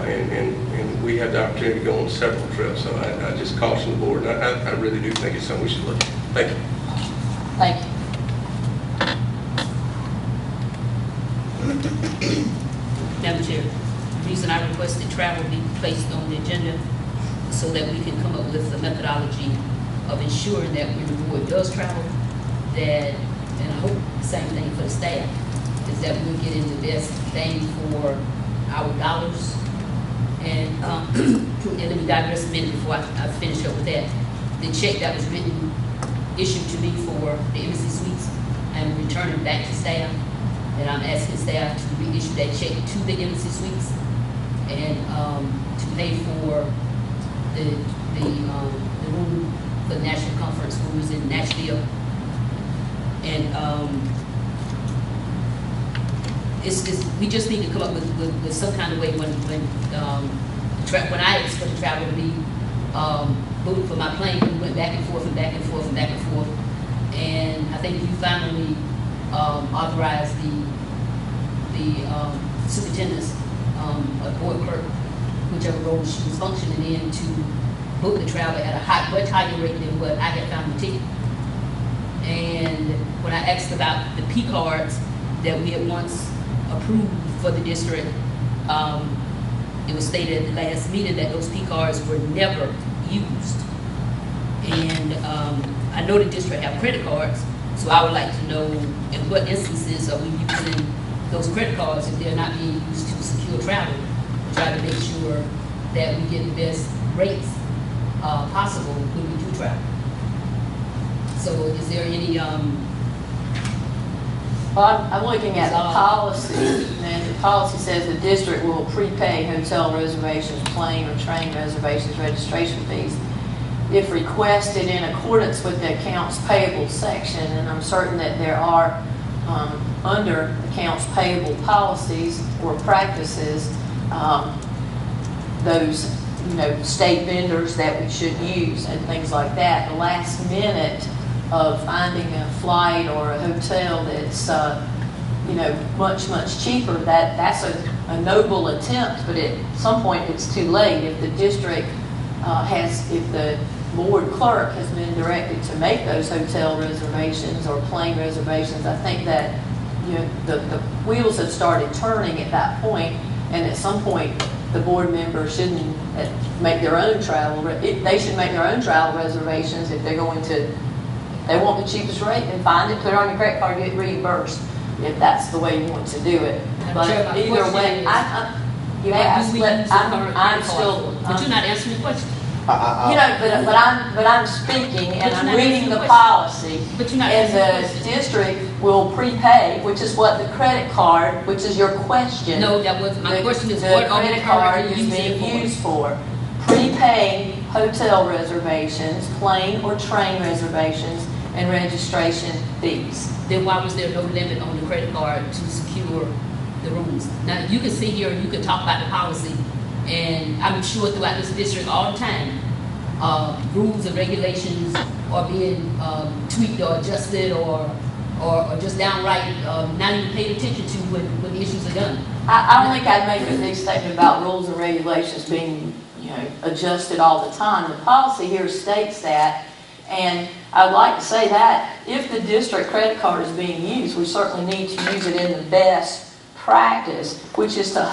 and we had the opportunity to go on several trips. So I just caution the board. I really do think it's something we should look at. Thank you. Thank you. Madam Chair, the reason I requested travel be placed on the agenda so that we can come up with a methodology of ensuring that when the board does travel, that, and I hope the same thing for the staff, is that we're getting the best bang for our dollars. And let me digress a minute before I finish up with that. The check that was issued to me for the Embassy Suites, I'm returning back to staff, and I'm asking staff to reissue that check to the Embassy Suites and to pay for the room for the national conference rooms in Nashville. And we just need to come up with some kind of way when I asked for the travel to be booked for my plane, we went back and forth and back and forth and back and forth. And I think you finally authorized the superintendent's board clerk, whichever role she was functioning in, to book the travel at a much higher rate than what I had found the ticket. And when I asked about the P cards that we had once approved for the district, it was stated at the last meeting that those P cards were never used. And I know the district have credit cards, so I would like to know in what instances are we using those credit cards if they're not being used to secure travel, to try to make sure that we get the best rates possible when we do travel. So is there any Well, I'm looking at the policy, and the policy says the district will prepay hotel reservations, plane or train reservations, registration fees, if requested in accordance with the accounts payable section. And I'm certain that there are, under accounts payable policies or practices, those, state vendors that we should use and things like that. The last minute of finding a flight or a hotel that's, much cheaper, that's a noble attempt, but at some point it's too late. If the district if the board clerk has been directed to make those hotel reservations or plane reservations, I think that the wheels have started turning at that point, and at some point the board member shouldn't make their own travel, they should make their own travel reservations if they're going to, they want the cheapest rate, and find it, put it on your credit card, get reimbursed, if that's the way you want to do it. But Chair, my either way, question you asked, we but use the current I'm credit card still. for? But you're not answering the question. You know, but I'm speaking and But you're I'm not reading answering the the policy. But you're not And answering the the question. district will prepay, which is what the credit card, which is your question. No, that was, my question is The what are we credit card currently is using being it used for. Prepaying hotel reservations, plane or train reservations, and registration fees. Then why was there no limit on the credit card to secure the rooms? Now, you can sit here and you can talk about the policy, and I'm sure throughout this district all the time, rules and regulations are being tweaked or adjusted or just downright not even paid attention to when the issues are done. I don't think I'd make a big statement about rules and regulations being, you know, adjusted all the time. The policy here states that, and I'd like to say that if the district credit card is being used, we certainly need to use it in the best practice, which is to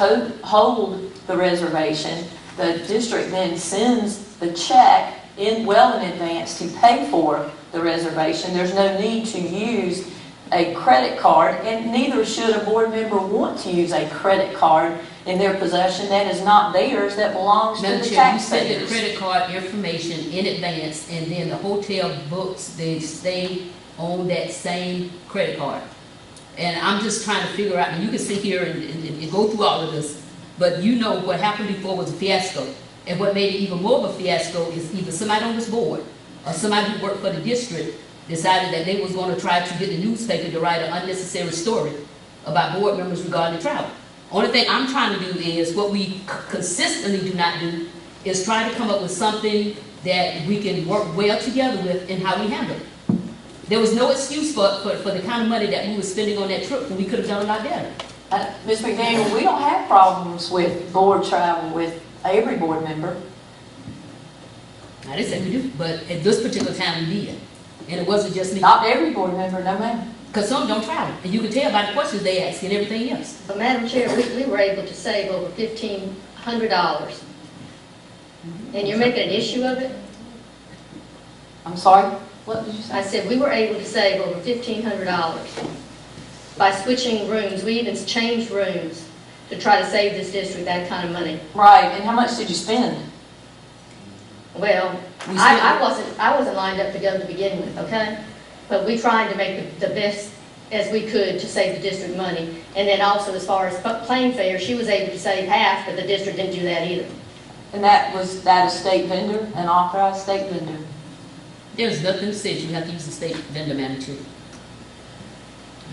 hold the reservation. The district then sends the check well in advance to pay for the reservation. There's no need to use a credit card, and neither should a board member want to use a credit card in their possession that is not theirs, that belongs to Madam the Chair, you send the taxpayers. credit card information in advance, and then the hotel books, they stay on that same credit card. And I'm just trying to figure out, and you can sit here and go through all of this, but you know what happened before was a fiasco. And what made it even more of a fiasco is either somebody on this board or somebody who worked for the district decided that they was going to try to get the newspaper to write an unnecessary story about board members regarding travel. Only thing I'm trying to do is, what we consistently do not do, is try to come up with something that we can work well together with in how we handle it. There was no excuse for the kind of money that we were spending on that trip when we could have done a lot better. Ms. McDaniel, we don't have problems with board travel with every board member. I didn't say we do, but at this particular time we did. And it wasn't just me. Not every board member, no ma'am. Because some don't travel, and you can tell by the questions they ask and everything else. But Madam Chair, we were able to save over $1,500. And you're making an issue of it? I'm sorry, what did you say? I said we were able to save over $1,500 by switching rooms. We even changed rooms to try to save this district that kind of money. Right, and how much did you spend? Well, I wasn't lined up to go to begin with, okay? But we tried to make the best as we could to save the district money. And then also, as far as plane fare, she was able to save half, but the district didn't do that either. And that was that a state vendor, an authorized state vendor? There's nothing that says you have to use the state vendor manager.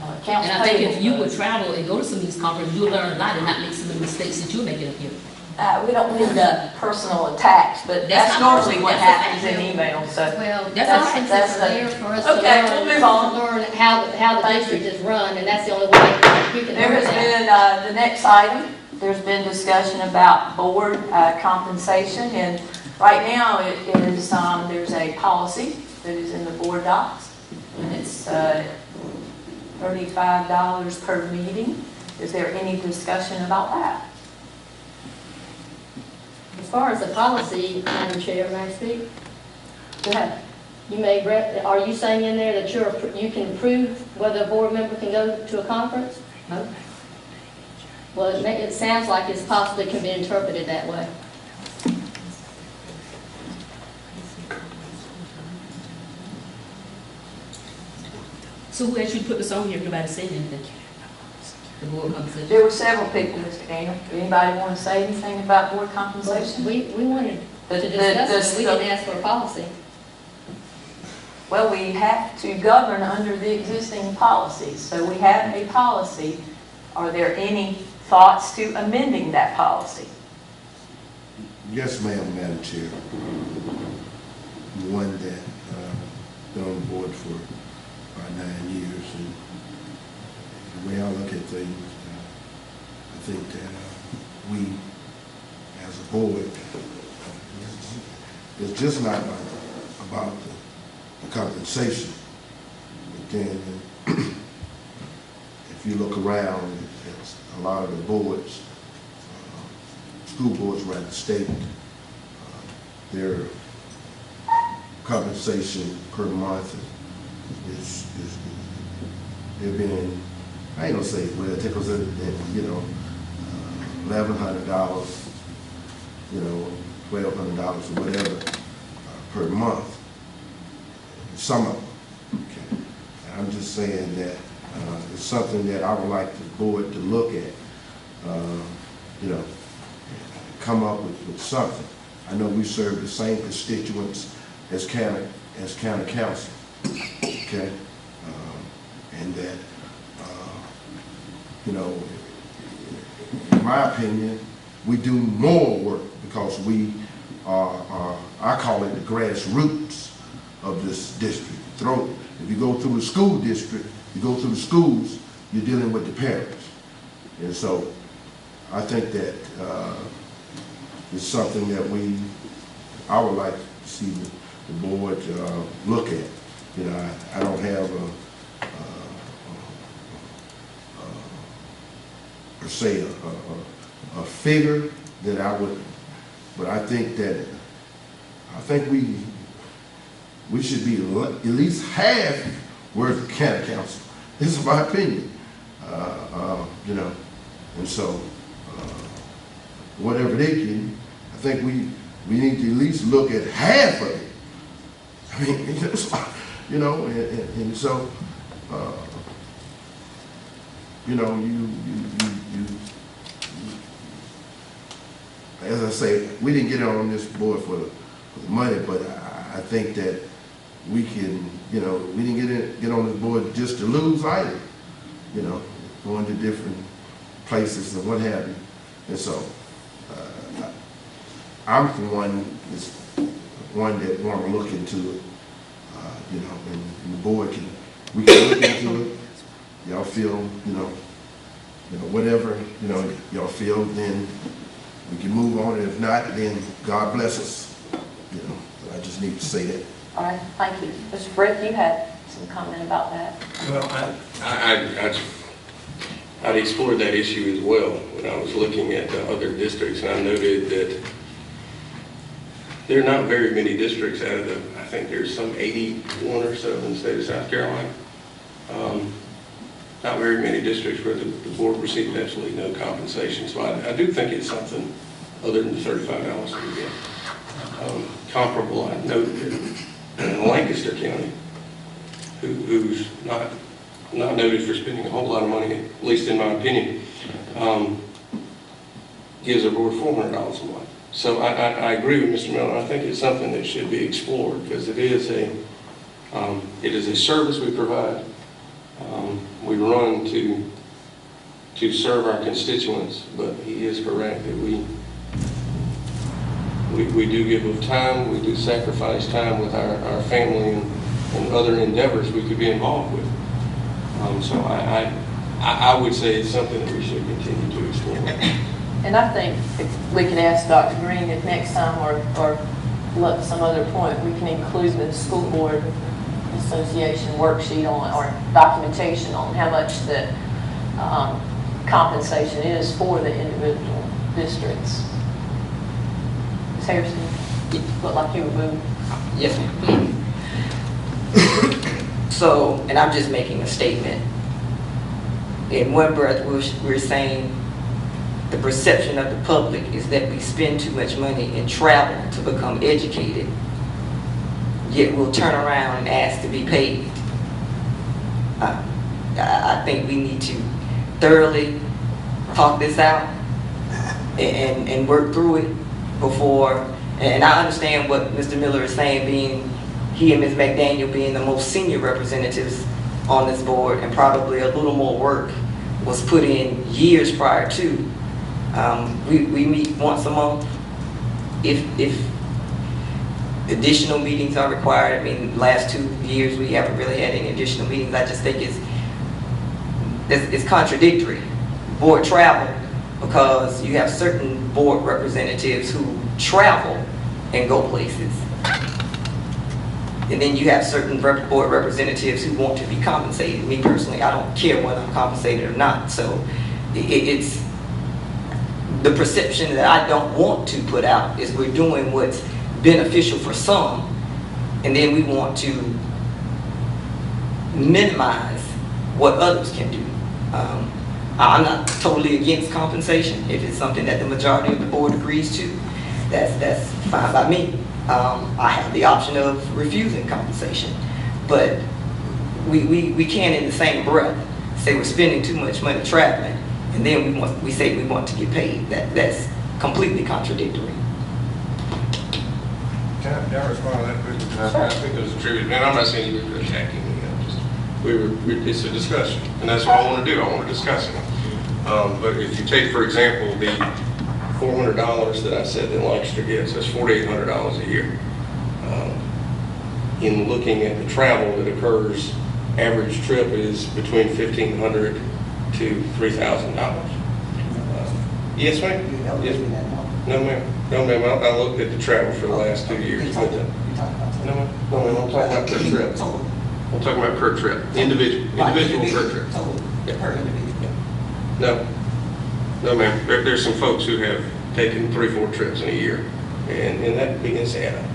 Accounts And I think payable if you would does. travel and go to some of these conferences, you'll learn a lot and not make some of the mistakes that you're making up here. We don't need personal attacks, but That's that's not normally what personal, happens in email, so. Well, That's I all. think That's that's the- there for us to Okay, learn, we'll move on. to learn how the Thank district you. is run, and that's the only way you can There learn has that. been, the next item, there's been discussion about board compensation, and right now it is, there's a policy that is in the board docs, and it's $35 per meeting. Is there any discussion about that? As far as the policy, Madam Chair, may I speak? Go ahead. Are you saying in there that you can approve whether a board member can go to a conference? No? Well, it sounds like it's possibly can be interpreted that way. So who asked you to put this on here if nobody said anything? The board compensation. There were several people, Mr. Daniel. Anybody want to say anything about board compensation? We wanted The- to the- discuss it, we the- didn't ask for a policy. Well, we have to govern under the existing policies. So we have a policy. Are there any thoughts to amending that policy? Yes, ma'am, Madam Chair. One that been on the board for about 9 years, and the way I look at things, I think that we, as a board, it's just not about the compensation. But then, if you look around at a lot of the boards, school boards around the state, their compensation per month is they've been, I ain't gonna say, well, it tickles it, you know, $1,100, you know, $1,200 or whatever per month. Some of them. Okay. And I'm just saying that it's something that I would like the board to look at, you know, come up with something. I know we serve the same constituents as county council, okay? And that, you know, in my opinion, we do more work because we are I call it the grassroots of this district. If you go through the school district, you go through the schools, you're dealing with the parents. And so I think that it's something that I would like to see the board look at. You know, I don't have per se a figure that I would, but I think we should be at least half worth of county council. This is my opinion. You know, and so whatever they get, I think we need to at least look at half of it. I mean, you know, and so you know, you as I say, we didn't get on this board for the money, but I think that we can, you know, we didn't get on this board just to lose either. You know, going to different places and what have you. And so, I'm the one that want to look into it, you know, and the board we can look into it. Y'all feel, you know, whatever, you know, y'all feel, then we can move on. And if not, then God bless us. You know, I just need to say that. All right, thank you. Mr. Britt, you had some comment about that. Well, I'd explored that issue as well when I was looking at the other districts, and I noted that there are not very many districts out of the, I think there's some 81 or so in the state of South Carolina. Not very many districts where the board received absolutely no compensation. So I do think it's something other than the $35 that we get. Comparable, I noted in Lancaster County, who's not noted for spending a whole lot of money, at least in my opinion, gives their board $400 a month. So I agree with Mr. Miller. I think it's something that should be explored because it is a service we provide. We run to serve our constituents, but he is correct that we do give of time, we do sacrifice time with our family and other endeavors we could be involved with. So I would say it's something that we should continue to explore. And I think if we could ask Dr. Green if next time or look some other point, we can include the school board association worksheet on or documentation on how much the compensation is for the individual districts. Ms. Harrison, you look like you were moving. Yes, ma'am. So, and I'm just making a statement. In one breath, we're saying the perception of the public is that we spend too much money in travel to become educated, yet we'll turn around and ask to be paid. I think we need to thoroughly talk this out and work through it before, and I understand what Mr. Miller is saying, being he and Ms. McDaniel being the most senior representatives on this board, and probably a little more work was put in years prior to. We meet once a month. If additional meetings are required, I mean, last 2 years we haven't really had any additional meetings. I just think it's contradictory. Board travel, because you have certain board representatives who travel and go places. And then you have certain board representatives who want to be compensated. Me personally, I don't care whether I'm compensated or not. So it's the perception that I don't want to put out is we're doing what's beneficial for some, and then we want to minimize what others can do. I'm not totally against compensation. If it's something that the majority of the board agrees to, that's fine by me. I have the option of refusing compensation, but we can't in the same breath say we're spending too much money traveling, and then we say we want to get paid. That's completely contradictory. Can I respond to that quickly? I think it was attributed, and I'm not saying you were attacking me, it's a discussion, and that's what I want to do. I want to discuss it. But if you take, for example, the $400 that I said that Lancaster gets, that's $4,800 a year. In looking at the travel that occurs, average trip is between $1,500 to $3,000. Yes, ma'am? Yes. No, ma'am. No, ma'am. I looked at the travel for the last 2 years. No, ma'am. No, ma'am. I'm talking about per trip. I'm talking about per trip. Individual per trip. Per individual. No. No, ma'am. There's some folks who have taken 3-4 trips in a year, and that begins to add up.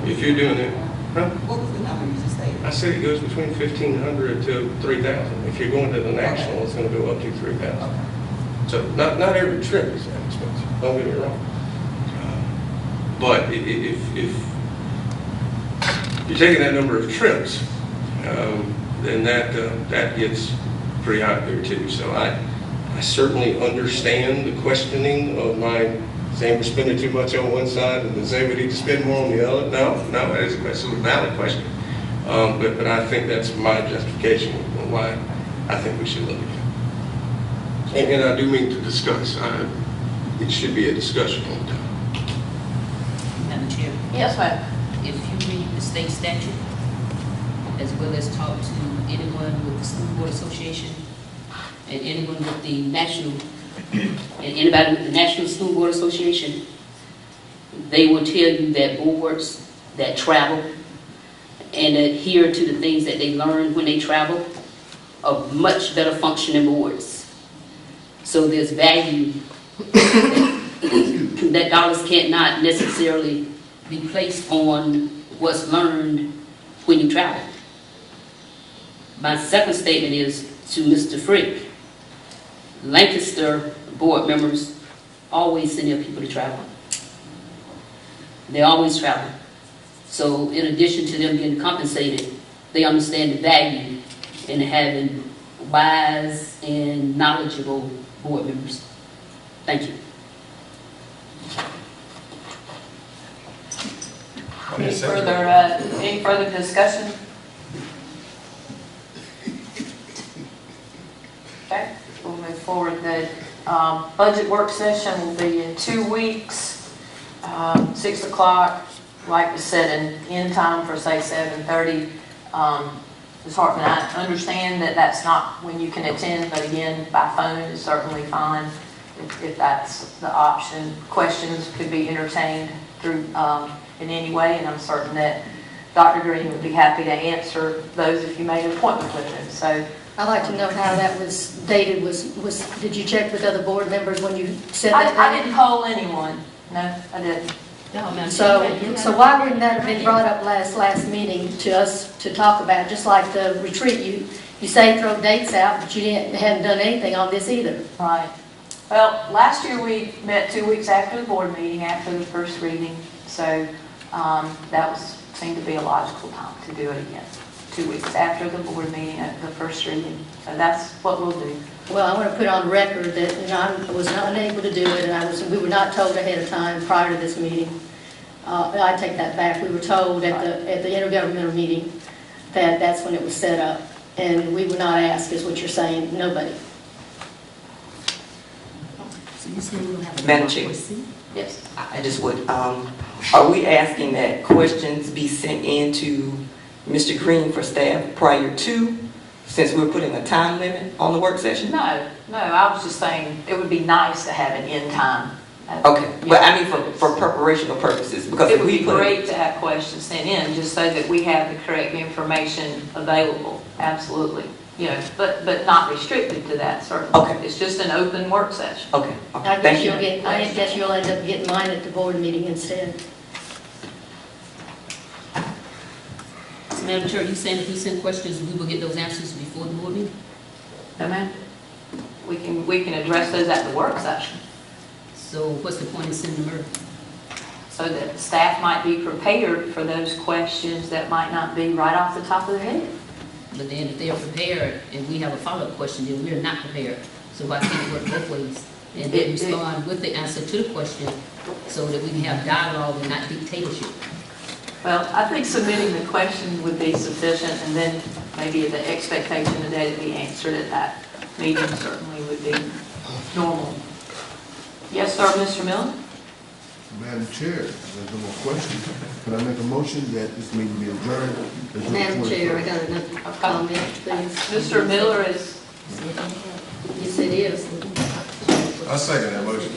If you're doing it, huh? What was the number you just stated? I said it goes between $1,500 to $3,000. If you're going to the national, it's going to go up to $3,000. So not every trip is that expensive. Don't get me wrong. But if you're taking that number of trips, then that gets pretty high there too. So I certainly understand the questioning of my saying we're spending too much on one side and then saying we need to spend more on the other. No, that is a valid question. But I think that's my justification on why I think we should look at it. And I do mean to discuss. It should be a discussion all the time. Madam Chair, Yes, ma'am. if you read the state statute, as well as talk to anyone with the School Board Association and anyone with the National, and anybody with the National School Board Association, they will tell you that boards that travel and adhere to the things that they learn when they travel are much better functioning boards. So there's value that dollars cannot necessarily be placed on what's learned when you travel. My second statement is to Mr. Frick. Lancaster board members always send their people to travel. They always travel. So in addition to them getting compensated, they understand the value in having wise and knowledgeable board members. Thank you. Any further discussion? Okay, we'll move forward. The budget work session will be in 2 weeks, 6 o'clock. Like to set an end time for say 7:30. Ms. Hartman, I understand that that's not when you can attend, but again, by phone is certainly fine if that's the option. Questions could be entertained through in any way, and I'm certain that Dr. Green would be happy to answer those if you made an appointment with him. So I'd like to know how that was dated. Did you check with other board members when you said that? I didn't poll anyone. No, I didn't. So why wouldn't that have been brought up last meeting to us to talk about? Just like the retreat, you say throw dates out, but you hadn't done anything on this either. Right. Well, last year we met 2 weeks after the board meeting, after the first reading. So that seemed to be a logical time to do it again. 2 weeks after the board meeting, at the first reading. So that's what we'll do. Well, I want to put on record that I was not unable to do it, and we were not told ahead of time prior to this meeting. I take that back. We were told at the intergovernmental meeting that that's when it was set up, and we were not asked, is what you're saying. Nobody. Madam Chair. Yes. I just would, are we asking that questions be sent in to Mr. Green for staff prior to, since we're putting a time limit on the work session? No, I was just saying it would be nice to have an end time. Okay, but I mean for preparational purposes, because it would be great to have questions sent in just so that we have the correct information available. Absolutely. you know, but not restricted to that, certainly. Okay. It's just an open work session. Okay, I okay, guess thank you. I guess you'll end up getting mine at the board meeting instead. Madam Chair, you saying if we send questions, we will get those answers before the board meeting? No, ma'am? We can address those at the work session, So what's the point in sending them early? so that staff might be prepared for those questions that might not be right off the top of their head. But then if they are prepared and we have a follow-up question, then we're not prepared. So why can't it work both ways? And then respond with the answer to the question so that we can have dialogue and not dictatorship. Well, I think submitting the question would be sufficient, and then maybe the expectation that it be answered at that meeting certainly would be normal. Yes, sir, Mr. Miller? Madam Chair, there's no more questions. Can I make a motion that this meeting be adjourned? Madam Chair, I got another comment, please. Mr. Miller is, Yes, it is. I second that motion.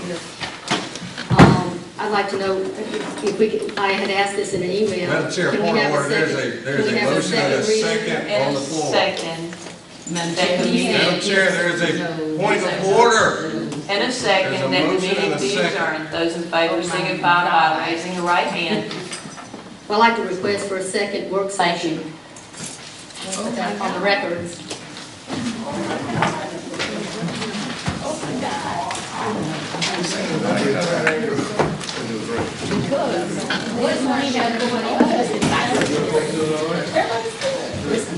I'd like to know if we could, I had asked this in an email. Madam Chair, Can we point of have a order, second- there's can we a have motion and a reading? second on the floor. second, Madam That the meeting- Madam Chair, there's a point of order. and a second, There's a that the motion and meeting a be second. adjourned. Those in favor signify by raising the right hand. Well, I'd like to request for a second work Thank you. session. On the records. What's my